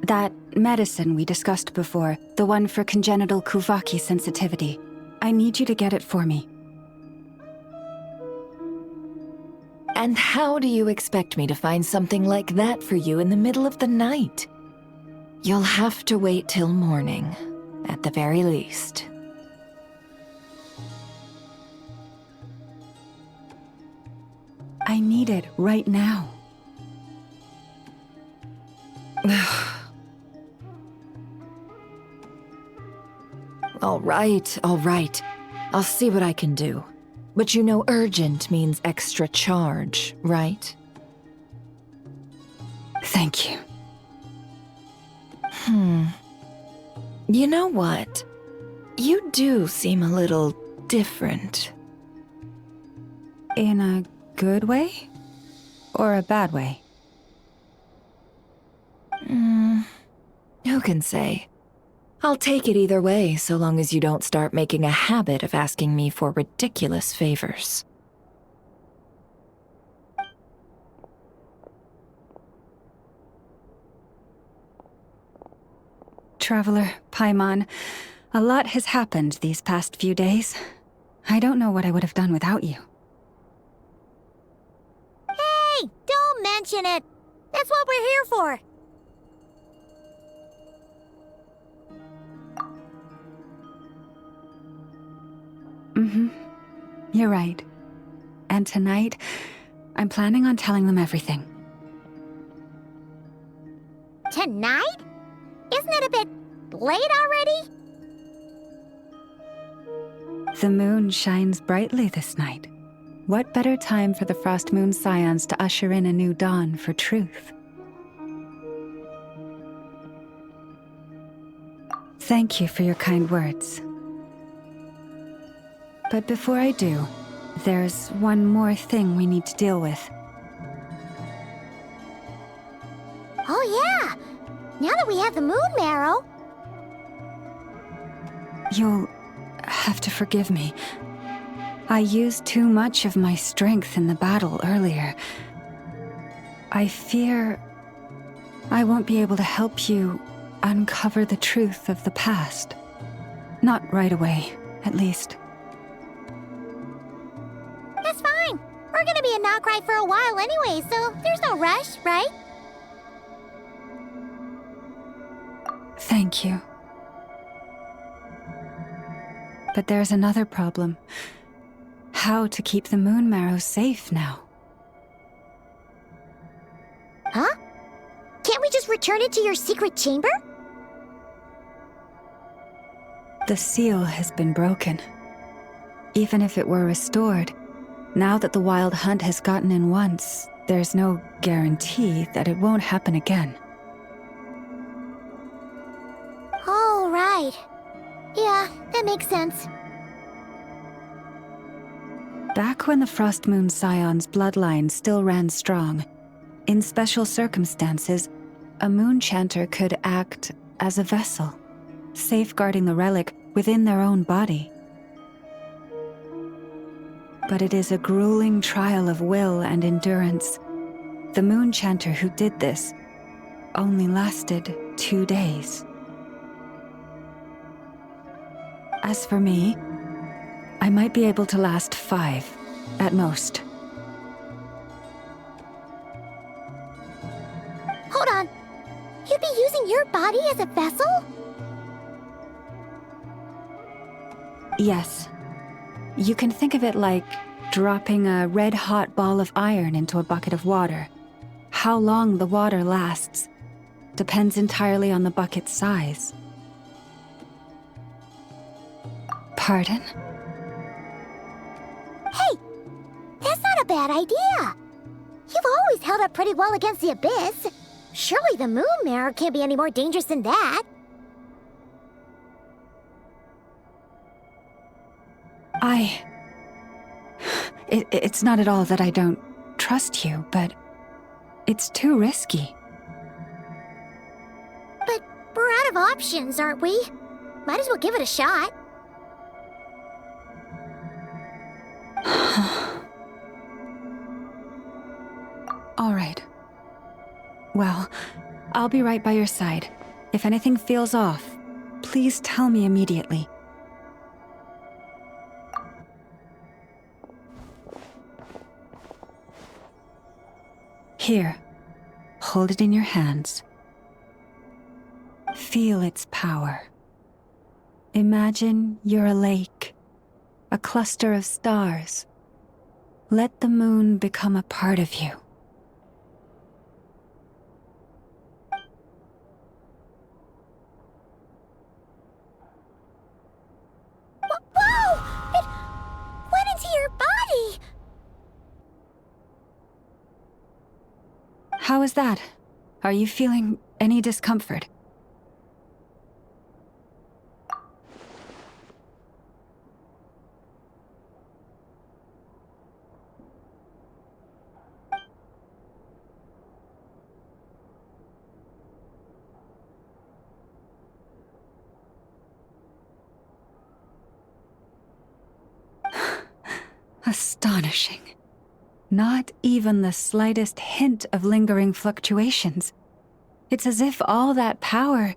that medicine we discussed before, the one for congenital Kuvaki sensitivity, I need you to get it for me. And how do you expect me to find something like that for you in the middle of the night? You'll have to wait till morning, at the very least. I need it right now. All right. I'll see what I can do. But you know urgent means extra charge, right? Thank you. You know what? You do seem a little different. In a good way? Or a bad way? Who can say? I'll take it either way, so long as you don't start making a habit of asking me for ridiculous favors. Traveler, Paimon, a lot has happened these past few days. I don't know what I would have done without you. Hey, don't mention it. That's what we're here for. You're right. And tonight, I'm planning on telling them everything. Tonight? Isn't it a bit late already? The moon shines brightly this night. What better time for the Frost Moon Scions to usher in a new dawn for truth? Thank you for your kind words. But before I do, there's one more thing we need to deal with. Oh yeah! Now that we have the moon marrow... You'll have to forgive me. I used too much of my strength in the battle earlier. I fear I won't be able to help you uncover the truth of the past. Not right away, at least. That's fine. We're gonna be in Notcry for a while anyway, so there's no rush, right? Thank you. But there's another problem. How to keep the moon marrow safe now? Huh? Can't Can't we just return it to your secret chamber? The seal has been broken. Even if it were restored, now that the wild hunt has gotten in once, there's no guarantee that it won't happen again. Oh, right. Yeah, that makes sense. Back when the Frost Moon Scion's bloodline still ran strong, in special circumstances, a moon chanter could act as a vessel, safeguarding the relic within their own body. But it is a grueling trial of will and endurance. The moon chanter who did this only lasted 2 days. As for me, I might be able to last 5, at most. Hold on. You'd be using your body as a vessel? Yes. You can think of it like dropping a red-hot ball of iron into a bucket of water. How long the water lasts depends entirely on the bucket's size. Pardon? Hey, that's not a bad idea. You've always held up pretty well against the abyss. Surely the moon mare can't be any more dangerous than that. It's not at all that I don't trust you, but it's too risky. But we're out of options, aren't we? Might as well give it a shot. All right. Well, I'll be right by your side. If anything feels off, please tell me immediately. Here, hold it in your hands. Feel its power. Imagine you're a lake, a cluster of stars. Let the moon become a part of you. Whoa! It went into your body! How is that? Are you feeling any discomfort? Astonishing. Not even the slightest hint of lingering fluctuations. It's as if all that power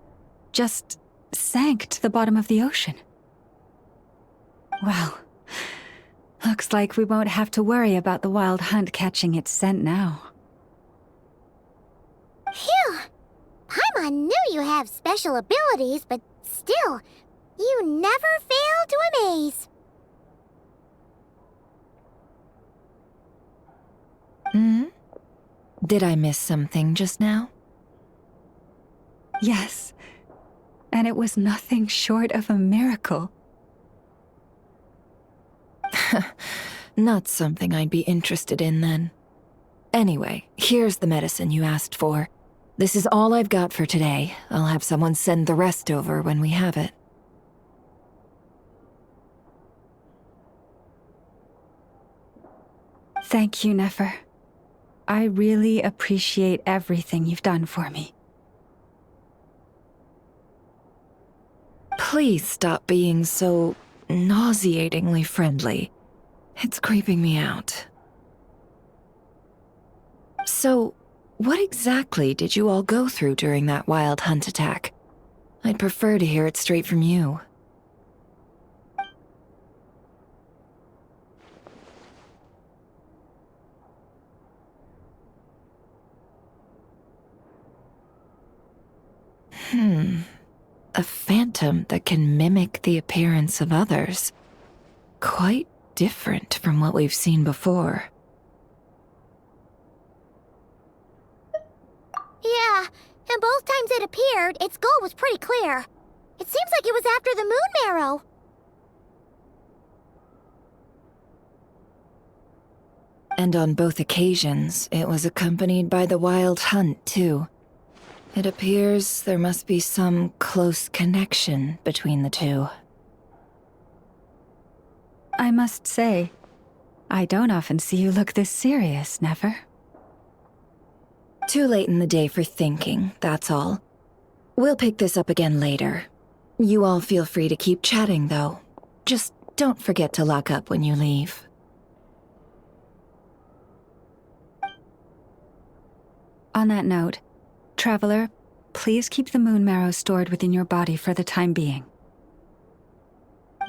just sank to the bottom of the ocean. Well, looks like we won't have to worry about the wild hunt catching its scent now. Phew! Paimon knew you have special abilities, but still, you never fail to amaze. Did I miss something just now? Yes, and it was nothing short of a miracle. Not something I'd be interested in then. Anyway, here's the medicine you asked for. This is all I've got for today. I'll have someone send the rest over when we have it. Thank you, Nefer. I really appreciate everything you've done for me. Please stop being so nauseatingly friendly. It's creeping me out. So, what exactly did you all go through during that wild hunt attack? I'd prefer to hear it straight from you. A phantom that can mimic the appearance of others. Quite different from what we've seen before. Yeah, And both times it appeared, its goal was pretty clear. It seems like it was after the moon marrow. And on both occasions, it was accompanied by the wild hunt, too. It appears there must be some close connection between the two. I must say, I don't often see you look this serious, Never. Too late in the day for thinking, that's all. We'll pick this up again later. You all feel free to keep chatting, though. Just don't forget to lock up when you leave. On that note, Traveler, please keep the moon marrow stored within your body for the time being.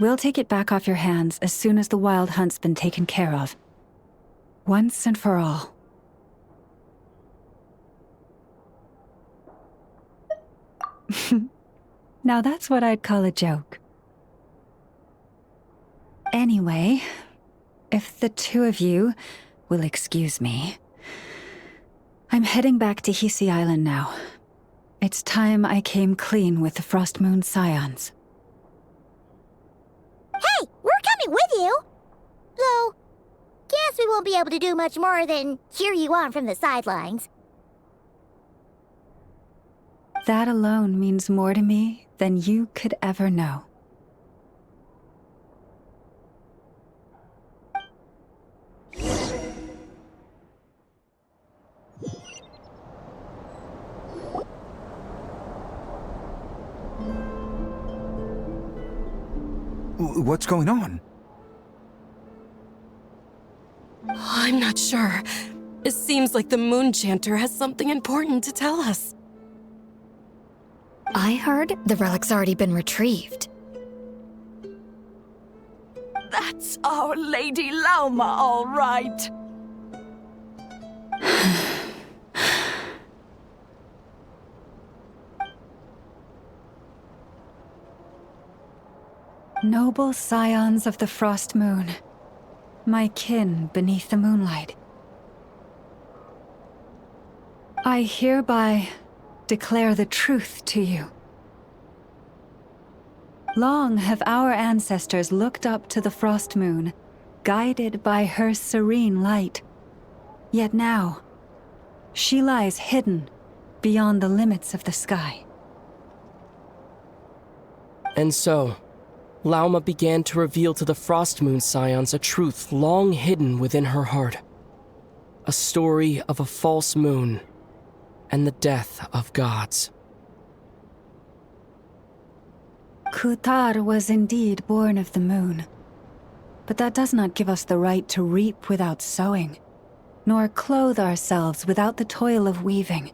We'll take it back off your hands as soon as the wild hunt's been taken care of. Once and for all. Now that's what I'd call a joke. Anyway, if the two of you will excuse me, I'm heading back to Hisi Island now. It's time I came clean with the Frost Moon Scions. Hey, we're coming with you! Though, guess we won't be able to do much more than cheer you on from the sidelines. That alone means more to me than you could ever know. What's going on? I'm not sure. It seems like the Moon Chanter has something important to tell us. I heard the relic's already been retrieved. That's Our Lady Lauma, all right. Noble scions of the Frost Moon, my kin beneath the moonlight. I hereby declare the truth to you. Long have our ancestors looked up to the Frost Moon, guided by her serene light. Yet now, she lies hidden beyond the limits of the sky. And so, Lauma began to reveal to the Frost Moon Scions a truth long hidden within her heart. A story of a false moon and the death of gods. Kutar was indeed born of the moon, but that does not give us the right to reap without sowing, nor clothe ourselves without the toil of weaving.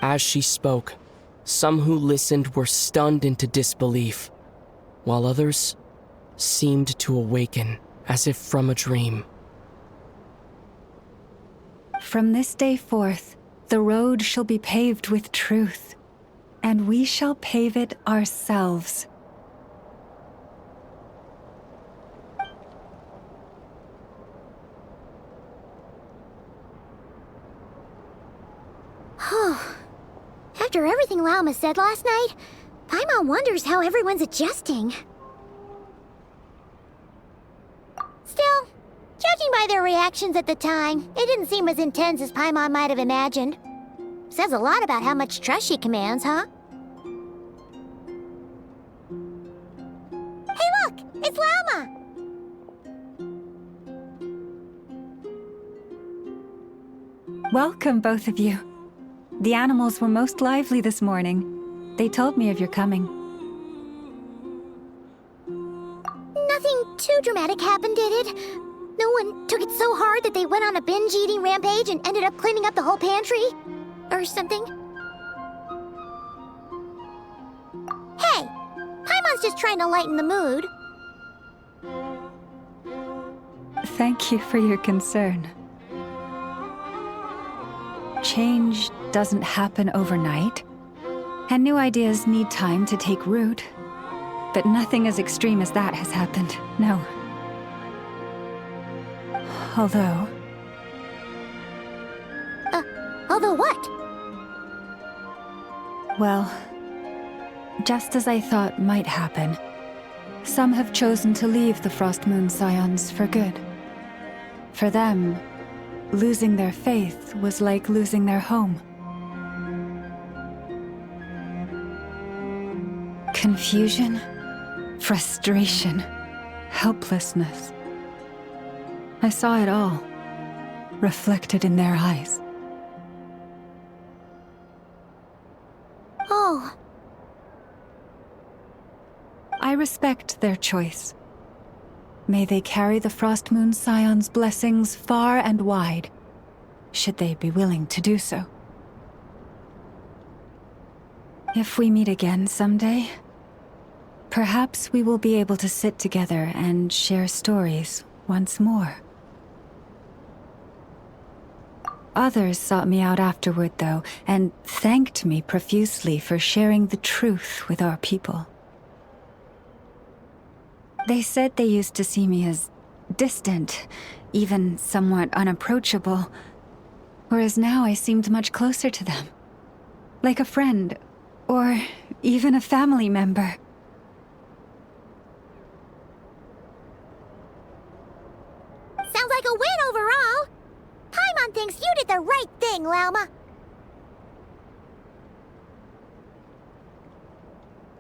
As she spoke, some who listened were stunned into disbelief, while others seemed to awaken as if from a dream. From this day forth, the road shall be paved with truth, and we shall pave it ourselves. After everything Lauma said last night, Paimon wonders how everyone's adjusting. Still, judging by their reactions at the time, it didn't seem as intense as Paimon might have imagined. Says a lot about how much trust she commands, huh? Hey look! It's Lauma! Welcome, both of you. The animals were most lively this morning. They told me of your coming. Nothing too dramatic happened, did it? No one took it so hard that they went on a binge-eating rampage and ended up cleaning up the whole pantry? Or something? Hey! Paimon's just trying to lighten the mood. Thank you for your concern. Change doesn't happen overnight, and new ideas need time to take root. But nothing as extreme as that has happened, no. Although... Although what? Well, just as I thought might happen, some have chosen to leave the Frost Moon Scions for good. For them, losing their faith was like losing their home. Confusion, frustration, helplessness. I saw it all, reflected in their eyes. Oh. I respect their choice. May they carry the Frost Moon Scion's blessings far and wide, should they be willing to do so. If we meet again someday, perhaps we will be able to sit together and share stories once more. Others sought me out afterward, though, and thanked me profusely for sharing the truth with our people. They said they used to see me as distant, even somewhat unapproachable, whereas now I seemed much closer to them. Like a friend, or even a family member. Sounds like a win overall! Paimon thinks you did the right thing, Lauma.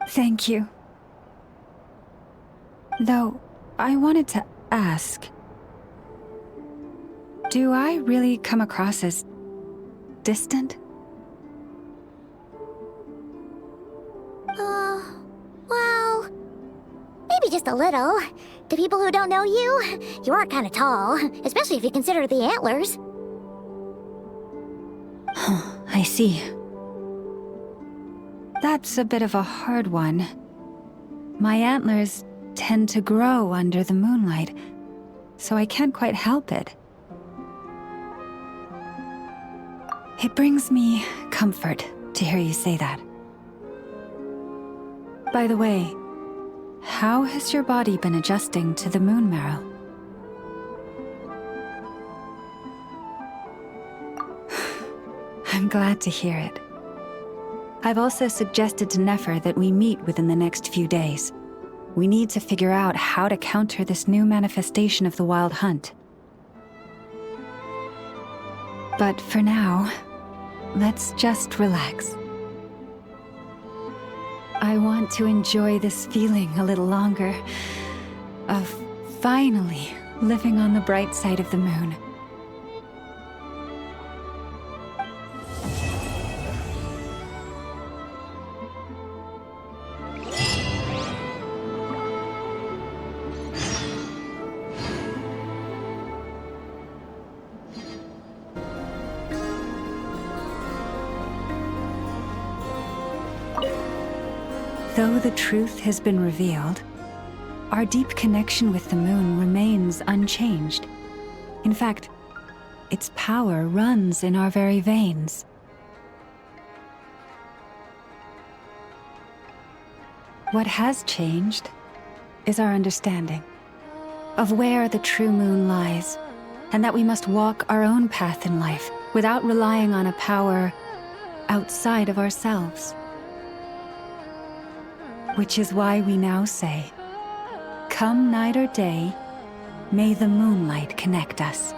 Thank you. Though, I wanted to ask, do I really come across as distant? Well, maybe just a little. To people who don't know you, you are kind of tall, especially if you consider the antlers. I see. That's a bit of a hard one. My antlers tend to grow under the moonlight, so I can't quite help it. It brings me comfort to hear you say that. By the way, how has your body been adjusting to the moon marrow? I'm glad to hear it. I've also suggested to Nefer that we meet within the next few days. We need to figure out how to counter this new manifestation of the Wild Hunt. But for now, let's just relax. I want to enjoy this feeling a little longer, of finally living on the bright side of the moon. Though the truth has been revealed, our deep connection with the moon remains unchanged. In fact, its power runs in our very veins. What has changed is our understanding of where the true moon lies, and that we must walk our own path in life without relying on a power outside of ourselves. Which is why we now say, come night or day, may the moonlight connect us.